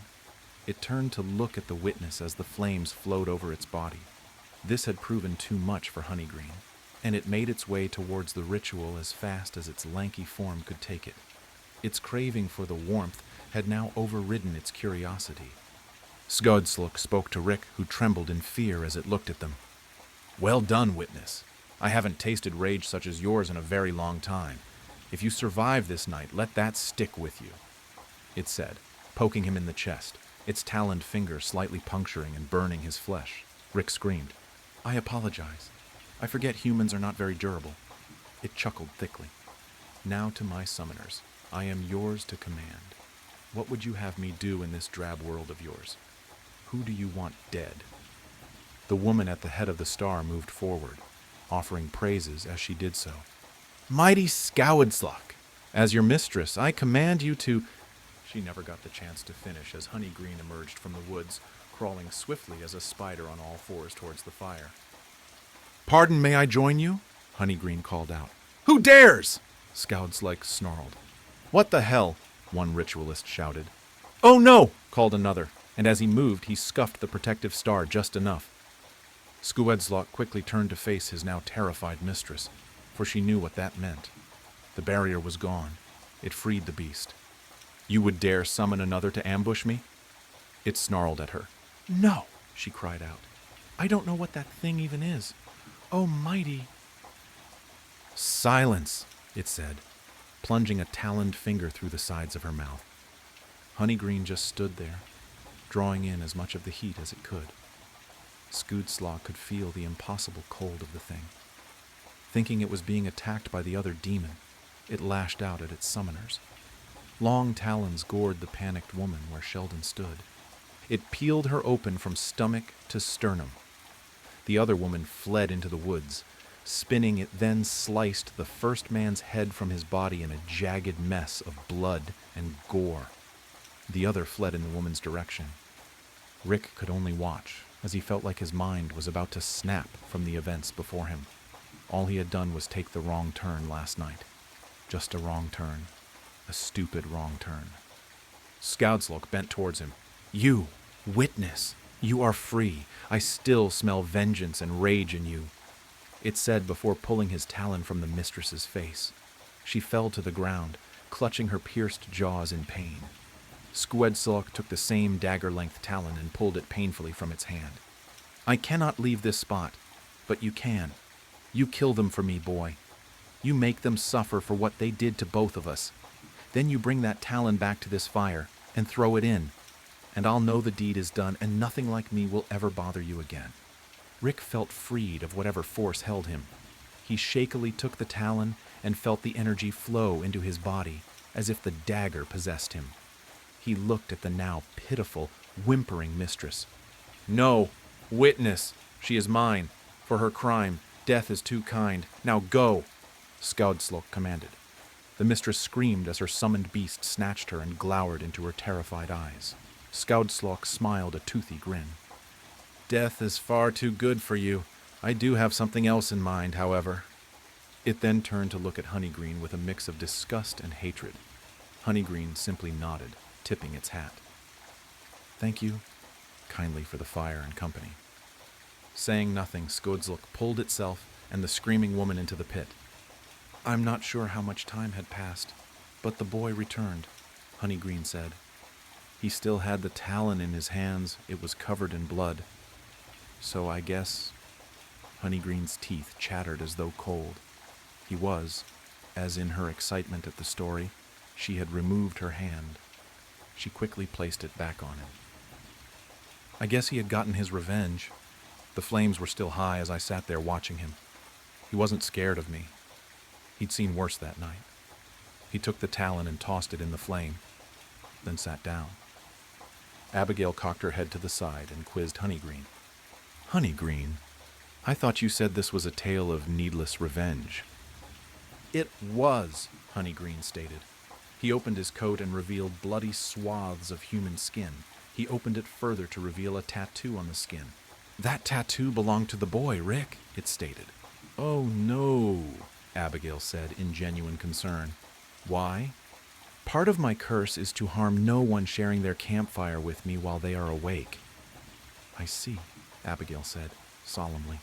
It turned to look at the witness as the flames flowed over its body. This had proven too much for Honeygreen, and it made its way towards the ritual as fast as its lanky form could take it. Its craving for the warmth had now overridden its curiosity. Skudsluk spoke to Rick, who trembled in fear as it looked at them. Well done, witness. I haven't tasted rage such as yours in a very long time. If you survive this night, let that stick with you, it said, poking him in the chest, its taloned finger slightly puncturing and burning his flesh. Rick screamed. I apologize. I forget humans are not very durable. It chuckled thickly. Now to my summoners. I am yours to command. What would you have me do in this drab world of yours? Who do you want dead? The woman at the head of the star moved forward, offering praises as she did so. Mighty Skauedslok, as your mistress, I command you to... She never got the chance to finish as Honeygreen emerged from the woods, crawling swiftly as a spider on all fours towards the fire. Pardon, may I join you? Honeygreen called out. Who dares? Skauedslok snarled. What the hell? One ritualist shouted. Oh no! Called another, and as he moved, he scuffed the protective star just enough. Skuedslok quickly turned to face his now terrified mistress, for she knew what that meant. The barrier was gone. It freed the beast. You would dare summon another to ambush me? It snarled at her. No, she cried out. I don't know what that thing even is. Oh, mighty... Silence, it said, plunging a taloned finger through the sides of her mouth. Honeygreen just stood there, drawing in as much of the heat as it could. Skuedslok could feel the impossible cold of the thing. Thinking it was being attacked by the other demon, it lashed out at its summoners. Long talons gored the panicked woman where Sheldon stood. It peeled her open from stomach to sternum. The other woman fled into the woods. Spinning, it then sliced the first man's head from his body in a jagged mess of blood and gore. The other fled in the woman's direction. Rick could only watch, as he felt like his mind was about to snap from the events before him. All he had done was take the wrong turn last night. Just a wrong turn. A stupid wrong turn. Skauedslok bent towards him. You, witness, You are free. I still smell vengeance and rage in you, it said before pulling his talon from the mistress's face. She fell to the ground, clutching her pierced jaws in pain. Squedsilk took the same dagger-length talon and pulled it painfully from its hand. I cannot leave this spot, but you can. You kill them for me, boy. You make them suffer for what they did to both of us. Then you bring that talon back to this fire and throw it in, and I'll know the deed is done and nothing like me will ever bother you again. Rick felt freed of whatever force held him. He shakily took the talon and felt the energy flow into his body as if the dagger possessed him. He looked at the now pitiful, whimpering mistress. No, witness, she is mine. For her crime, death is too kind. Now go, Squedsilk commanded. The mistress screamed as her summoned beast snatched her and glowered into her terrified eyes. Squedsilk smiled a toothy grin. Death is far too good for you. I do have something else in mind, however. It then turned to look at Honeygreen with a mix of disgust and hatred. Honeygreen simply nodded, tipping its hat. Thank you kindly for the fire and company. Saying nothing, Squedsilk pulled itself and the screaming woman into the pit. I'm not sure how much time had passed, but the boy returned, Honeygreen said. He still had the talon in his hands. It was covered in blood. So I guess... Honeygreen's teeth chattered as though cold. He was, as in her excitement at the story, she had removed her hand. She quickly placed it back on him. I guess he had gotten his revenge. The flames were still high as I sat there watching him. He wasn't scared of me. He'd seen worse that night. He took the talon and tossed it in the flame, then sat down. Abigail cocked her head to the side and quizzed Honeygreen. Honeygreen, I thought you said this was a tale of needless revenge. It was, Honeygreen stated. He opened his coat and revealed bloody swaths of human skin. He opened it further to reveal a tattoo on the skin. That tattoo belonged to the boy, Rick, it stated. Oh no, Abigail said in genuine concern. Why? Part of my curse is to harm no one sharing their campfire with me while they are awake. I see, Abigail said, solemnly.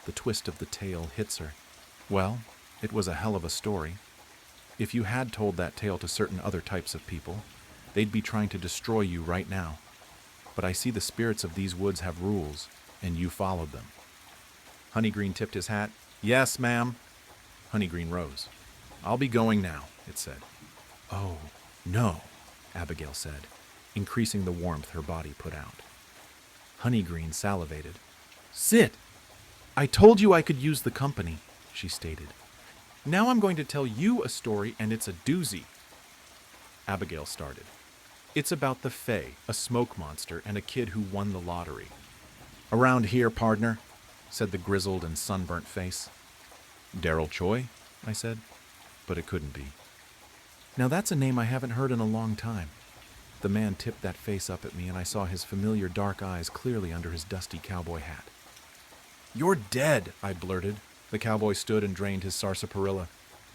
The twist of the tale hits her. Well, it was a hell of a story. If you had told that tale to certain other types of people, they'd be trying to destroy you right now. But I see the spirits of these woods have rules, and you followed them. Honeygreen tipped his hat. Yes, ma'am. Honeygreen rose. I'll be going now, it said. Oh, no, Abigail said, increasing the warmth her body put out. Honeygreen salivated. Sit! I told you I could use the company, she stated. Now I'm going to tell you a story, and it's a doozy. Abigail started. It's about the Fae, a smoke monster, and a kid who won the lottery. Around here, partner, said the grizzled and sunburnt face. Daryl Choi, I said, but it couldn't be. Now that's a name I haven't heard in a long time. The man tipped that face up at me, and I saw his familiar dark eyes clearly under his dusty cowboy hat. You're dead, I blurted. The cowboy stood and drained his sarsaparilla.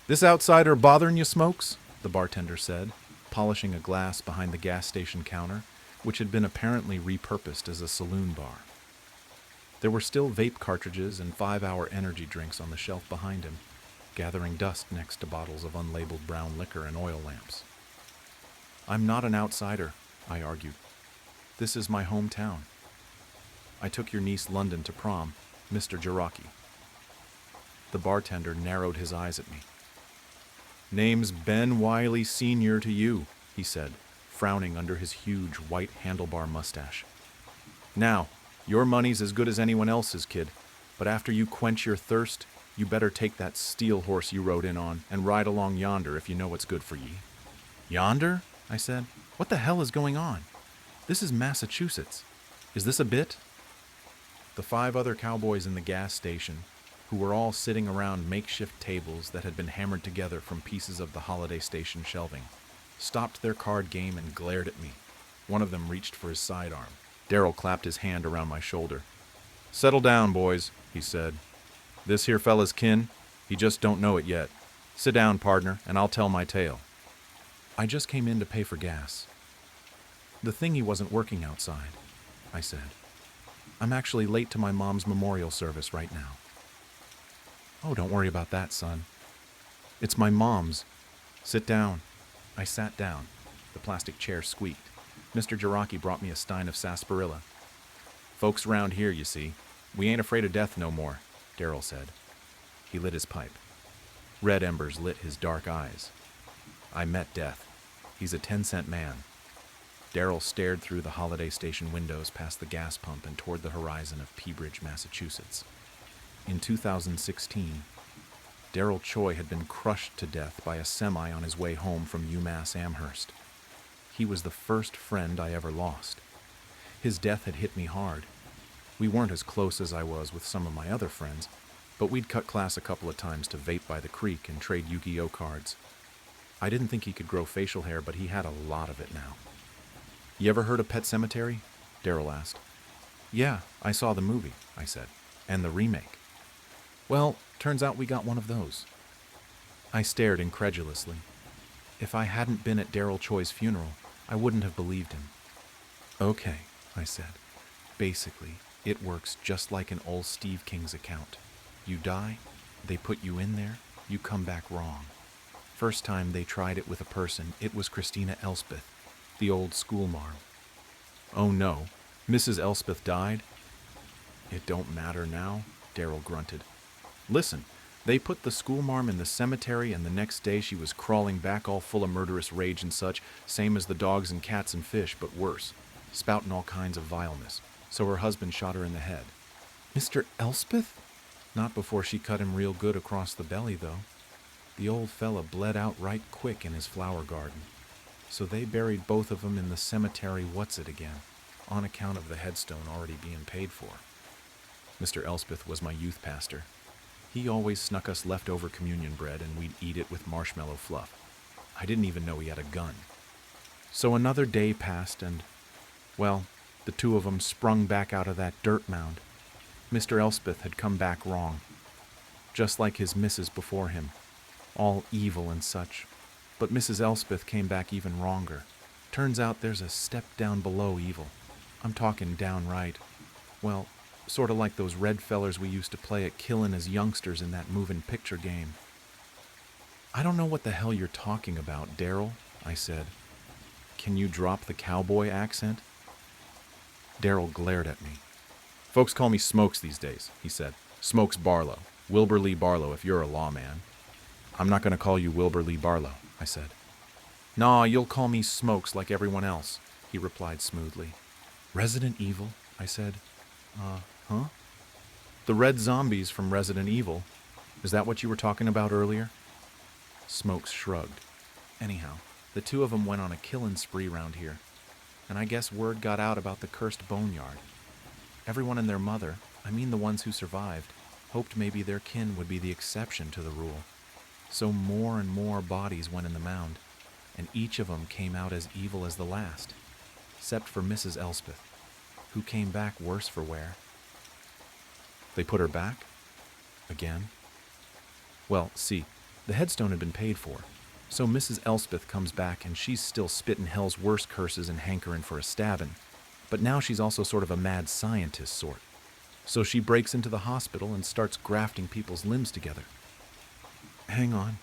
This outsider bothering you, Smokes? The bartender said, polishing a glass behind the gas station counter, which had been apparently repurposed as a saloon bar. There were still vape cartridges and 5-hour energy drinks on the shelf behind him, gathering dust next to bottles of unlabeled brown liquor and oil lamps. I'm not an outsider, I argued. This is my hometown. I took your niece London to prom, Mr. Jaraki. The bartender narrowed his eyes at me. Name's Ben Wiley Sr. to you, he said, frowning under his huge white handlebar mustache. Now, your money's as good as anyone else's, kid, but after you quench your thirst, you better take that steel horse you rode in on and ride along yonder if you know what's good for ye. Yonder? I said. What the hell is going on? This is Massachusetts. Is this a bit? The 5 other cowboys in the gas station, who were all sitting around makeshift tables that had been hammered together from pieces of the holiday station shelving, stopped their card game and glared at me. One of them reached for his sidearm. Daryl clapped his hand around my shoulder. Settle down, boys, he said. This here fella's kin, he just don't know it yet. Sit down, partner, and I'll tell my tale. I just came in to pay for gas. The thingy wasn't working outside, I said. I'm actually late to my mom's memorial service right now. Oh, don't worry about that, son. It's my mom's. Sit down. I sat down. The plastic chair squeaked. Mr. Jiraki brought me a stein of sarsaparilla. Folks round here, you see. We ain't afraid of death no more, Darrell said. He lit his pipe. Red embers lit his dark eyes. I met death. He's a 10-cent man. Darrell stared through the Holiday Station windows past the gas pump and toward the horizon of Peabridge, Massachusetts. In 2016, Darrell Choi had been crushed to death by a semi on his way home from UMass Amherst. He was the first friend I ever lost. His death had hit me hard. We weren't as close as I was with some of my other friends, but we'd cut class a couple of times to vape by the creek and trade Yu-Gi-Oh cards. I didn't think he could grow facial hair, but he had a lot of it now. You ever heard of Pet Sematary? Darrell asked. Yeah, I saw the movie, I said, and the remake. Well, turns out we got one of those. I stared incredulously. If I hadn't been at Darrell Choi's funeral, I wouldn't have believed him. Okay, I said. Basically, it works just like in old Steve King's account. You die, they put you in there, you come back wrong. First time they tried it with a person, it was Christina Elspeth, the old schoolmarm. Oh no, Mrs. Elspeth died? It don't matter now, Darrell grunted. Listen, they put the schoolmarm in the cemetery, and the next day she was crawling back all full of murderous rage and such, same as the dogs and cats and fish, but worse, spouting all kinds of vileness. So her husband shot her in the head. Mr. Elspeth? Not before she cut him real good across the belly, though. The old fella bled out right quick in his flower garden. So they buried both of them in the cemetery what's-it-again, on account of the headstone already being paid for. Mr. Elspeth was my youth pastor. He always snuck us leftover communion bread, and we'd eat it with marshmallow fluff. I didn't even know he had a gun. So another day passed, and, well, the two of them sprung back out of that dirt mound. Mr. Elspeth had come back wrong, just like his missus before him, all evil and such. But Mrs. Elspeth came back even wronger. Turns out there's a step down below evil. I'm talking downright, well, sort of like those red fellers we used to play at killin' as youngsters in that moving picture game. I don't know what the hell you're talking about, Darrell, I said. Can you drop the cowboy accent? Darrell glared at me. Folks call me Smokes these days, he said. Smokes Barlow. Wilbur Lee Barlow if you're a lawman. I'm not going to call you Wilbur Lee Barlow, I said. Nah, you'll call me Smokes like everyone else, he replied smoothly. Resident Evil, I said. Huh? The red zombies from Resident Evil. Is that what you were talking about earlier? Smokes shrugged. Anyhow, the two of them went on a killin' spree round here, and I guess word got out about the cursed boneyard. Everyone and their mother, I mean the ones who survived, hoped maybe their kin would be the exception to the rule. So more and more bodies went in the mound, and each of them came out as evil as the last, except for Mrs. Elspeth, who came back worse for wear. They put her back? Again? Well, see, the headstone had been paid for, so Mrs. Elspeth comes back and she's still spitting hell's worst curses and hankering for a stabbing, but now she's also sort of a mad scientist sort. So she breaks into the hospital and starts grafting people's limbs together. Hang on.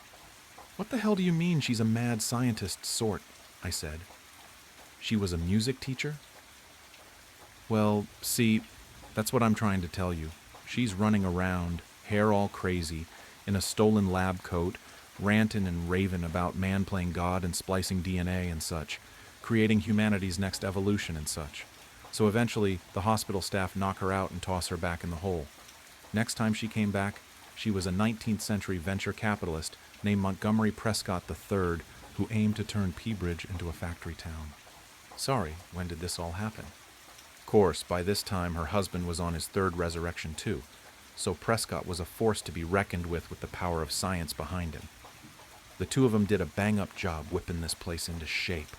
What the hell do you mean she's a mad scientist sort? I said. She was a music teacher? Well, see, that's what I'm trying to tell you. She's running around, hair all crazy, in a stolen lab coat, ranting and raving about man playing God and splicing DNA and such, creating humanity's next evolution and such. So eventually, the hospital staff knock her out and toss her back in the hole. Next time she came back, she was a 19th century venture capitalist named Montgomery Prescott III, who aimed to turn Peabridge into a factory town. Sorry, when did this all happen? Of course, by this time her husband was on his third resurrection too, so Prescott was a force to be reckoned with the power of science behind him. The two of them did a bang-up job whipping this place into shape,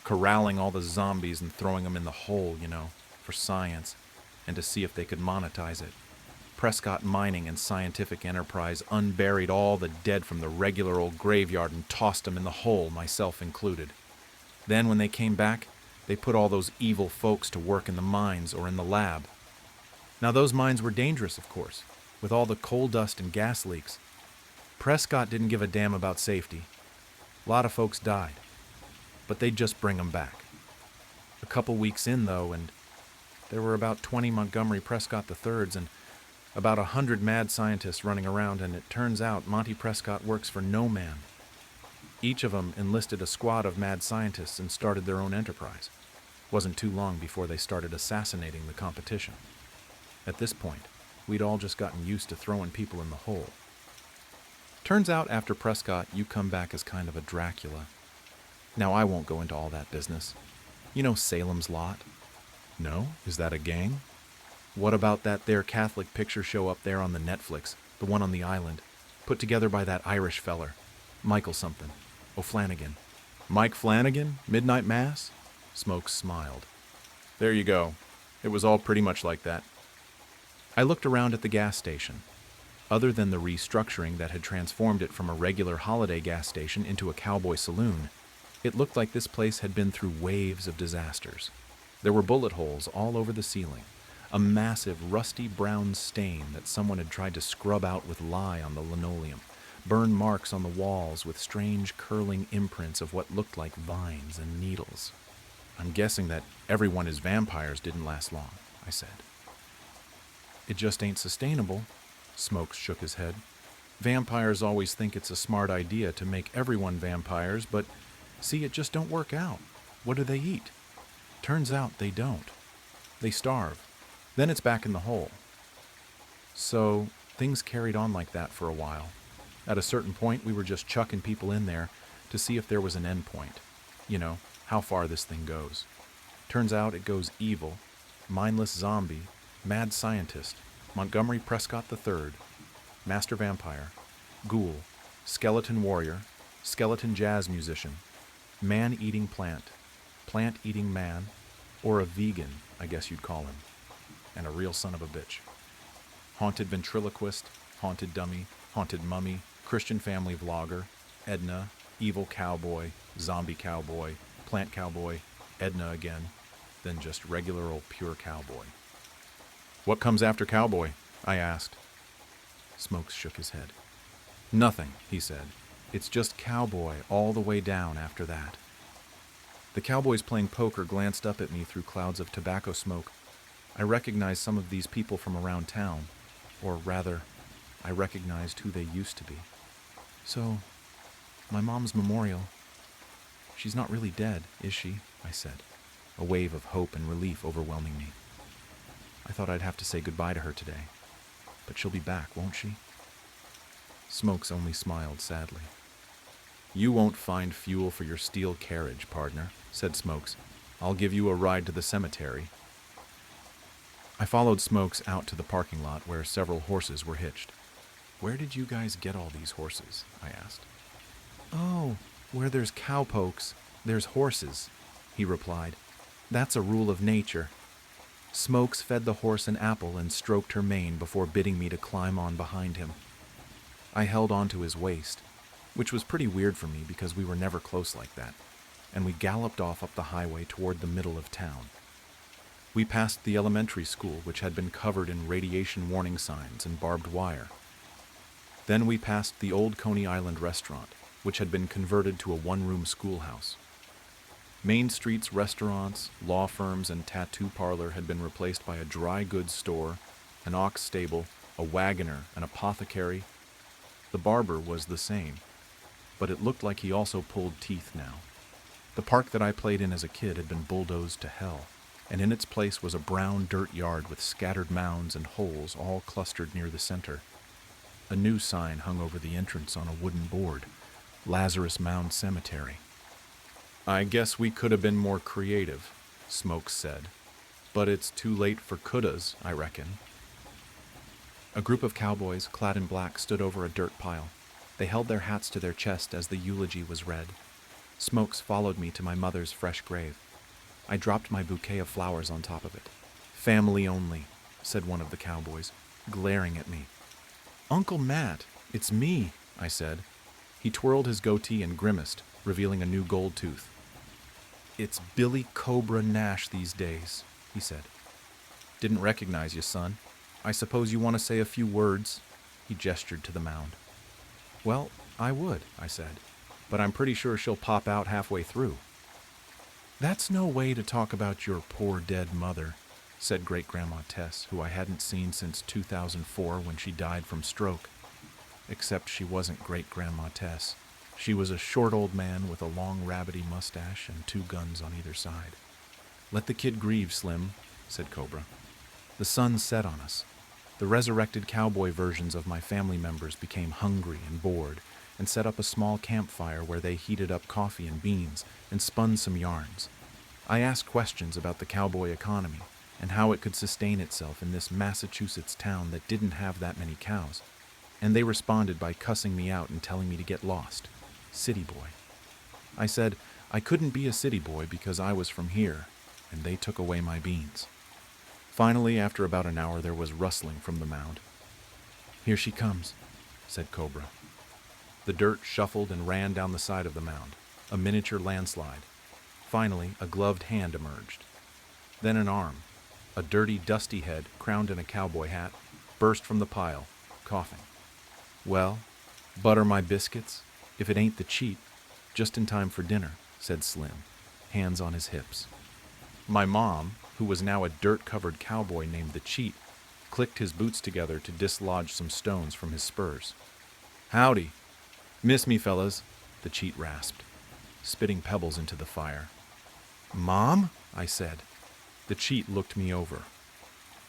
corralling all the zombies and throwing them in the hole, for science, and to see if they could monetize it. Prescott Mining and Scientific Enterprise unburied all the dead from the regular old graveyard and tossed them in the hole, myself included. Then when they came back, they put all those evil folks to work in the mines or in the lab. Now those mines were dangerous, of course, with all the coal dust and gas leaks. Prescott didn't give a damn about safety. A lot of folks died, but they'd just bring 'em back. A couple weeks in, though, and there were about 20 Montgomery Prescott III's and about 100 mad scientists running around, and it turns out Monty Prescott works for no man. Each of them enlisted a squad of mad scientists and started their own enterprise. Wasn't too long before they started assassinating the competition. At this point, we'd all just gotten used to throwing people in the hole. Turns out after Prescott, you come back as kind of a Dracula. Now I won't go into all that business. You know Salem's Lot? No? Is that a gang? What about that there Catholic picture show up there on the Netflix, the one on the island, put together by that Irish feller, Michael something, O'Flanagan. Mike Flanagan? Midnight Mass? Smokes smiled. There you go. It was all pretty much like that. I looked around at the gas station. Other than the restructuring that had transformed it from a regular holiday gas station into a cowboy saloon, it looked like this place had been through waves of disasters. There were bullet holes all over the ceiling, a massive rusty brown stain that someone had tried to scrub out with lye on the linoleum, burn marks on the walls with strange curling imprints of what looked like vines and needles. I'm guessing that everyone is vampires didn't last long, I said. It just ain't sustainable. Smokes shook his head. Vampires always think it's a smart idea to make everyone vampires, but see, it just don't work out. What do they eat? Turns out they don't. They starve. Then it's back in the hole. So things carried on like that for a while. At a certain point, we were just chucking people in there to see if there was an end point. You know, how far this thing goes. Turns out it goes evil, mindless zombie, mad scientist, Montgomery Prescott III, master vampire, ghoul, skeleton warrior, skeleton jazz musician, man-eating plant, plant-eating man, or a vegan, I guess you'd call him, and a real son of a bitch. Haunted ventriloquist, haunted dummy, haunted mummy, Christian family vlogger, Edna, evil cowboy, zombie cowboy, plant cowboy, Edna again, then just regular old pure cowboy. What comes after cowboy? I asked. Smokes shook his head. Nothing, he said. It's just cowboy all the way down after that. The cowboys playing poker glanced up at me through clouds of tobacco smoke. I recognized some of these people from around town, or rather, I recognized who they used to be. So, my mom's memorial, she's not really dead, is she? I said, a wave of hope and relief overwhelming me. I thought I'd have to say goodbye to her today, but she'll be back, won't she? Smokes only smiled sadly. You won't find fuel for your steel carriage, partner, said Smokes. I'll give you a ride to the cemetery. I followed Smokes out to the parking lot where several horses were hitched. Where did you guys get all these horses? I asked. Oh, where there's cowpokes, there's horses, he replied. That's a rule of nature. Smokes fed the horse an apple and stroked her mane before bidding me to climb on behind him. I held onto his waist, which was pretty weird for me because we were never close like that, and we galloped off up the highway toward the middle of town. We passed the elementary school, which had been covered in radiation warning signs and barbed wire. Then we passed the old Coney Island restaurant, which had been converted to a one-room schoolhouse. Main Street's restaurants, law firms, and tattoo parlor had been replaced by a dry goods store, an ox stable, a wagoner, an apothecary. The barber was the same, but it looked like he also pulled teeth now. The park that I played in as a kid had been bulldozed to hell, and in its place was a brown dirt yard with scattered mounds and holes all clustered near the center. A new sign hung over the entrance on a wooden board, Lazarus Mound Cemetery. I guess we could have been more creative, Smokes said. But it's too late for couldas, I reckon. A group of cowboys, clad in black, stood over a dirt pile. They held their hats to their chest as the eulogy was read. Smokes followed me to my mother's fresh grave. I dropped my bouquet of flowers on top of it. Family only, said one of the cowboys, glaring at me. Uncle Matt, it's me, I said. He twirled his goatee and grimaced, revealing a new gold tooth. It's Billy Cobra Nash these days, he said. Didn't recognize you, son. I suppose you want to say a few words?" He gestured to the mound. "Well, I would," I said, "but I'm pretty sure she'll pop out halfway through." "That's no way to talk about your poor dead mother," said Great-Grandma Tess, who I hadn't seen since 2004 when she died from stroke. Except she wasn't Great-Grandma Tess. She was a short old man with a long rabbity mustache and 2 guns on either side. "Let the kid grieve, Slim," said Cobra. The sun set on us. The resurrected cowboy versions of my family members became hungry and bored and set up a small campfire where they heated up coffee and beans and spun some yarns. I asked questions about the cowboy economy and how it could sustain itself in this Massachusetts town that didn't have that many cows, and they responded by cussing me out and telling me to get lost. City boy. I said I couldn't be a city boy because I was from here, and they took away my beans. Finally, after about an hour, there was rustling from the mound. "Here she comes," said Cobra. The dirt shuffled and ran down the side of the mound, a miniature landslide. Finally, a gloved hand emerged. Then an arm, a dirty, dusty head crowned in a cowboy hat, burst from the pile, coughing. "Well, butter my biscuits, if it ain't the cheat, just in time for dinner," said Slim, hands on his hips. My mom, who was now a dirt-covered cowboy named the Cheat, clicked his boots together to dislodge some stones from his spurs. "Howdy. Miss me, fellas," the Cheat rasped, spitting pebbles into the fire. "Mom?" I said. The Cheat looked me over.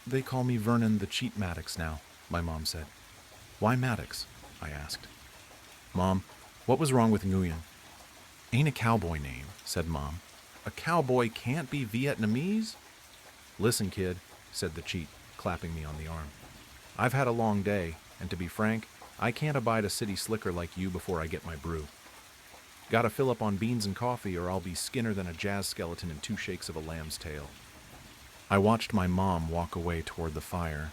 "They call me Vernon the Cheat Maddox now," my mom said. "Why Maddox?" I asked. "Mom, what was wrong with Nguyen?" "Ain't a cowboy name," said Mom. "A cowboy can't be Vietnamese?" "Listen, kid," said the Cheat, clapping me on the arm. "I've had a long day, and to be frank, I can't abide a city slicker like you before I get my brew. Gotta fill up on beans and coffee or I'll be skinner than a jazz skeleton in 2 shakes of a lamb's tail." I watched my mom walk away toward the fire,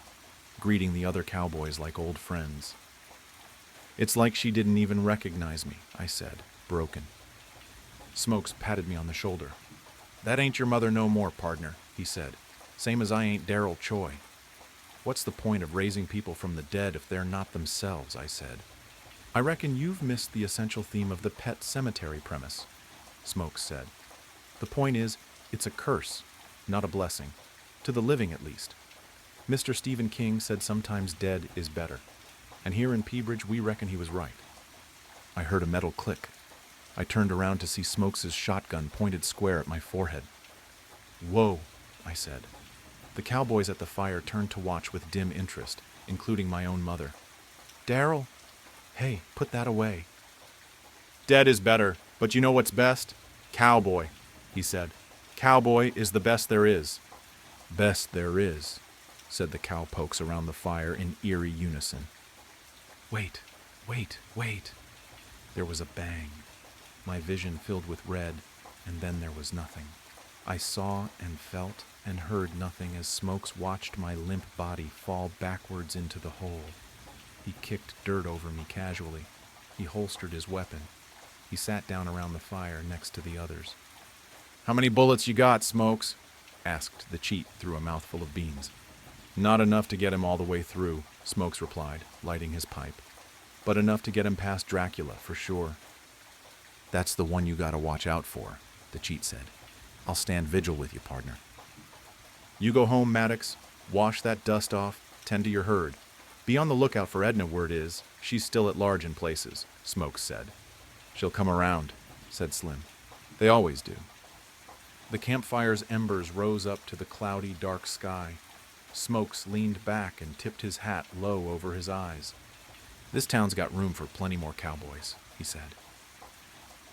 greeting the other cowboys like old friends. "It's like she didn't even recognize me," I said, broken. Smokes patted me on the shoulder. "That ain't your mother no more, partner," he said. "Same as I ain't Daryl Choi." "What's the point of raising people from the dead if they're not themselves?" I said. "I reckon you've missed the essential theme of the pet cemetery premise," Smokes said. "The point is, it's a curse, not a blessing. To the living, at least. Mr. Stephen King said sometimes dead is better. And here in Peabridge, we reckon he was right." I heard a metal click. I turned around to see Smokes' shotgun pointed square at my forehead. "Whoa," I said. The cowboys at the fire turned to watch with dim interest, including my own mother. "Daryl, hey, put that away." "Dead is better, but you know what's best? Cowboy," he said. "Cowboy is the best there is." "Best there is," said the cowpokes around the fire in eerie unison. Wait. There was a bang. My vision filled with red, and then there was nothing. I saw and felt and heard nothing as Smokes watched my limp body fall backwards into the hole. He kicked dirt over me casually. He holstered his weapon. He sat down around the fire next to the others. "How many bullets you got, Smokes?" asked the Cheat through a mouthful of beans. "Not enough to get him all the way through," Smokes replied, lighting his pipe. "But enough to get him past Dracula, for sure." "That's the one you gotta watch out for," the Cheat said. "I'll stand vigil with you, partner." "You go home, Maddox. Wash that dust off. Tend to your herd. Be on the lookout for Edna, word is. She's still at large in places," Smokes said. "She'll come around," said Slim. "They always do." The campfire's embers rose up to the cloudy, dark sky. Smokes leaned back and tipped his hat low over his eyes. "This town's got room for plenty more cowboys," he said.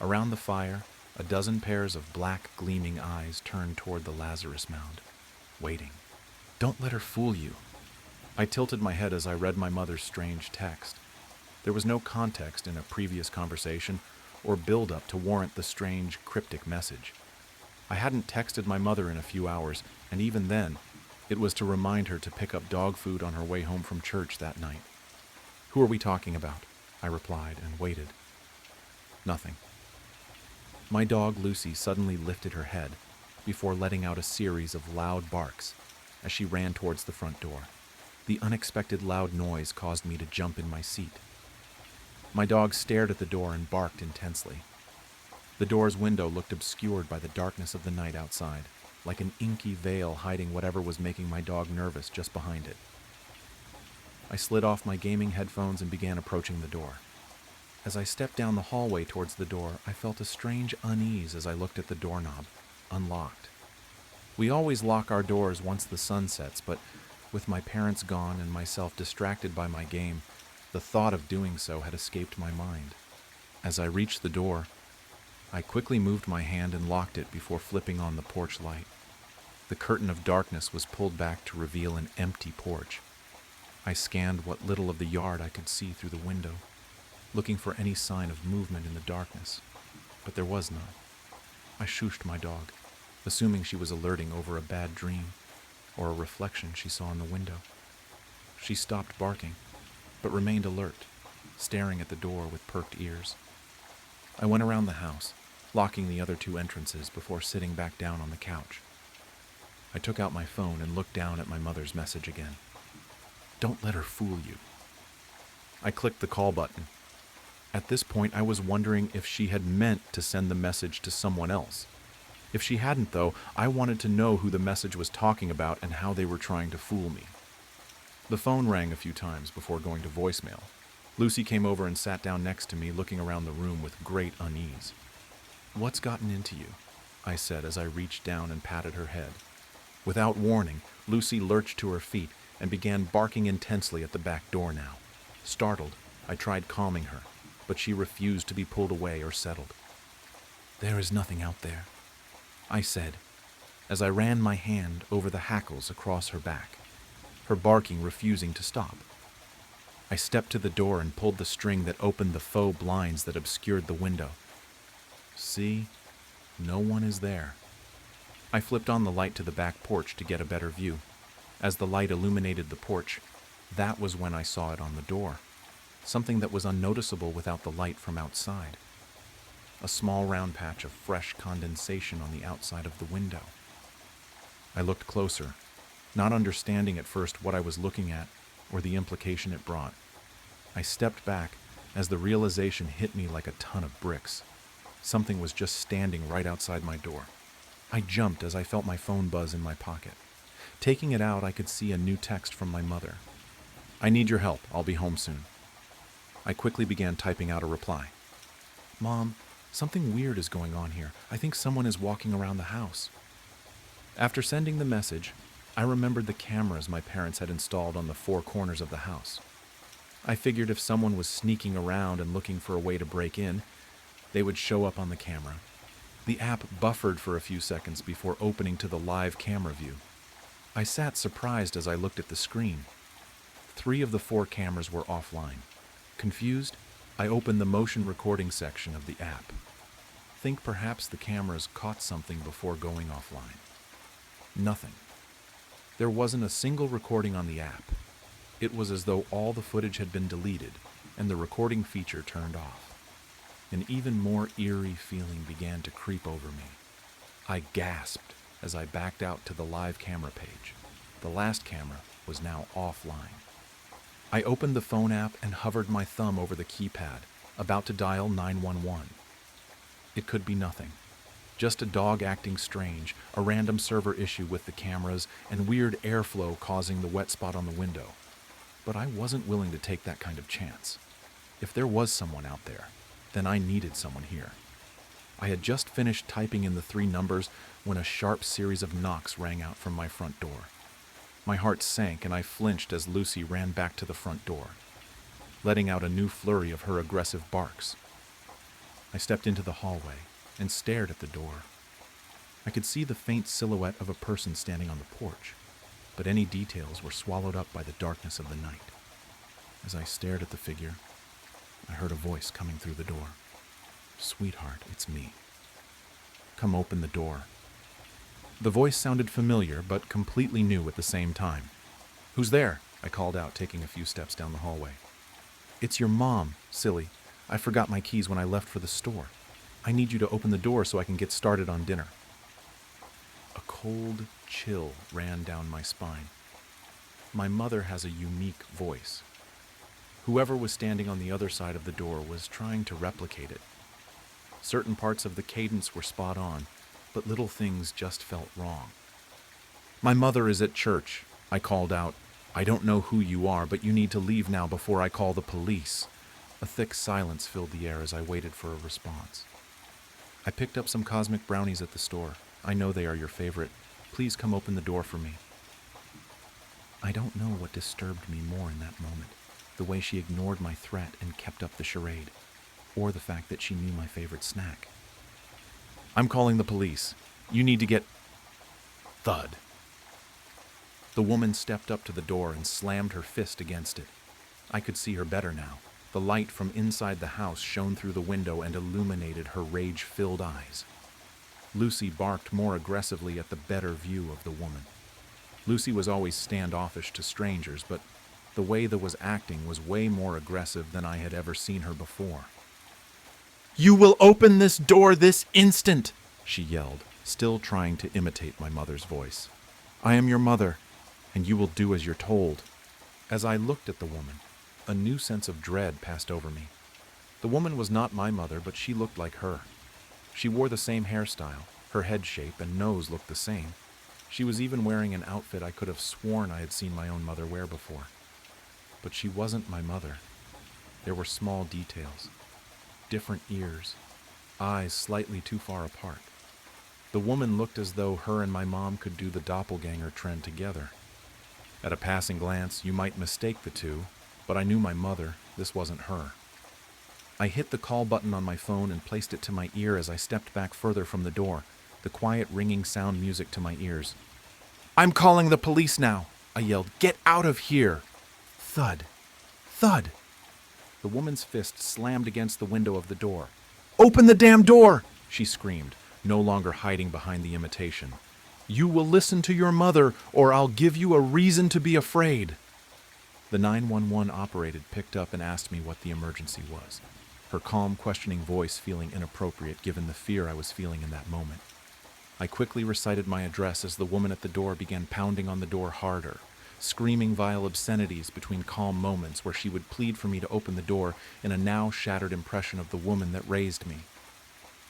Around the fire, a dozen pairs of black, gleaming eyes turned toward the Lazarus mound, waiting. "Don't let her fool you." I tilted my head as I read my mother's strange text. There was no context in a previous conversation or build-up to warrant the strange, cryptic message. I hadn't texted my mother in a few hours, and even then, it was to remind her to pick up dog food on her way home from church that night. "Who are we talking about?" I replied and waited. Nothing. My dog Lucy suddenly lifted her head before letting out a series of loud barks. as she ran towards the front door. The unexpected loud noise caused me to jump in my seat. My dog stared at the door and barked intensely. The door's window looked obscured by the darkness of the night outside, like an inky veil hiding whatever was making my dog nervous just behind it. I slid off my gaming headphones and began approaching the door. As I stepped down the hallway towards the door, I felt a strange unease as I looked at the doorknob, unlocked. We always lock our doors once the sun sets, but with my parents gone and myself distracted by my game, the thought of doing so had escaped my mind. As I reached the door, I quickly moved my hand and locked it before flipping on the porch light. The curtain of darkness was pulled back to reveal an empty porch. I scanned what little of the yard I could see through the window, looking for any sign of movement in the darkness, but there was none. I shooshed my dog, assuming she was alerting over a bad dream or a reflection she saw in the window. She stopped barking, but remained alert, staring at the door with perked ears. I went around the house, locking the other two entrances before sitting back down on the couch. I took out my phone and looked down at my mother's message again. "Don't let her fool you." I clicked the call button. At this point, I was wondering if she had meant to send the message to someone else. If she hadn't, though, I wanted to know who the message was talking about and how they were trying to fool me. The phone rang a few times before going to voicemail. Lucy came over and sat down next to me, looking around the room with great unease. "What's gotten into you?" I said as I reached down and patted her head. Without warning, Lucy lurched to her feet and began barking intensely at the back door now. Startled, I tried calming her, but she refused to be pulled away or settled. "There is nothing out there," I said, as I ran my hand over the hackles across her back, her barking refusing to stop. I stepped to the door and pulled the string that opened the faux blinds that obscured the window. See, no one is there. I flipped on the light to the back porch to get a better view. As the light illuminated the porch, that was when I saw it on the door, something that was unnoticeable without the light from outside. A small round patch of fresh condensation on the outside of the window. I looked closer, not understanding at first what I was looking at or the implication it brought. I stepped back as the realization hit me like a ton of bricks. Something was just standing right outside my door. I jumped as I felt my phone buzz in my pocket. Taking it out, I could see a new text from my mother. "I need your help. I'll be home soon." I quickly began typing out a reply. "Mom, something weird is going on here. I think someone is walking around the house." After sending the message, I remembered the cameras my parents had installed on the four corners of the house. I figured if someone was sneaking around and looking for a way to break in, they would show up on the camera. The app buffered for a few seconds before opening to the live camera view. I sat surprised as I looked at the screen. 3 of the 4 cameras were offline. Confused, I opened the motion recording section of the app. Think perhaps the cameras caught something before going offline. Nothing. There wasn't a single recording on the app. It was as though all the footage had been deleted and the recording feature turned off. An even more eerie feeling began to creep over me. I gasped as I backed out to the live camera page. The last camera was now offline. I opened the phone app and hovered my thumb over the keypad, about to dial 911. It could be nothing. Just a dog acting strange, a random server issue with the cameras, and weird airflow causing the wet spot on the window. But I wasn't willing to take that kind of chance. If there was someone out there, then I needed someone here. I had just finished typing in the 3 numbers when a sharp series of knocks rang out from my front door. My heart sank and I flinched as Lucy ran back to the front door, letting out a new flurry of her aggressive barks. I stepped into the hallway and stared at the door. I could see the faint silhouette of a person standing on the porch, but any details were swallowed up by the darkness of the night. As I stared at the figure, I heard a voice coming through the door. "Sweetheart, it's me. Come open the door." The voice sounded familiar, but completely new at the same time. "Who's there?" I called out, taking a few steps down the hallway. "It's your mom, silly. I forgot my keys when I left for the store. I need you to open the door so I can get started on dinner." A cold chill ran down my spine. My mother has a unique voice. Whoever was standing on the other side of the door was trying to replicate it. Certain parts of the cadence were spot on, but little things just felt wrong. "My mother is at church," I called out. "I don't know who you are, but you need to leave now before I call the police." A thick silence filled the air as I waited for a response. "I picked up some cosmic brownies at the store. I know they are your favorite. Please come open the door for me." I don't know what disturbed me more in that moment, the way she ignored my threat and kept up the charade, or the fact that she knew my favorite snack. "I'm calling the police. You need to get—" Thud. The woman stepped up to the door and slammed her fist against it. I could see her better now. The light from inside the house shone through the window and illuminated her rage-filled eyes. Lucy barked more aggressively at the better view of the woman. Lucy was always standoffish to strangers, but the way that was acting was way more aggressive than I had ever seen her before. "You will open this door this instant!" she yelled, still trying to imitate my mother's voice. "I am your mother, and you will do as you're told." As I looked at the woman, a new sense of dread passed over me. The woman was not my mother, but she looked like her. She wore the same hairstyle, her head shape and nose looked the same. She was even wearing an outfit I could have sworn I had seen my own mother wear before. But she wasn't my mother. There were small details. Different ears, eyes slightly too far apart. The woman looked as though her and my mom could do the doppelganger trend together. At a passing glance, you might mistake the two, but I knew my mother. This wasn't her. I hit the call button on my phone and placed it to my ear as I stepped back further from the door, the quiet ringing sound music to my ears. "I'm calling the police now!" I yelled. "Get out of here!" Thud. Thud. The woman's fist slammed against the window of the door. "Open the damn door!" she screamed, no longer hiding behind the imitation. "You will listen to your mother, or I'll give you a reason to be afraid." The 911 operator picked up and asked me what the emergency was, her calm, questioning voice feeling inappropriate given the fear I was feeling in that moment. I quickly recited my address as the woman at the door began pounding on the door harder, screaming vile obscenities between calm moments where she would plead for me to open the door in a now shattered impression of the woman that raised me.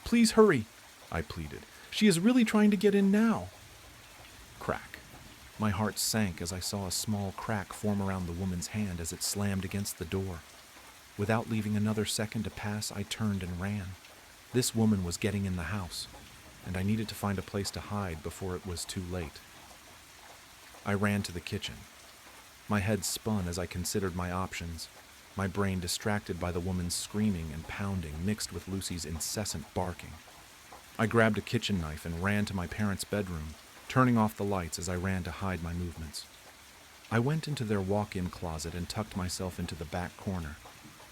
"Please hurry," I pleaded. "She is really trying to get in now." Crack. My heart sank as I saw a small crack form around the woman's hand as it slammed against the door. Without leaving another second to pass, I turned and ran. This woman was getting in the house, and I needed to find a place to hide before it was too late. I ran to the kitchen. My head spun as I considered my options, my brain distracted by the woman's screaming and pounding mixed with Lucy's incessant barking. I grabbed a kitchen knife and ran to my parents' bedroom, turning off the lights as I ran to hide my movements. I went into their walk-in closet and tucked myself into the back corner,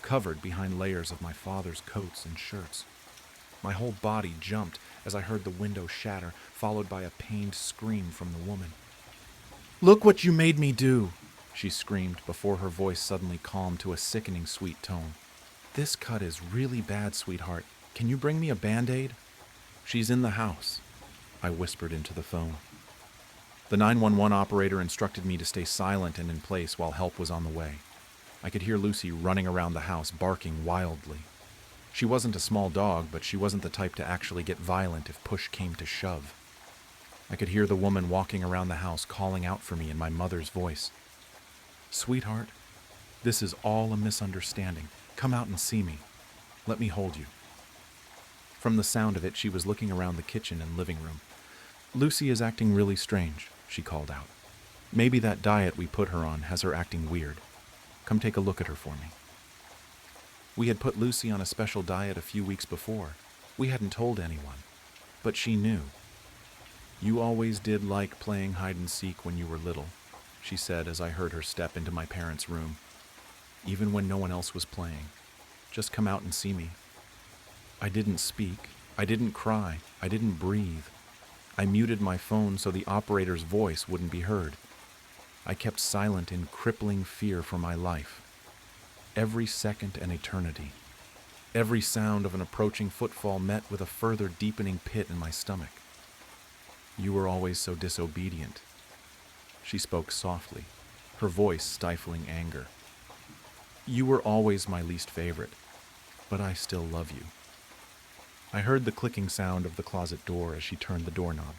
covered behind layers of my father's coats and shirts. My whole body jumped as I heard the window shatter, followed by a pained scream from the woman. "Look what you made me do!" she screamed before her voice suddenly calmed to a sickening sweet tone. "This cut is really bad, sweetheart. Can you bring me a Band-Aid?" "She's in the house," I whispered into the phone. The 911 operator instructed me to stay silent and in place while help was on the way. I could hear Lucy running around the house, barking wildly. She wasn't a small dog, but she wasn't the type to actually get violent if push came to shove. I could hear the woman walking around the house calling out for me in my mother's voice. "Sweetheart, this is all a misunderstanding. Come out and see me. Let me hold you." From the sound of it, she was looking around the kitchen and living room. "Lucy is acting really strange," she called out. "Maybe that diet we put her on has her acting weird. Come take a look at her for me." We had put Lucy on a special diet a few weeks before. We hadn't told anyone, but she knew. "You always did like playing hide-and-seek when you were little," she said as I heard her step into my parents' room. "Even when no one else was playing. Just come out and see me." I didn't speak. I didn't cry. I didn't breathe. I muted my phone so the operator's voice wouldn't be heard. I kept silent in crippling fear for my life. Every second an eternity. Every sound of an approaching footfall met with a further deepening pit in my stomach. You were always so disobedient. She spoke softly, her voice stifling anger. You were always my least favorite, but I still love you. I heard the clicking sound of the closet door as she turned the doorknob.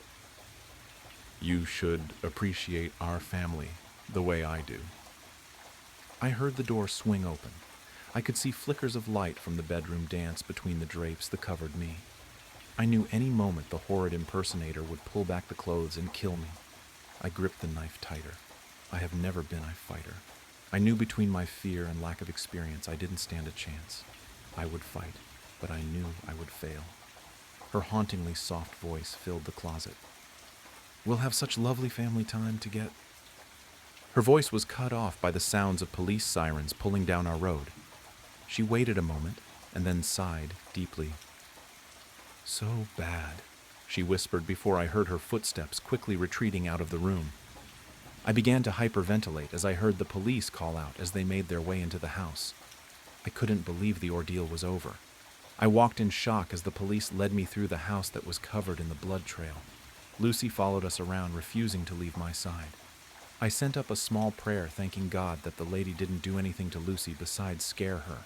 You should appreciate our family the way I do. I heard the door swing open. I could see flickers of light from the bedroom dance between the drapes that covered me. I knew any moment the horrid impersonator would pull back the clothes and kill me. I gripped the knife tighter. I have never been a fighter. I knew between my fear and lack of experience I didn't stand a chance. I would fight, but I knew I would fail. Her hauntingly soft voice filled the closet. We'll have such lovely family time to get... Her voice was cut off by the sounds of police sirens pulling down our road. She waited a moment and then sighed deeply. So bad, she whispered before I heard her footsteps quickly retreating out of the room. I began to hyperventilate as I heard the police call out as they made their way into the house. I couldn't believe the ordeal was over. I walked in shock as the police led me through the house that was covered in the blood trail. Lucy followed us around, refusing to leave my side. I sent up a small prayer thanking God that the lady didn't do anything to Lucy besides scare her.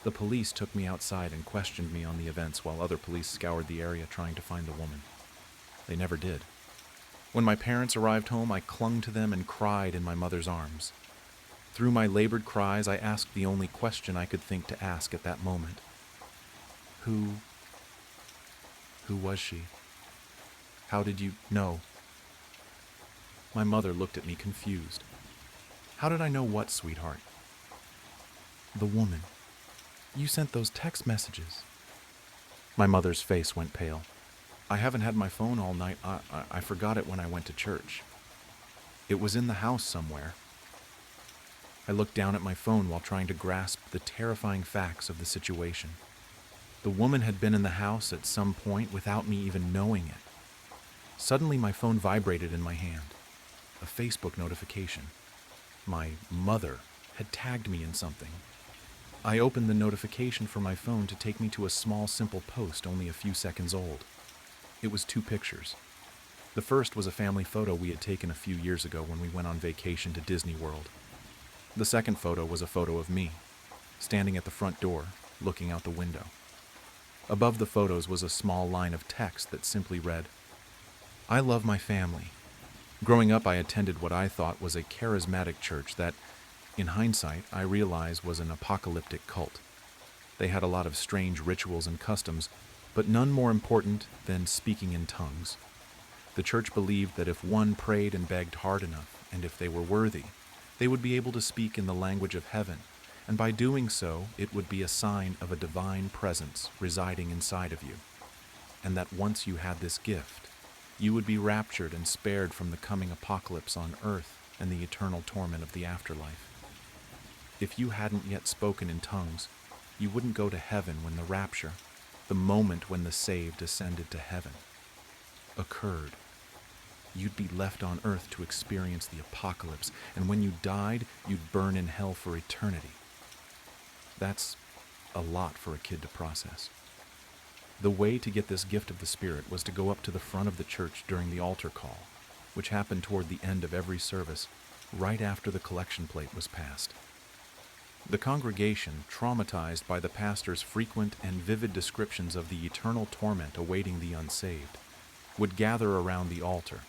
The police took me outside and questioned me on the events while other police scoured the area trying to find the woman. They never did. When my parents arrived home, I clung to them and cried in my mother's arms. Through my labored cries, I asked the only question I could think to ask at that moment. Who was she? How did you know? My mother looked at me confused. How did I know what, sweetheart? The woman. You sent those text messages. My mother's face went pale. I haven't had my phone all night. I forgot it when I went to church. It was in the house somewhere. I looked down at my phone while trying to grasp the terrifying facts of the situation. The woman had been in the house at some point without me even knowing it. Suddenly, my phone vibrated in my hand. A Facebook notification. My mother had tagged me in something. I opened the notification for my phone to take me to a small, simple post only a few seconds old. It was 2 pictures. The first was a family photo we had taken a few years ago when we went on vacation to Disney World. The second photo was a photo of me, standing at the front door, looking out the window. Above the photos was a small line of text that simply read, I love my family. Growing up, I attended what I thought was a charismatic church that, in hindsight, I realize was an apocalyptic cult. They had a lot of strange rituals and customs, but none more important than speaking in tongues. The church believed that if one prayed and begged hard enough, and if they were worthy, they would be able to speak in the language of heaven, and by doing so, it would be a sign of a divine presence residing inside of you, and that once you had this gift, you would be raptured and spared from the coming apocalypse on earth and the eternal torment of the afterlife. If you hadn't yet spoken in tongues, you wouldn't go to heaven when the rapture, the moment when the saved ascended to heaven, occurred. You'd be left on earth to experience the apocalypse, and when you died, you'd burn in hell for eternity. That's a lot for a kid to process. The way to get this gift of the Spirit was to go up to the front of the church during the altar call, which happened toward the end of every service, right after the collection plate was passed. The congregation, traumatized by the pastor's frequent and vivid descriptions of the eternal torment awaiting the unsaved, would gather around the altar,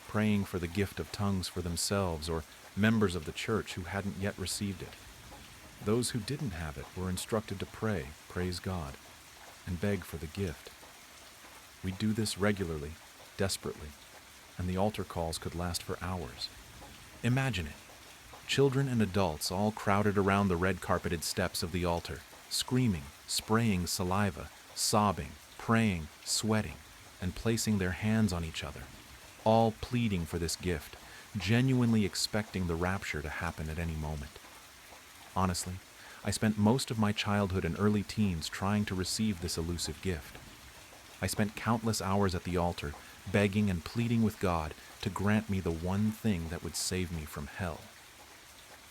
praying for the gift of tongues for themselves or members of the church who hadn't yet received it. Those who didn't have it were instructed to pray, praise God, and beg for the gift. We do this regularly, desperately, and the altar calls could last for hours. Imagine it. Children and adults all crowded around the red-carpeted steps of the altar, screaming, spraying saliva, sobbing, praying, sweating, and placing their hands on each other, all pleading for this gift, genuinely expecting the rapture to happen at any moment. Honestly, I spent most of my childhood and early teens trying to receive this elusive gift. I spent countless hours at the altar, begging and pleading with God to grant me the one thing that would save me from hell.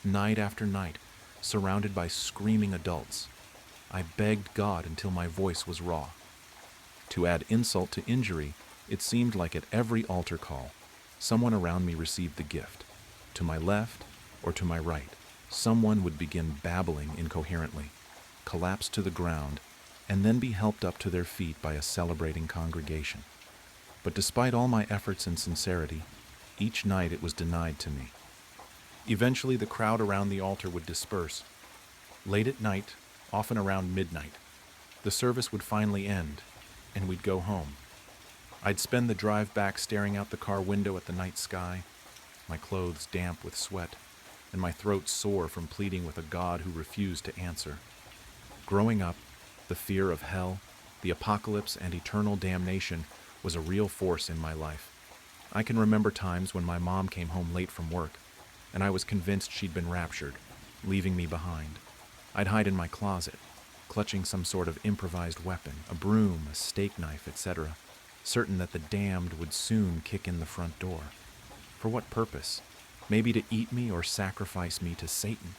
Night after night, surrounded by screaming adults, I begged God until my voice was raw. To add insult to injury, It seemed like at every altar call, someone around me received the gift. To my left or to my right, someone would begin babbling incoherently, collapse to the ground, and then be helped up to their feet by a celebrating congregation. But despite all my efforts and sincerity, each night it was denied to me. Eventually, the crowd around the altar would disperse. Late at night, often around midnight, the service would finally end, and we'd go home. I'd spend the drive back staring out the car window at the night sky, my clothes damp with sweat, and my throat sore from pleading with a God who refused to answer. Growing up, the fear of hell, the apocalypse, and eternal damnation was a real force in my life. I can remember times when my mom came home late from work, and I was convinced she'd been raptured, leaving me behind. I'd hide in my closet, clutching some sort of improvised weapon, a broom, a steak knife, etc., certain that the damned would soon kick in the front door. For what purpose? Maybe to eat me or sacrifice me to Satan.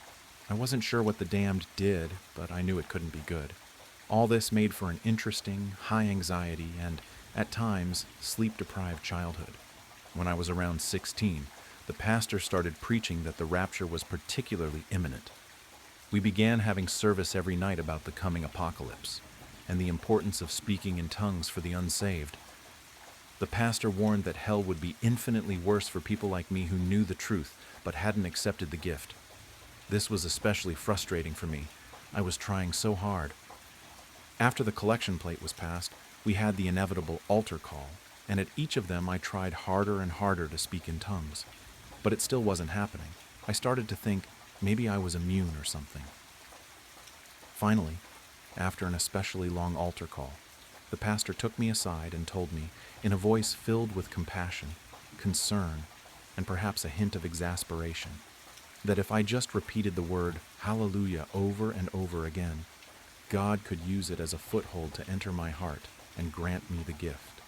I wasn't sure what the damned did, but I knew it couldn't be good. All this made for an interesting, high anxiety, and, at times, sleep-deprived childhood. When I was around 16, the pastor started preaching that the rapture was particularly imminent. We began having service every night about the coming apocalypse, and the importance of speaking in tongues for the unsaved. The pastor warned that hell would be infinitely worse for people like me who knew the truth but hadn't accepted the gift. This was especially frustrating for me. I was trying so hard. After the collection plate was passed, we had the inevitable altar call, and at each of them I tried harder and harder to speak in tongues. But it still wasn't happening. I started to think maybe I was immune or something. Finally, after an especially long altar call, the pastor took me aside and told me, in a voice filled with compassion, concern, and perhaps a hint of exasperation, that if I just repeated the word hallelujah over and over again, God could use it as a foothold to enter my heart and grant me the gift.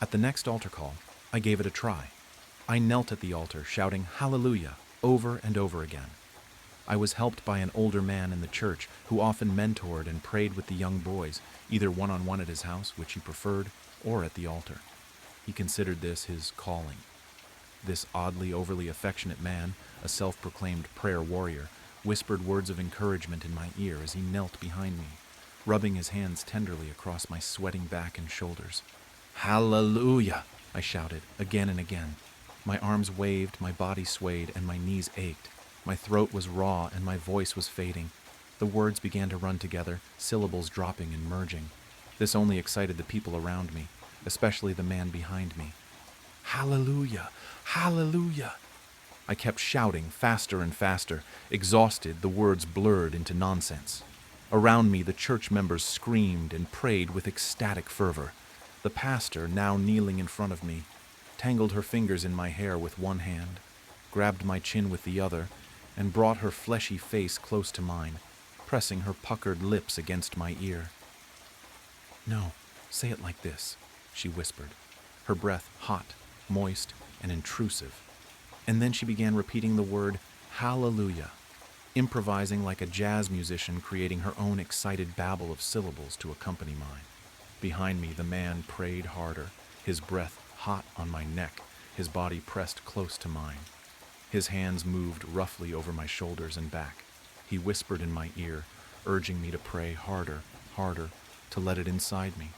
At the next altar call, I gave it a try. I knelt at the altar, shouting hallelujah over and over again. I was helped by an older man in the church who often mentored and prayed with the young boys, either one-on-one at his house, which he preferred, or at the altar. He considered this his calling. This oddly, overly affectionate man, a self-proclaimed prayer warrior, whispered words of encouragement in my ear as he knelt behind me, rubbing his hands tenderly across my sweating back and shoulders. Hallelujah! I shouted, again and again. My arms waved, my body swayed, and my knees ached. My throat was raw and my voice was fading. The words began to run together, syllables dropping and merging. This only excited the people around me, especially the man behind me. Hallelujah! Hallelujah! I kept shouting faster and faster. Exhausted, the words blurred into nonsense. Around me, the church members screamed and prayed with ecstatic fervor. The pastor, now kneeling in front of me, tangled her fingers in my hair with one hand, grabbed my chin with the other, and brought her fleshy face close to mine, pressing her puckered lips against my ear. "No, say it like this," she whispered, her breath hot, moist, and intrusive. And then she began repeating the word hallelujah, improvising like a jazz musician, creating her own excited babble of syllables to accompany mine. Behind me, the man prayed harder, his breath hot on my neck, his body pressed close to mine. His hands moved roughly over my shoulders and back. He whispered in my ear, urging me to pray harder, harder, to let it inside me.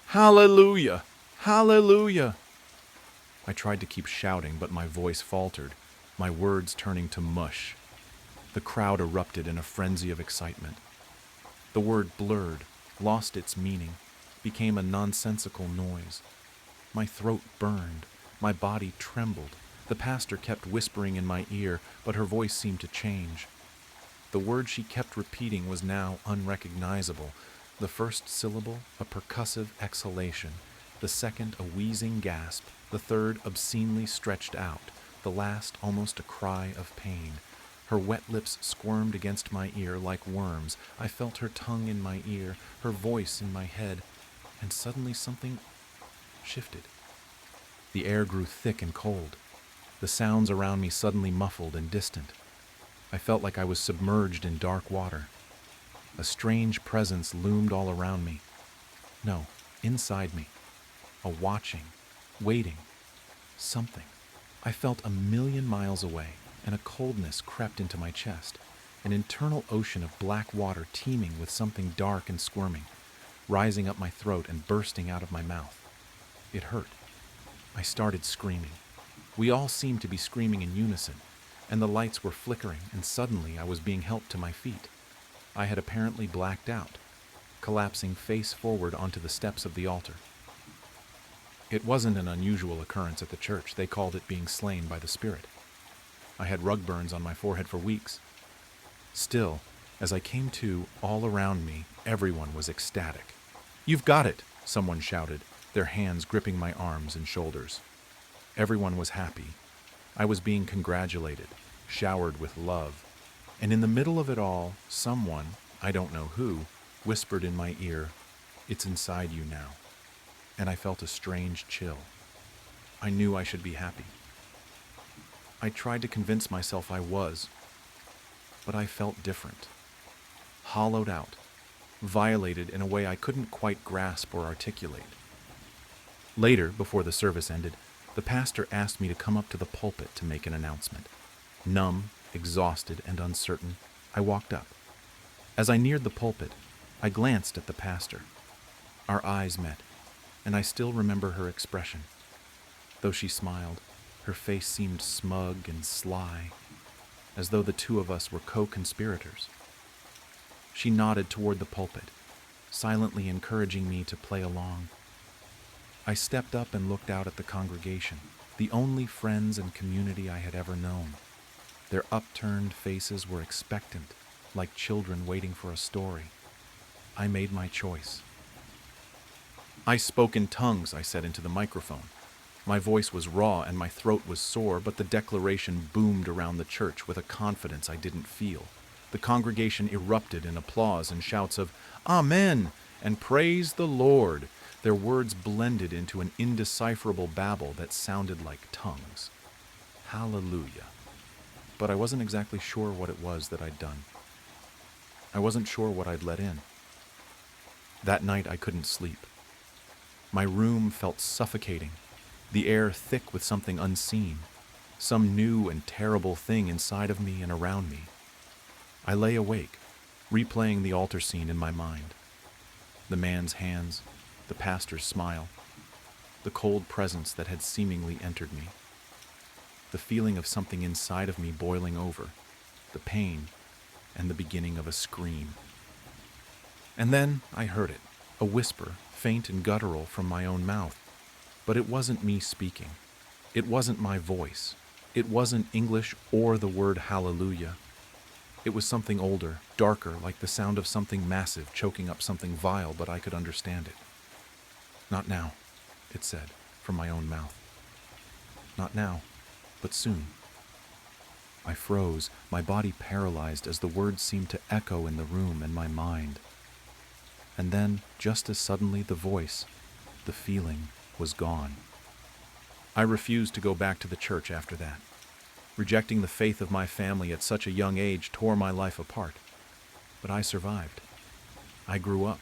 Hallelujah! Hallelujah! I tried to keep shouting, but my voice faltered, my words turning to mush. The crowd erupted in a frenzy of excitement. The word blurred, lost its meaning, became a nonsensical noise. My throat burned, my body trembled. The pastor kept whispering in my ear, but her voice seemed to change. The word she kept repeating was now unrecognizable. The first syllable, a percussive exhalation. The second, a wheezing gasp. The third, obscenely stretched out. The last, almost a cry of pain. Her wet lips squirmed against my ear like worms. I felt her tongue in my ear, her voice in my head, and suddenly something shifted. The air grew thick and cold. The sounds around me suddenly muffled and distant. I felt like I was submerged in dark water. A strange presence loomed all around me. No, inside me. a watching, waiting, something. I felt a million miles away, and a coldness crept into my chest, an internal ocean of black water teeming with something dark and squirming, rising up my throat and bursting out of my mouth. It hurt. I started screaming. We all seemed to be screaming in unison, and the lights were flickering, and suddenly I was being helped to my feet. I had apparently blacked out, collapsing face forward onto the steps of the altar. It wasn't an unusual occurrence at the church. They called it being slain by the Spirit. I had rug burns on my forehead for weeks. Still, as I came to, all around me, everyone was ecstatic. "You've got it!" someone shouted, their hands gripping my arms and shoulders. Everyone was happy. I was being congratulated, showered with love. And in the middle of it all, someone, I don't know who, whispered in my ear, "It's inside you now." And I felt a strange chill. I knew I should be happy. I tried to convince myself I was, but I felt different. Hollowed out, violated in a way I couldn't quite grasp or articulate. Later, before the service ended, the pastor asked me to come up to the pulpit to make an announcement. Numb, exhausted, and uncertain, I walked up. As I neared the pulpit, I glanced at the pastor. Our eyes met, and I still remember her expression. Though she smiled, her face seemed smug and sly, as though the two of us were co-conspirators. She nodded toward the pulpit, silently encouraging me to play along. I stepped up and looked out at the congregation, the only friends and community I had ever known. Their upturned faces were expectant, like children waiting for a story. I made my choice. "I spoke in tongues," I said into the microphone. My voice was raw and my throat was sore, but the declaration boomed around the church with a confidence I didn't feel. The congregation erupted in applause and shouts of "Amen" and "Praise the Lord." Their words blended into an indecipherable babble that sounded like tongues. Hallelujah. But I wasn't exactly sure what it was that I'd done. I wasn't sure what I'd let in. That night I couldn't sleep. My room felt suffocating, the air thick with something unseen, some new and terrible thing inside of me and around me. I lay awake, replaying the altar scene in my mind. The man's hands, the pastor's smile, the cold presence that had seemingly entered me, the feeling of something inside of me boiling over, the pain, and the beginning of a scream. And then I heard it, a whisper, faint and guttural from my own mouth. But it wasn't me speaking. It wasn't my voice. It wasn't English or the word hallelujah. It was something older, darker, like the sound of something massive choking up something vile, but I could understand it. "Not now," it said, from my own mouth. Not now, but soon. I froze, my body paralyzed as the words seemed to echo in the room and my mind. And then, just as suddenly, the voice, the feeling, was gone. I refused to go back to the church after that. Rejecting the faith of my family at such a young age tore my life apart. But I survived. I grew up.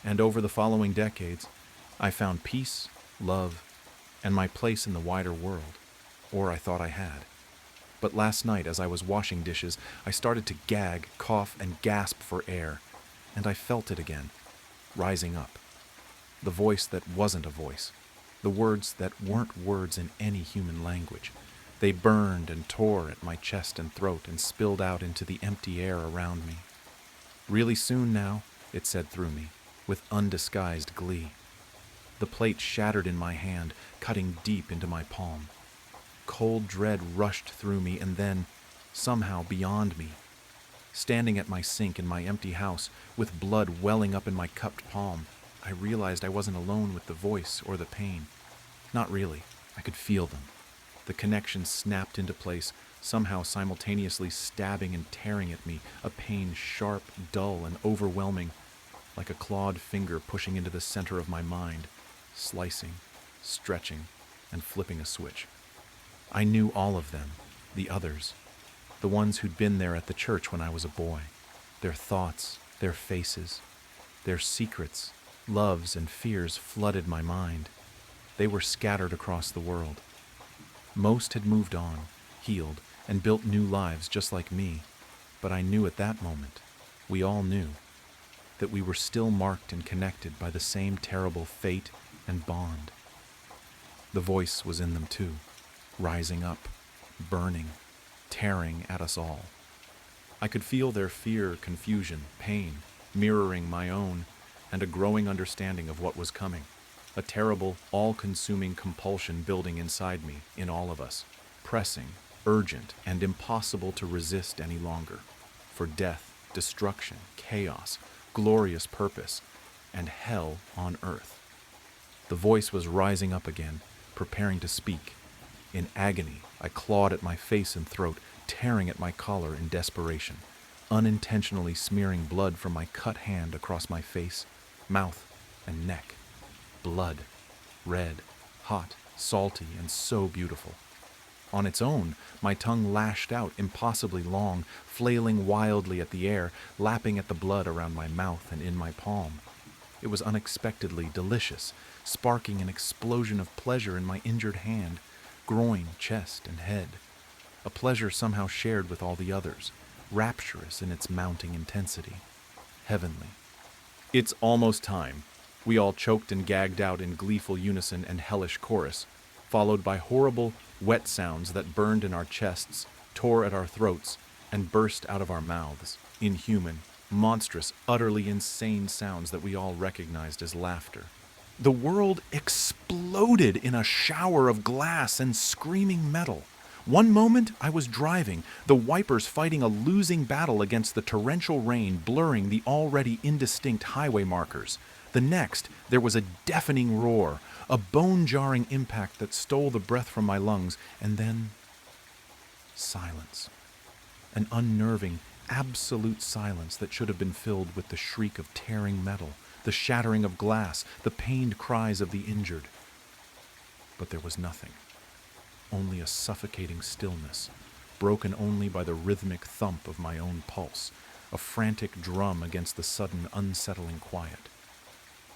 And over the following decades, I found peace, love, and my place in the wider world. Or I thought I had. But last night, as I was washing dishes, I started to gag, cough, and gasp for air. And I felt it again, rising up. The voice that wasn't a voice. The words that weren't words in any human language. They burned and tore at my chest and throat and spilled out into the empty air around me. "Really soon now," it said through me, with undisguised glee. The plate shattered in my hand, cutting deep into my palm. Cold dread rushed through me, and then, somehow beyond me, standing at my sink in my empty house, with blood welling up in my cupped palm, I realized I wasn't alone with the voice or the pain. Not really. I could feel them. The connection snapped into place, somehow simultaneously stabbing and tearing at me, a pain sharp, dull, and overwhelming, like a clawed finger pushing into the center of my mind, slicing, stretching, and flipping a switch. I knew all of them, the others, the ones who'd been there at the church when I was a boy. Their thoughts, their faces, their secrets, loves, and fears flooded my mind. They were scattered across the world. Most had moved on, healed, and built new lives just like me, but I knew at that moment, we all knew, that we were still marked and connected by the same terrible fate and bond. The voice was in them too, rising up, burning, tearing at us all. I could feel their fear, confusion, pain, mirroring my own, and a growing understanding of what was coming. A terrible, all-consuming compulsion building inside me, in all of us, pressing, urgent, and impossible to resist any longer. For death, destruction, chaos, glorious purpose, and hell on earth. The voice was rising up again, preparing to speak. In agony, I clawed at my face and throat, tearing at my collar in desperation, unintentionally smearing blood from my cut hand across my face, mouth, and neck. Blood, red, hot, salty, and so beautiful. On its own, my tongue lashed out impossibly long, flailing wildly at the air, lapping at the blood around my mouth and in my palm. It was unexpectedly delicious, sparking an explosion of pleasure in my injured hand, groin, chest, and head. A pleasure somehow shared with all the others, rapturous in its mounting intensity. Heavenly. "It's almost time," we all choked and gagged out in gleeful unison and hellish chorus, followed by horrible, wet sounds that burned in our chests, tore at our throats, and burst out of our mouths. Inhuman, monstrous, utterly insane sounds that we all recognized as laughter. The world exploded in a shower of glass and screaming metal. One moment I was driving, the wipers fighting a losing battle against the torrential rain, blurring the already indistinct highway markers. The next, there was a deafening roar, a bone-jarring impact that stole the breath from my lungs, and then silence. An unnerving, absolute silence that should have been filled with the shriek of tearing metal, the shattering of glass, the pained cries of the injured. But there was nothing. Only a suffocating stillness, broken only by the rhythmic thump of my own pulse, a frantic drum against the sudden, unsettling quiet.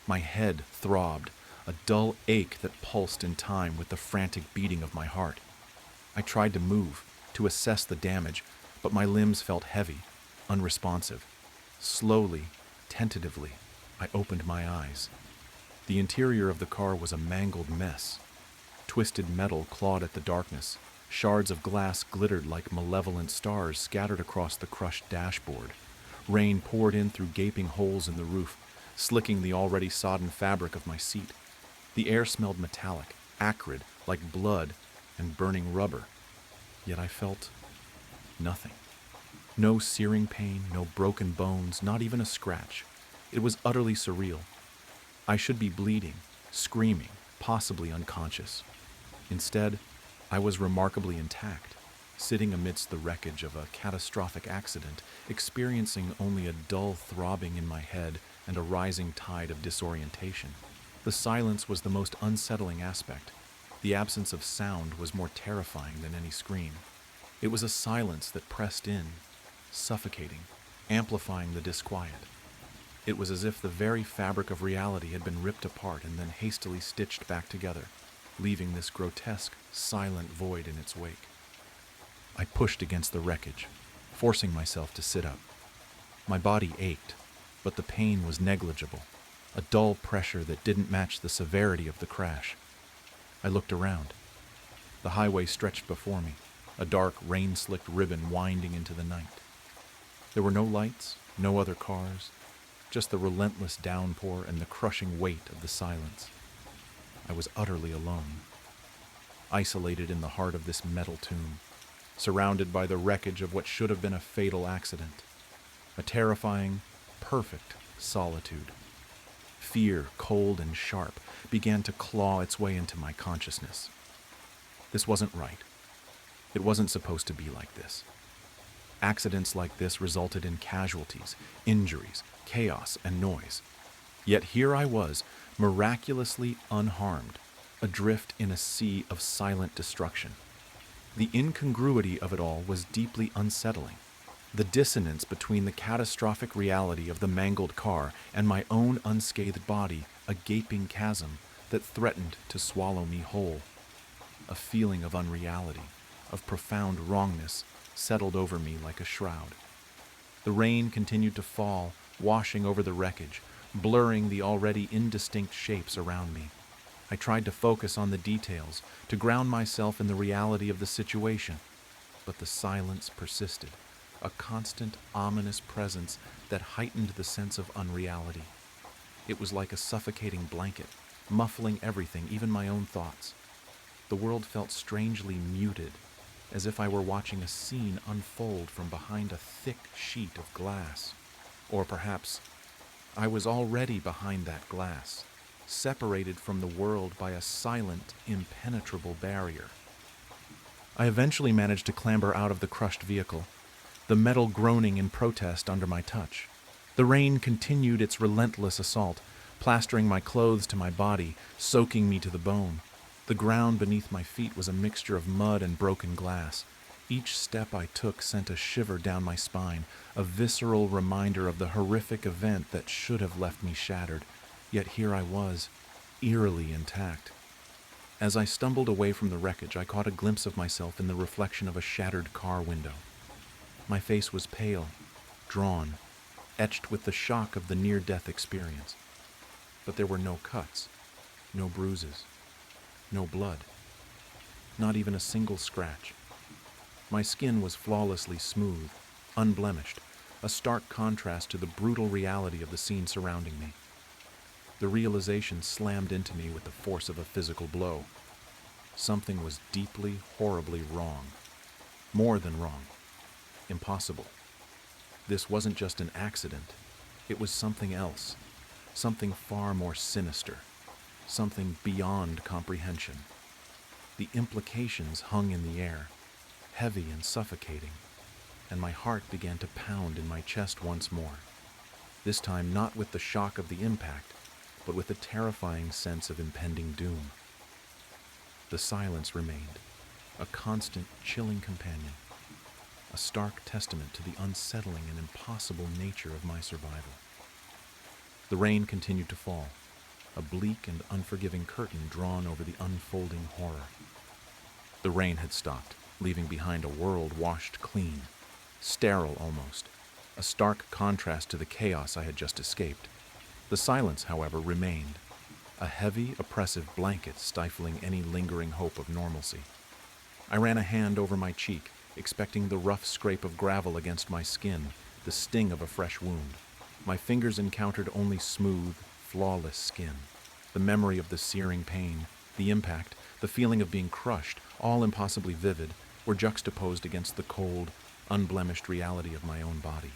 My head throbbed, a dull ache that pulsed in time with the frantic beating of my heart. I tried to move, to assess the damage, but my limbs felt heavy, unresponsive. Slowly, tentatively, I opened my eyes. The interior of the car was a mangled mess. Twisted metal clawed at the darkness. Shards of glass glittered like malevolent stars scattered across the crushed dashboard. Rain poured in through gaping holes in the roof, slicking the already sodden fabric of my seat. The air smelled metallic, acrid, like blood and burning rubber. Yet I felt nothing. No searing pain, no broken bones, not even a scratch. It was utterly surreal. I should be bleeding, screaming, possibly unconscious. Instead, I was remarkably intact, sitting amidst the wreckage of a catastrophic accident, experiencing only a dull throbbing in my head and a rising tide of disorientation. The silence was the most unsettling aspect. The absence of sound was more terrifying than any scream. It was a silence that pressed in, suffocating, amplifying the disquiet. It was as if the very fabric of reality had been ripped apart and then hastily stitched back together, leaving this grotesque, silent void in its wake. I pushed against the wreckage, forcing myself to sit up. My body ached, but the pain was negligible, a dull pressure that didn't match the severity of the crash. I looked around. The highway stretched before me, a dark, rain-slicked ribbon winding into the night. There were no lights, no other cars, just the relentless downpour and the crushing weight of the silence. I was utterly alone, isolated in the heart of this metal tomb, surrounded by the wreckage of what should have been a fatal accident. A terrifying, perfect solitude. Fear, cold and sharp, began to claw its way into my consciousness. This wasn't right. It wasn't supposed to be like this. Accidents like this resulted in casualties, injuries, chaos, and noise. Yet here I was, miraculously unharmed, adrift in a sea of silent destruction. The incongruity of it all was deeply unsettling. The dissonance between the catastrophic reality of the mangled car and my own unscathed body, a gaping chasm, that threatened to swallow me whole. A feeling of unreality, of profound wrongness, settled over me like a shroud. The rain continued to fall, washing over the wreckage, blurring the already indistinct shapes around me. I tried to focus on the details, to ground myself in the reality of the situation, but the silence persisted, a constant, ominous presence that heightened the sense of unreality. It was like a suffocating blanket, muffling everything, even my own thoughts. The world felt strangely muted, as if I were watching a scene unfold from behind a thick sheet of glass. Or perhaps I was already behind that glass, separated from the world by a silent, impenetrable barrier. I eventually managed to clamber out of the crushed vehicle, the metal groaning in protest under my touch. The rain continued its relentless assault, plastering my clothes to my body, soaking me to the bone. The ground beneath my feet was a mixture of mud and broken glass. Each step I took sent a shiver down my spine, a visceral reminder of the horrific event that should have left me shattered. Yet here I was, eerily intact. As I stumbled away from the wreckage, I caught a glimpse of myself in the reflection of a shattered car window. My face was pale, drawn, etched with the shock of the near-death experience. But there were no cuts, no bruises, no blood, not even a single scratch. My skin was flawlessly smooth, unblemished, a stark contrast to the brutal reality of the scene surrounding me. The realization slammed into me with the force of a physical blow. Something was deeply, horribly wrong. More than wrong. Impossible. This wasn't just an accident. It was something else. Something far more sinister. Something beyond comprehension. The implications hung in the air, heavy and suffocating, and my heart began to pound in my chest once more. This time not with the shock of the impact, but with a terrifying sense of impending doom. The silence remained, a constant, chilling companion, a stark testament to the unsettling and impossible nature of my survival. The rain continued to fall, a bleak and unforgiving curtain drawn over the unfolding horror. The rain had stopped, leaving behind a world washed clean, sterile almost, a stark contrast to the chaos I had just escaped. The silence, however, remained, a heavy, oppressive blanket stifling any lingering hope of normalcy. I ran a hand over my cheek, expecting the rough scrape of gravel against my skin, the sting of a fresh wound. My fingers encountered only smooth, flawless skin. The memory of the searing pain, the impact, the feeling of being crushed, all impossibly vivid, were juxtaposed against the cold, unblemished reality of my own body.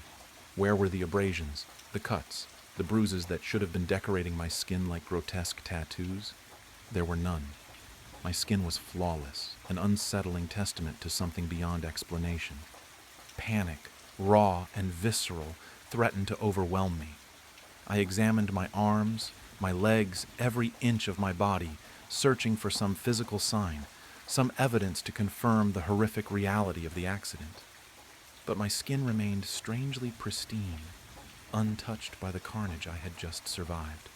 Where were the abrasions, the cuts, the bruises that should have been decorating my skin like grotesque tattoos? There were none. My skin was flawless, an unsettling testament to something beyond explanation. Panic, raw and visceral, threatened to overwhelm me. I examined my arms, my legs, every inch of my body, searching for some physical sign, some evidence to confirm the horrific reality of the accident. But my skin remained strangely pristine, untouched by the carnage I had just survived.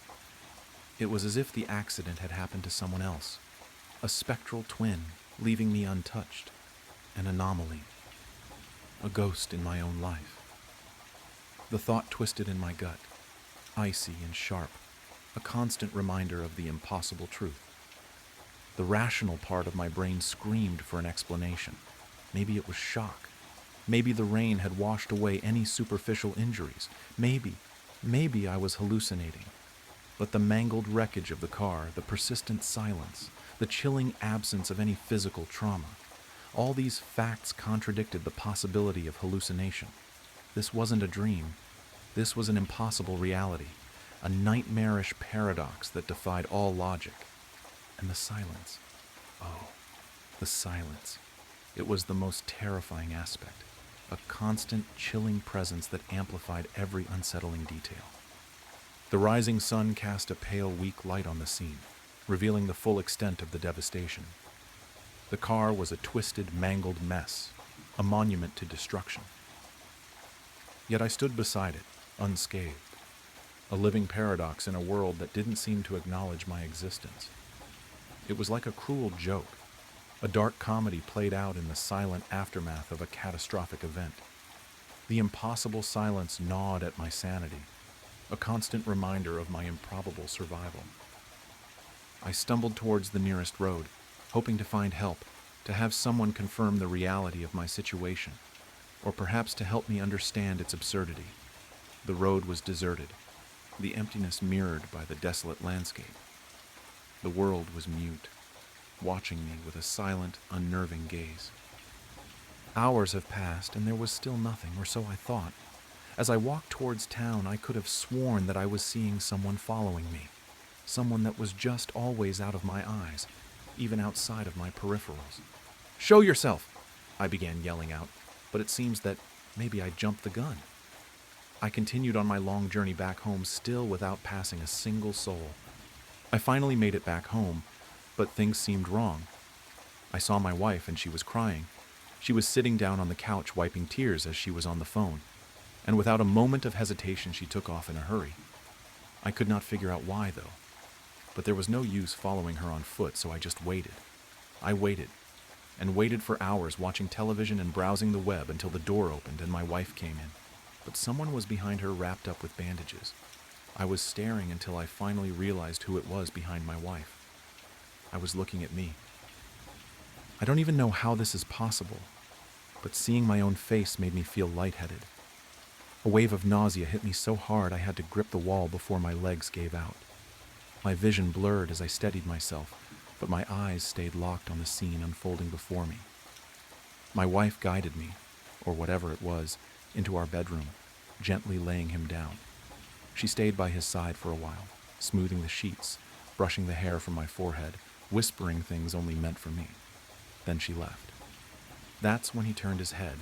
It was as if the accident had happened to someone else, a spectral twin, leaving me untouched, an anomaly, a ghost in my own life. The thought twisted in my gut, icy and sharp, a constant reminder of the impossible truth. The rational part of my brain screamed for an explanation. Maybe it was shock. Maybe the rain had washed away any superficial injuries. Maybe I was hallucinating. But the mangled wreckage of the car, the persistent silence, the chilling absence of any physical trauma, all these facts contradicted the possibility of hallucination. This wasn't a dream. This was an impossible reality, a nightmarish paradox that defied all logic. And the silence. Oh, the silence. It was the most terrifying aspect, a constant, chilling presence that amplified every unsettling detail. The rising sun cast a pale, weak light on the scene, revealing the full extent of the devastation. The car was a twisted, mangled mess, a monument to destruction. Yet I stood beside it, unscathed, a living paradox in a world that didn't seem to acknowledge my existence. It was like a cruel joke, a dark comedy played out in the silent aftermath of a catastrophic event. The impossible silence gnawed at my sanity, a constant reminder of my improbable survival. I stumbled towards the nearest road, hoping to find help, to have someone confirm the reality of my situation, or perhaps to help me understand its absurdity. The road was deserted, the emptiness mirrored by the desolate landscape. The world was mute, watching me with a silent, unnerving gaze. Hours have passed, and there was still nothing, or so I thought. As I walked towards town, I could have sworn that I was seeing someone following me, someone that was just always out of my eyes, even outside of my peripherals. "Show yourself!" I began yelling out, but it seems that maybe I jumped the gun. I continued on my long journey back home, still without passing a single soul. I finally made it back home, but things seemed wrong. I saw my wife, and she was crying. She was sitting down on the couch wiping tears as she was on the phone, and without a moment of hesitation she took off in a hurry. I could not figure out why, though, but there was no use following her on foot, so I just waited. I waited, and waited for hours, watching television and browsing the web until the door opened and my wife came in. But someone was behind her, wrapped up with bandages. I was staring until I finally realized who it was behind my wife. I was looking at me. I don't even know how this is possible, but seeing my own face made me feel lightheaded. A wave of nausea hit me so hard I had to grip the wall before my legs gave out. My vision blurred as I steadied myself, but my eyes stayed locked on the scene unfolding before me. My wife guided me, or whatever it was, into our bedroom, gently laying him down. She stayed by his side for a while, smoothing the sheets, brushing the hair from my forehead, whispering things only meant for me. Then she left. That's when he turned his head.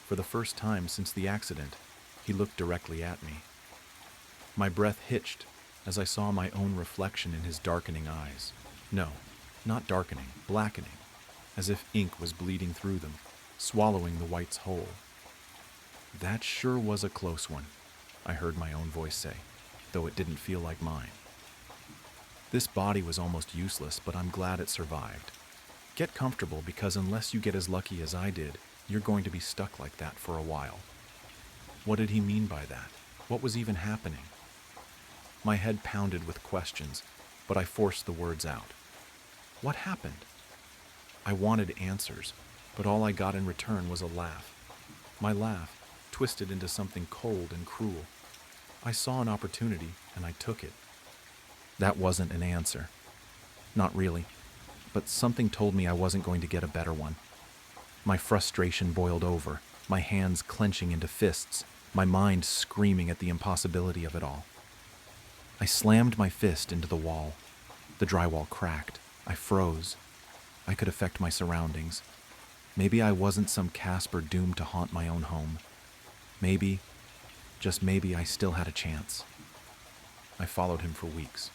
For the first time since the accident, he looked directly at me. My breath hitched as I saw my own reflection in his darkening eyes. No, not darkening, blackening, as if ink was bleeding through them, swallowing the whites whole. "That sure was a close one," I heard my own voice say, though it didn't feel like mine. "This body was almost useless, but I'm glad it survived. Get comfortable, because unless you get as lucky as I did, you're going to be stuck like that for a while." What did he mean by that? What was even happening? My head pounded with questions, but I forced the words out. What happened? I wanted answers, but all I got in return was a laugh. My laugh, twisted into something cold and cruel. I saw an opportunity, and I took it. That wasn't an answer. Not really, but something told me I wasn't going to get a better one. My frustration boiled over, my hands clenching into fists, my mind screaming at the impossibility of it all. I slammed my fist into the wall. The drywall cracked. I froze. I could affect my surroundings. Maybe I wasn't some Casper doomed to haunt my own home. Maybe, just maybe, I still had a chance. I followed him for weeks.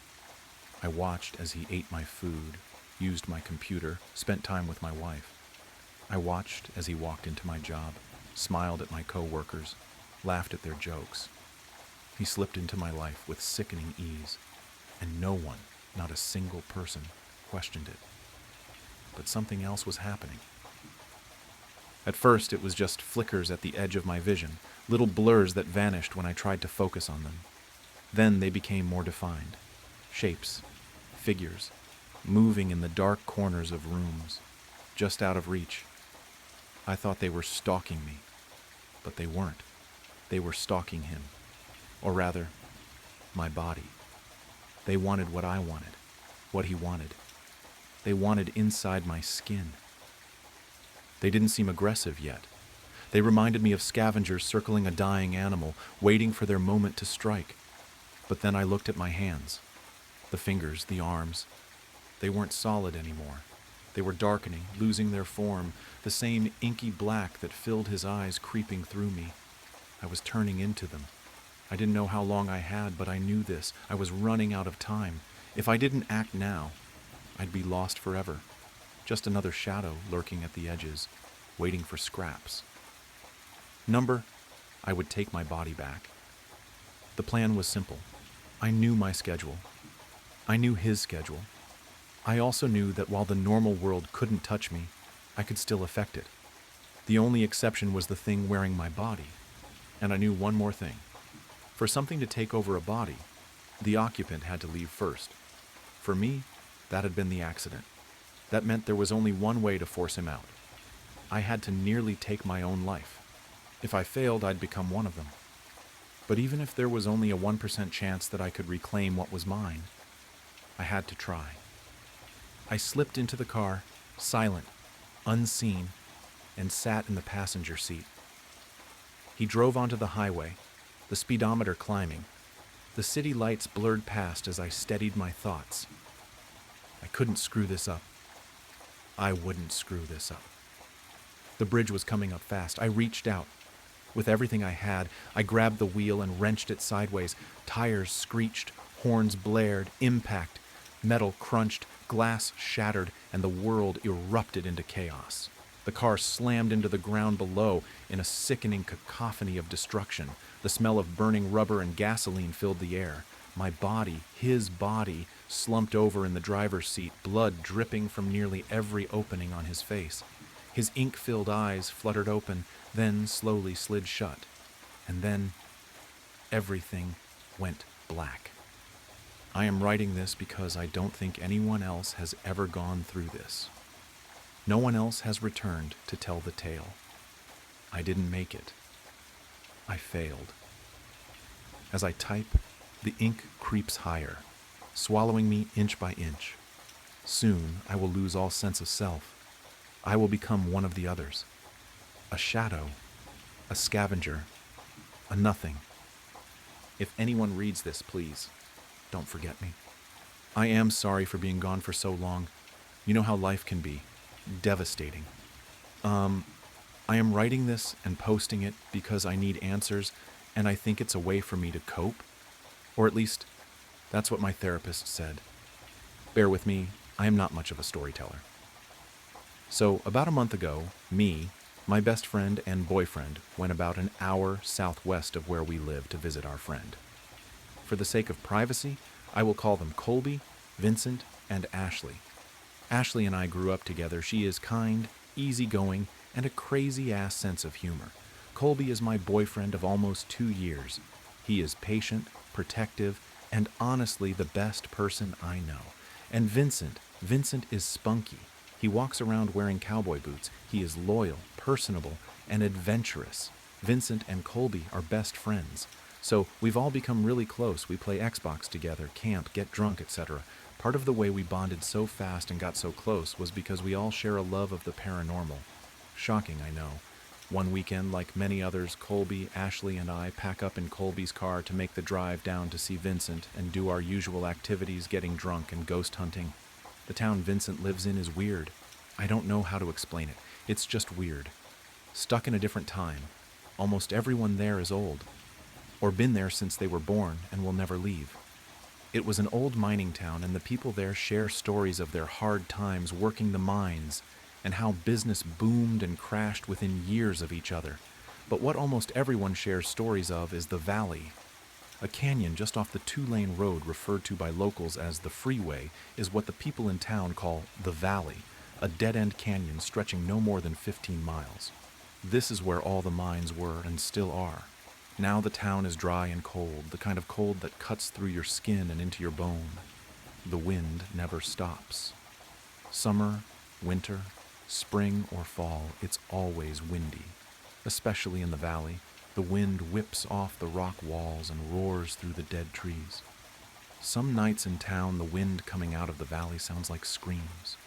I watched as he ate my food, used my computer, spent time with my wife. I watched as he walked into my job, smiled at my co-workers, laughed at their jokes. He slipped into my life with sickening ease, and no one, not a single person, questioned it. But something else was happening. At first, it was just flickers at the edge of my vision, little blurs that vanished when I tried to focus on them. Then they became more defined. Shapes, figures, moving in the dark corners of rooms, just out of reach. I thought they were stalking me, but they weren't. They were stalking him, or rather, my body. They wanted what I wanted, what he wanted. They wanted inside my skin. They didn't seem aggressive yet. They reminded me of scavengers circling a dying animal, waiting for their moment to strike. But then I looked at my hands, the fingers, the arms. They weren't solid anymore. They were darkening, losing their form, the same inky black that filled his eyes creeping through me. I was turning into them. I didn't know how long I had, but I knew this. I was running out of time. If I didn't act now, I'd be lost forever. Just another shadow lurking at the edges, waiting for scraps. I would take my body back. The plan was simple. I knew my schedule. I knew his schedule. I also knew that while the normal world couldn't touch me, I could still affect it. The only exception was the thing wearing my body. And I knew one more thing. For something to take over a body, the occupant had to leave first. For me, that had been the accident. That meant there was only one way to force him out. I had to nearly take my own life. If I failed, I'd become one of them. But even if there was only a 1% chance that I could reclaim what was mine, I had to try. I slipped into the car, silent, unseen, and sat in the passenger seat. He drove onto the highway, the speedometer climbing. The city lights blurred past as I steadied my thoughts. I couldn't screw this up. I wouldn't screw this up. The bridge was coming up fast. I reached out. With everything I had, I grabbed the wheel and wrenched it sideways. Tires screeched, horns blared, impact. Metal crunched, glass shattered, and the world erupted into chaos. The car slammed into the ground below in a sickening cacophony of destruction. The smell of burning rubber and gasoline filled the air. My body, his body, slumped over in the driver's seat, blood dripping from nearly every opening on his face. His ink-filled eyes fluttered open, then slowly slid shut. And then everything went black. I am writing this because I don't think anyone else has ever gone through this. No one else has returned to tell the tale. I didn't make it. I failed. As I type, the ink creeps higher, swallowing me inch by inch. Soon I will lose all sense of self. I will become one of the others. A shadow, a scavenger, a nothing. If anyone reads this, please, don't forget me. I am sorry for being gone for so long. You know how life can be. Devastating. I am writing this and posting it because I need answers, and I think it's a way for me to cope. Or at least, that's what my therapist said. Bear with me, I am not much of a storyteller. So, about a month ago, me, my best friend and boyfriend went about an hour southwest of where we live to visit our friend. For the sake of privacy, I will call them Colby, Vincent, and Ashley. Ashley and I grew up together. She is kind, easygoing, and a crazy-ass sense of humor. Colby is my boyfriend of almost 2 years. He is patient, protective, and honestly the best person I know. And Vincent is spunky. He walks around wearing cowboy boots. He is loyal, personable, and adventurous. Vincent and Colby are best friends. So we've all become really close. We play Xbox together, camp, get drunk, etc. Part of the way we bonded so fast and got so close was because we all share a love of the paranormal. Shocking, I know. One weekend, like many others, Colby, Ashley, and I pack up in Colby's car to make the drive down to see Vincent and do our usual activities, getting drunk and ghost hunting. The town Vincent lives in is weird. I don't know how to explain it. It's just weird. Stuck in a different time. Almost everyone there is old, or been there since they were born and will never leave. It was an old mining town, and the people there share stories of their hard times working the mines and how business boomed and crashed within years of each other. But what almost everyone shares stories of is the valley. A canyon just off the 2-lane road referred to by locals as the freeway is what the people in town call the valley, a dead-end canyon stretching no more than 15 miles. This is where all the mines were and still are. Now the town is dry and cold, the kind of cold that cuts through your skin and into your bone. The wind never stops. Summer, winter, spring, or fall, it's always windy. Especially in the valley, the wind whips off the rock walls and roars through the dead trees. Some nights in town, the wind coming out of the valley sounds like screams.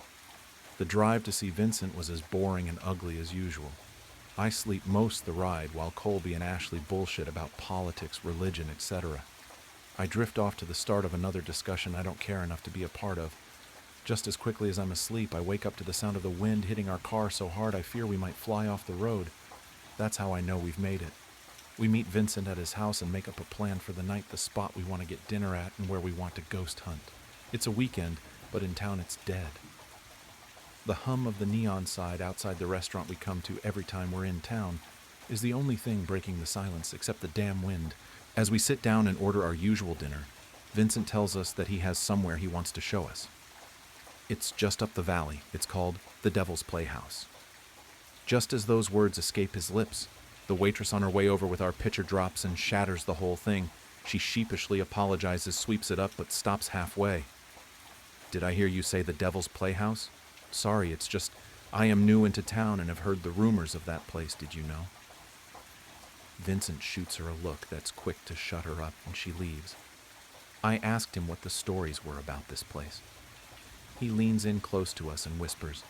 The drive to see Vincent was as boring and ugly as usual. I sleep most the ride while Colby and Ashley bullshit about politics, religion, etc. I drift off to the start of another discussion I don't care enough to be a part of. Just as quickly as I'm asleep, I wake up to the sound of the wind hitting our car so hard I fear we might fly off the road. That's how I know we've made it. We meet Vincent at his house and make up a plan for the night, the spot we want to get dinner at, and where we want to ghost hunt. It's a weekend, but in town it's dead. The hum of the neon sign outside the restaurant we come to every time we're in town is the only thing breaking the silence except the damn wind. As we sit down and order our usual dinner, Vincent tells us that he has somewhere he wants to show us. It's just up the valley. It's called the Devil's Playhouse. Just as those words escape his lips, the waitress on her way over with our pitcher drops and shatters the whole thing. She sheepishly apologizes, sweeps it up, but stops halfway. Did I hear you say the Devil's Playhouse? Sorry, it's just I am new into town and have heard the rumors of that place, did you know? Vincent shoots her a look that's quick to shut her up, and she leaves. I asked him what the stories were about this place. He leans in close to us and whispers,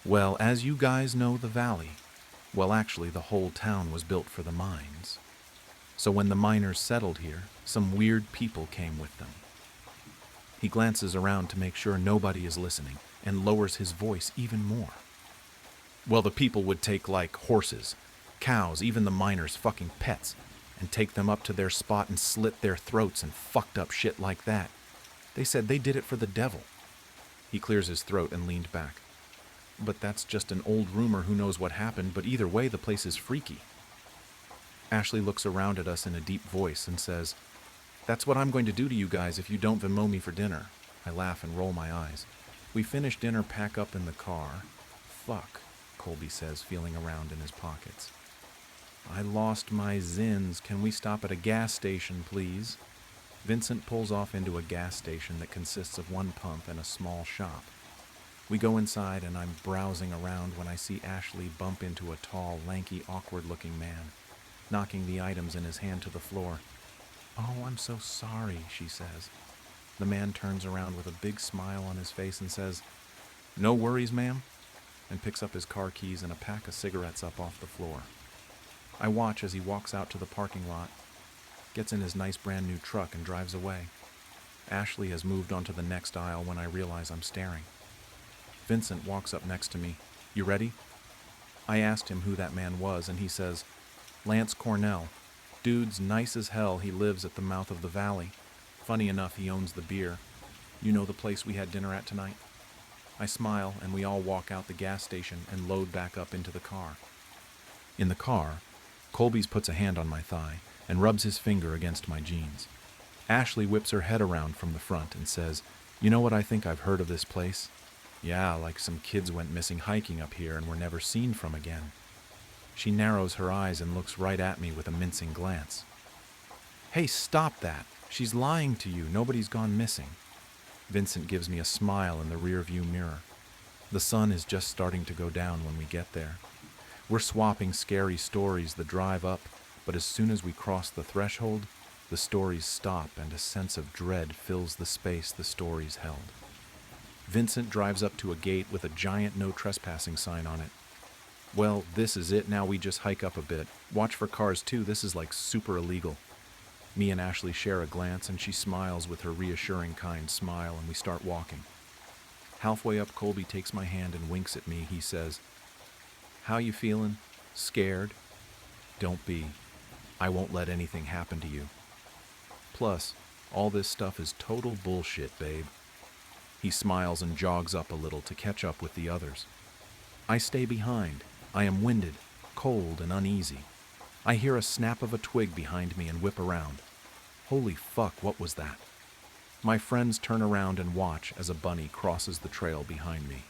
well, as you guys know, the valley, well, actually, the whole town was built for the mines. So when the miners settled here, some weird people came with them. He glances around to make sure nobody is listening and lowers his voice even more. Well, the people would take, like, horses, cows, even the miners' fucking pets, and take them up to their spot and slit their throats and fucked up shit like that. They said they did it for the devil. He clears his throat and leaned back. But that's just an old rumor, who knows what happened, but either way, the place is freaky. Ashley looks around at us in a deep voice and says, that's what I'm going to do to you guys if you don't Venmo me for dinner. I laugh and roll my eyes. We finish dinner, pack up in the car. Fuck, Colby says, feeling around in his pockets. I lost my zins. Can we stop at a gas station, please? Vincent pulls off into a gas station that consists of one pump and a small shop. We go inside and I'm browsing around when I see Ashley bump into a tall, lanky, awkward-looking man, knocking the items in his hand to the floor. Oh, I'm so sorry, she says. The man turns around with a big smile on his face and says, no worries, ma'am, and picks up his car keys and a pack of cigarettes up off the floor. I watch as he walks out to the parking lot, gets in his nice brand new truck and drives away. Ashley has moved on to the next aisle when I realize I'm staring. Vincent walks up next to me. You ready? I asked him who that man was, and he says, Lance Cornell. Dude's nice as hell. He lives at the mouth of the valley. Funny enough, he owns the beer. You know the place we had dinner at tonight? I smile, and we all walk out the gas station and load back up into the car. In the car, Colby's puts a hand on my thigh and rubs his finger against my jeans. Ashley whips her head around from the front and says, you know what I think I've heard of this place? Yeah, like some kids went missing hiking up here and were never seen from again. She narrows her eyes and looks right at me with a mincing glance. Hey, stop that! She's lying to you. Nobody's gone missing. Vincent gives me a smile in the rearview mirror. The sun is just starting to go down when we get there. We're swapping scary stories the drive up, but as soon as we cross the threshold, the stories stop and a sense of dread fills the space the stories held. Vincent drives up to a gate with a giant no trespassing sign on it. Well, this is it. Now we just hike up a bit. Watch for cars too. This is like super illegal. Me and Ashley share a glance and she smiles with her reassuring kind smile and we start walking. Halfway up, Colby takes my hand and winks at me. He says, how you feeling? Scared? Don't be. I won't let anything happen to you. Plus, all this stuff is total bullshit, babe. He smiles and jogs up a little to catch up with the others. I stay behind. I am winded, cold, and uneasy. I hear a snap of a twig behind me and whip around. Holy fuck, what was that? My friends turn around and watch as a bunny crosses the trail behind me.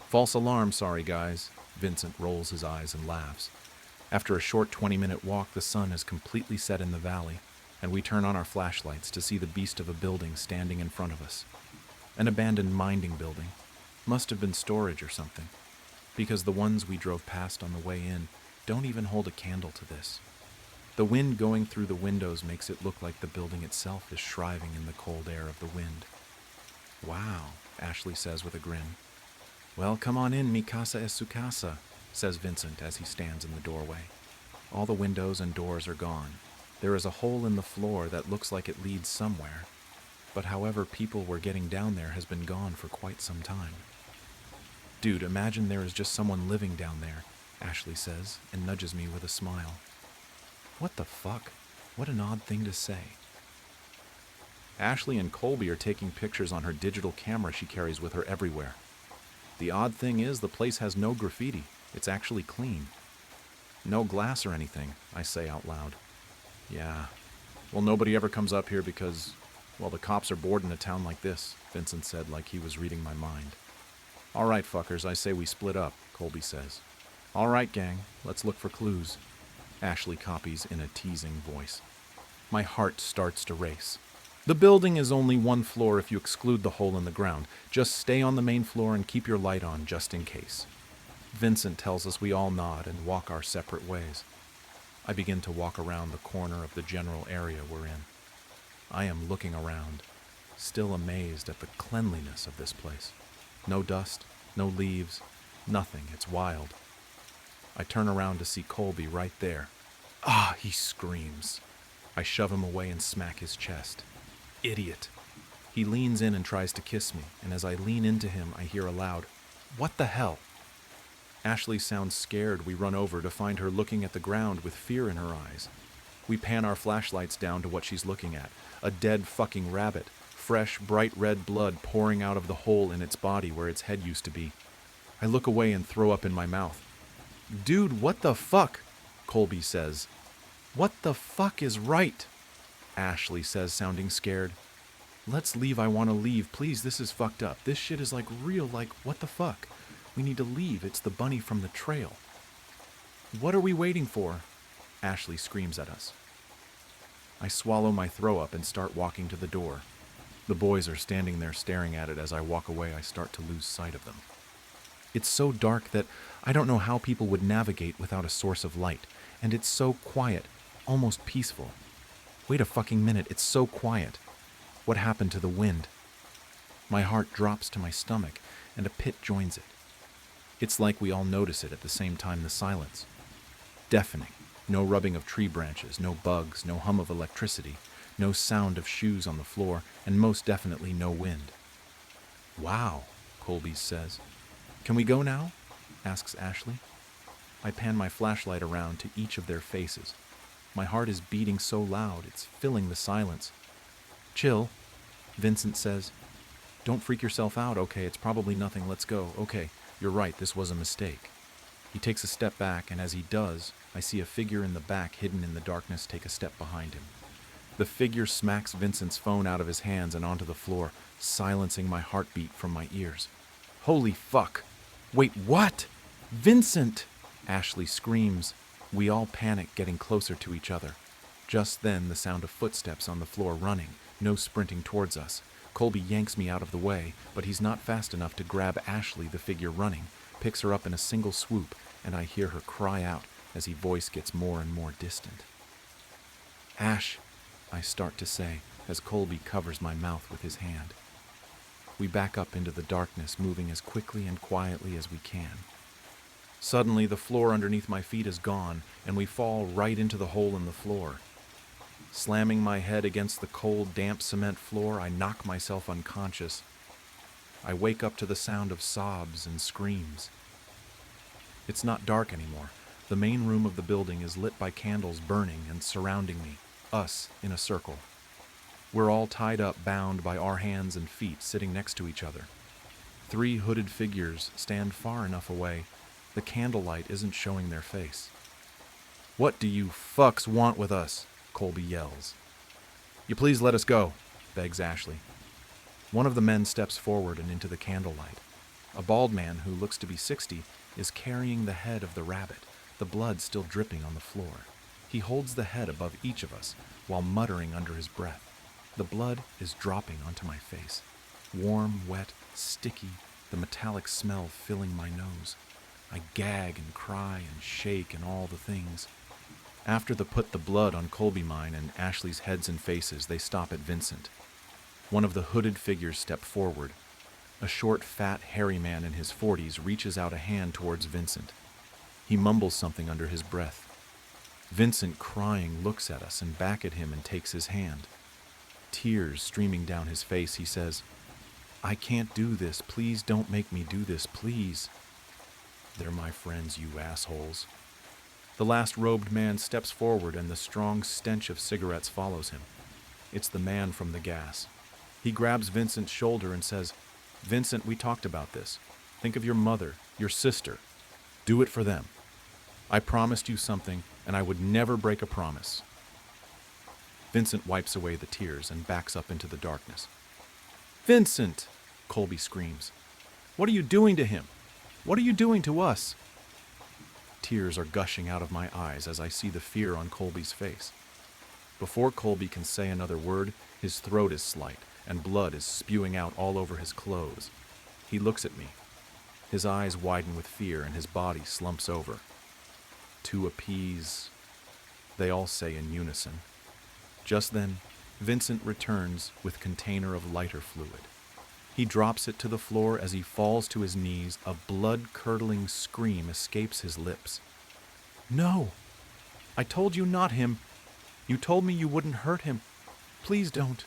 False alarm, sorry guys. Vincent rolls his eyes and laughs. After a short 20-minute walk, the sun has completely set in the valley, and we turn on our flashlights to see the beast of a building standing in front of us. An abandoned mining building. Must have been storage or something, because the ones we drove past on the way in don't even hold a candle to this. The wind going through the windows makes it look like the building itself is shriving in the cold air of the wind. Wow, Ashley says with a grin. Well, come on in, mi casa es su casa, says Vincent as he stands in the doorway. All the windows and doors are gone. There is a hole in the floor that looks like it leads somewhere, but however people were getting down there has been gone for quite some time. Dude, imagine there is just someone living down there, Ashley says, and nudges me with a smile. What the fuck? What an odd thing to say. Ashley and Colby are taking pictures on her digital camera she carries with her everywhere. The odd thing is the place has no graffiti. It's actually clean. No glass or anything, I say out loud. Yeah. Well, nobody ever comes up here because, well, the cops are bored in a town like this, Vincent said like he was reading my mind. All right, fuckers, I say we split up, Colby says. All right, gang, let's look for clues, Ashley copies in a teasing voice. My heart starts to race. The building is only one floor if you exclude the hole in the ground. Just stay on the main floor and keep your light on just in case. Vincent tells us we all nod and walk our separate ways. I begin to walk around the corner of the general area we're in. I am looking around, still amazed at the cleanliness of this place. No dust, no leaves, nothing. It's wild. I turn around to see Colby right there. Ah, he screams. I shove him away and smack his chest. Idiot. He leans in and tries to kiss me, and as I lean into him, I hear aloud, "What the hell?" Ashley sounds scared. We run over to find her looking at the ground with fear in her eyes. We pan our flashlights down to what she's looking at. A dead fucking rabbit. Fresh, bright red blood pouring out of the hole in its body where its head used to be. I look away and throw up in my mouth. Dude, what the fuck? Colby says. What the fuck is right? Ashley says, sounding scared. Let's leave, I want to leave. Please, this is fucked up. This shit is like real, like, what the fuck? We need to leave. It's the bunny from the trail. What are we waiting for? Ashley screams at us. I swallow my throw up and start walking to the door. The boys are standing there staring at it. As I walk away, I start to lose sight of them. It's so dark that I don't know how people would navigate without a source of light, and it's so quiet, almost peaceful. Wait a fucking minute, it's so quiet. What happened to the wind? My heart drops to my stomach, and a pit joins it. It's like we all notice it at the same time. The silence. Deafening. No rubbing of tree branches, no bugs, no hum of electricity, no sound of shoes on the floor, and most definitely no wind. Wow, Colby says. Can we go now? Asks Ashley. I pan my flashlight around to each of their faces. My heart is beating so loud, it's filling the silence. Chill, Vincent says. Don't freak yourself out, okay? It's probably nothing. Let's go. Okay, you're right, this was a mistake. He takes a step back, and as he does, I see a figure in the back hidden in the darkness take a step behind him. The figure smacks Vincent's phone out of his hands and onto the floor, silencing my heartbeat from my ears. Holy fuck! Wait, what? Vincent! Ashley screams. We all panic, getting closer to each other. Just then, the sound of footsteps on the floor running, no sprinting towards us. Colby yanks me out of the way, but he's not fast enough to grab Ashley, the figure running, picks her up in a single swoop, and I hear her cry out as his voice gets more and more distant. Ash, I start to say, as Colby covers my mouth with his hand. We back up into the darkness, moving as quickly and quietly as we can. Suddenly, the floor underneath my feet is gone, and we fall right into the hole in the floor. Slamming my head against the cold, damp cement floor, I knock myself unconscious. I wake up to the sound of sobs and screams. It's not dark anymore. The main room of the building is lit by candles burning and surrounding me, us in a circle. We're all tied up, bound by our hands and feet, sitting next to each other. 3 hooded figures stand far enough away. The candlelight isn't showing their face. What do you fucks want with us? Colby yells. You please let us go, begs Ashley. One of the men steps forward and into the candlelight. A bald man who looks to be 60 is carrying the head of the rabbit, the blood still dripping on the floor. He holds the head above each of us while muttering under his breath. The blood is dropping onto my face. Warm, wet, sticky, the metallic smell filling my nose. I gag and cry and shake and all the things. After they put the blood on Colby mine and Ashley's heads and faces, they stop at Vincent. One of the hooded figures step forward. A short, fat, hairy man in his 40s reaches out a hand towards Vincent. He mumbles something under his breath. Vincent, crying, looks at us and back at him and takes his hand. Tears streaming down his face, he says, I can't do this. Please don't make me do this, please. They're my friends, you assholes. The last robed man steps forward and the strong stench of cigarettes follows him. It's the man from the gas. He grabs Vincent's shoulder and says, Vincent, we talked about this. Think of your mother, your sister. Do it for them. I promised you something, and I would never break a promise. Vincent wipes away the tears and backs up into the darkness. "Vincent!" Colby screams. "What are you doing to him? What are you doing to us?" Tears are gushing out of my eyes as I see the fear on Colby's face. Before Colby can say another word, his throat is slit and blood is spewing out all over his clothes. He looks at me. His eyes widen with fear and his body slumps over. "To appease," they all say in unison. Just then, Vincent returns with container of lighter fluid. He drops it to the floor as he falls to his knees. A blood-curdling scream escapes his lips. "No! I told you not him. You told me you wouldn't hurt him. Please don't."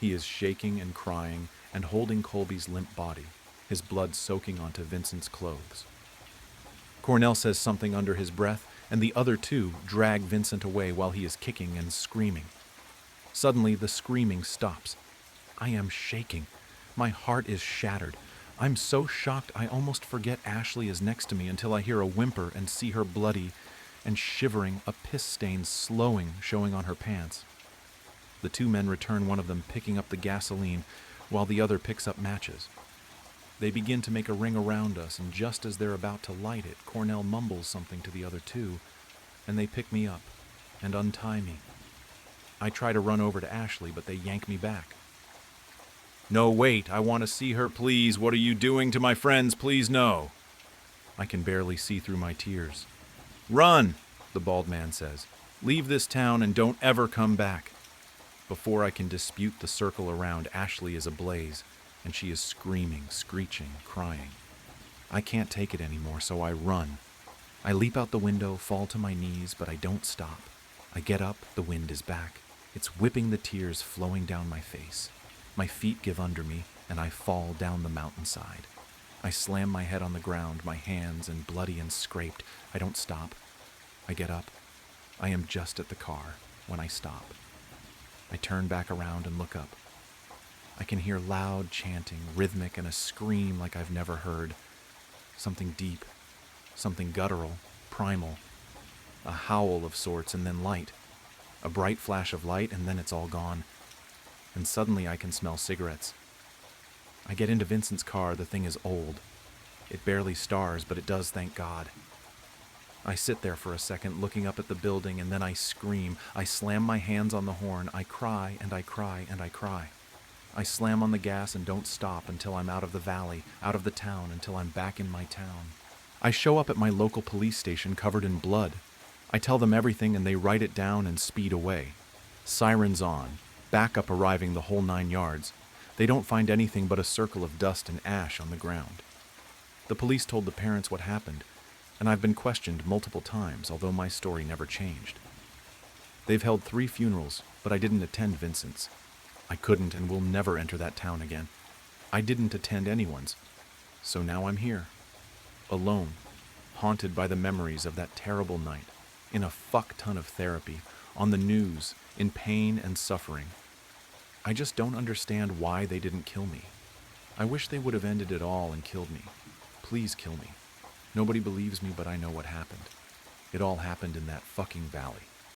He is shaking and crying and holding Colby's limp body, his blood soaking onto Vincent's clothes. Cornell says something under his breath, and the other two drag Vincent away while he is kicking and screaming. Suddenly, the screaming stops. I am shaking. My heart is shattered. I'm so shocked I almost forget Ashley is next to me until I hear a whimper and see her bloody and shivering, a piss stain showing on her pants. The two men return, one of them picking up the gasoline while the other picks up matches. They begin to make a ring around us, and just as they're about to light it, Cornell mumbles something to the other two, and they pick me up and untie me. I try to run over to Ashley, but they yank me back. "No, wait, I want to see her, please. What are you doing to my friends? Please, no." I can barely see through my tears. "Run," the bald man says. "Leave this town and don't ever come back." Before I can dispute the circle around, Ashley is ablaze, and she is screaming, screeching, crying. I can't take it anymore, so I run. I leap out the window, fall to my knees, but I don't stop. I get up, the wind is back. It's whipping the tears flowing down my face. My feet give under me, and I fall down the mountainside. I slam my head on the ground, my hands and bloody and scraped. I don't stop. I get up. I am just at the car when I stop. I turn back around and look up. I can hear loud chanting, rhythmic, and a scream like I've never heard. Something deep, something guttural, primal. A howl of sorts, and then light. A bright flash of light, and then it's all gone. And suddenly I can smell cigarettes. I get into Vincent's car. The thing is old. It barely stars, but it does, thank God. I sit there for a second, looking up at the building, and then I scream. I slam my hands on the horn. I cry, and I cry, and I cry. I slam on the gas and don't stop until I'm out of the valley, out of the town, until I'm back in my town. I show up at my local police station covered in blood. I tell them everything, and they write it down and speed away. Sirens on, backup arriving, the whole 9 yards. They don't find anything but a circle of dust and ash on the ground. The police told the parents what happened, and I've been questioned multiple times, although my story never changed. They've held 3 funerals, but I didn't attend Vincent's. I couldn't and will never enter that town again. I didn't attend anyone's, so now I'm here, alone, haunted by the memories of that terrible night, in a fuck ton of therapy, on the news, in pain and suffering. I just don't understand why they didn't kill me. I wish they would have ended it all and killed me. Please kill me. Nobody believes me, but I know what happened. It all happened in that fucking valley.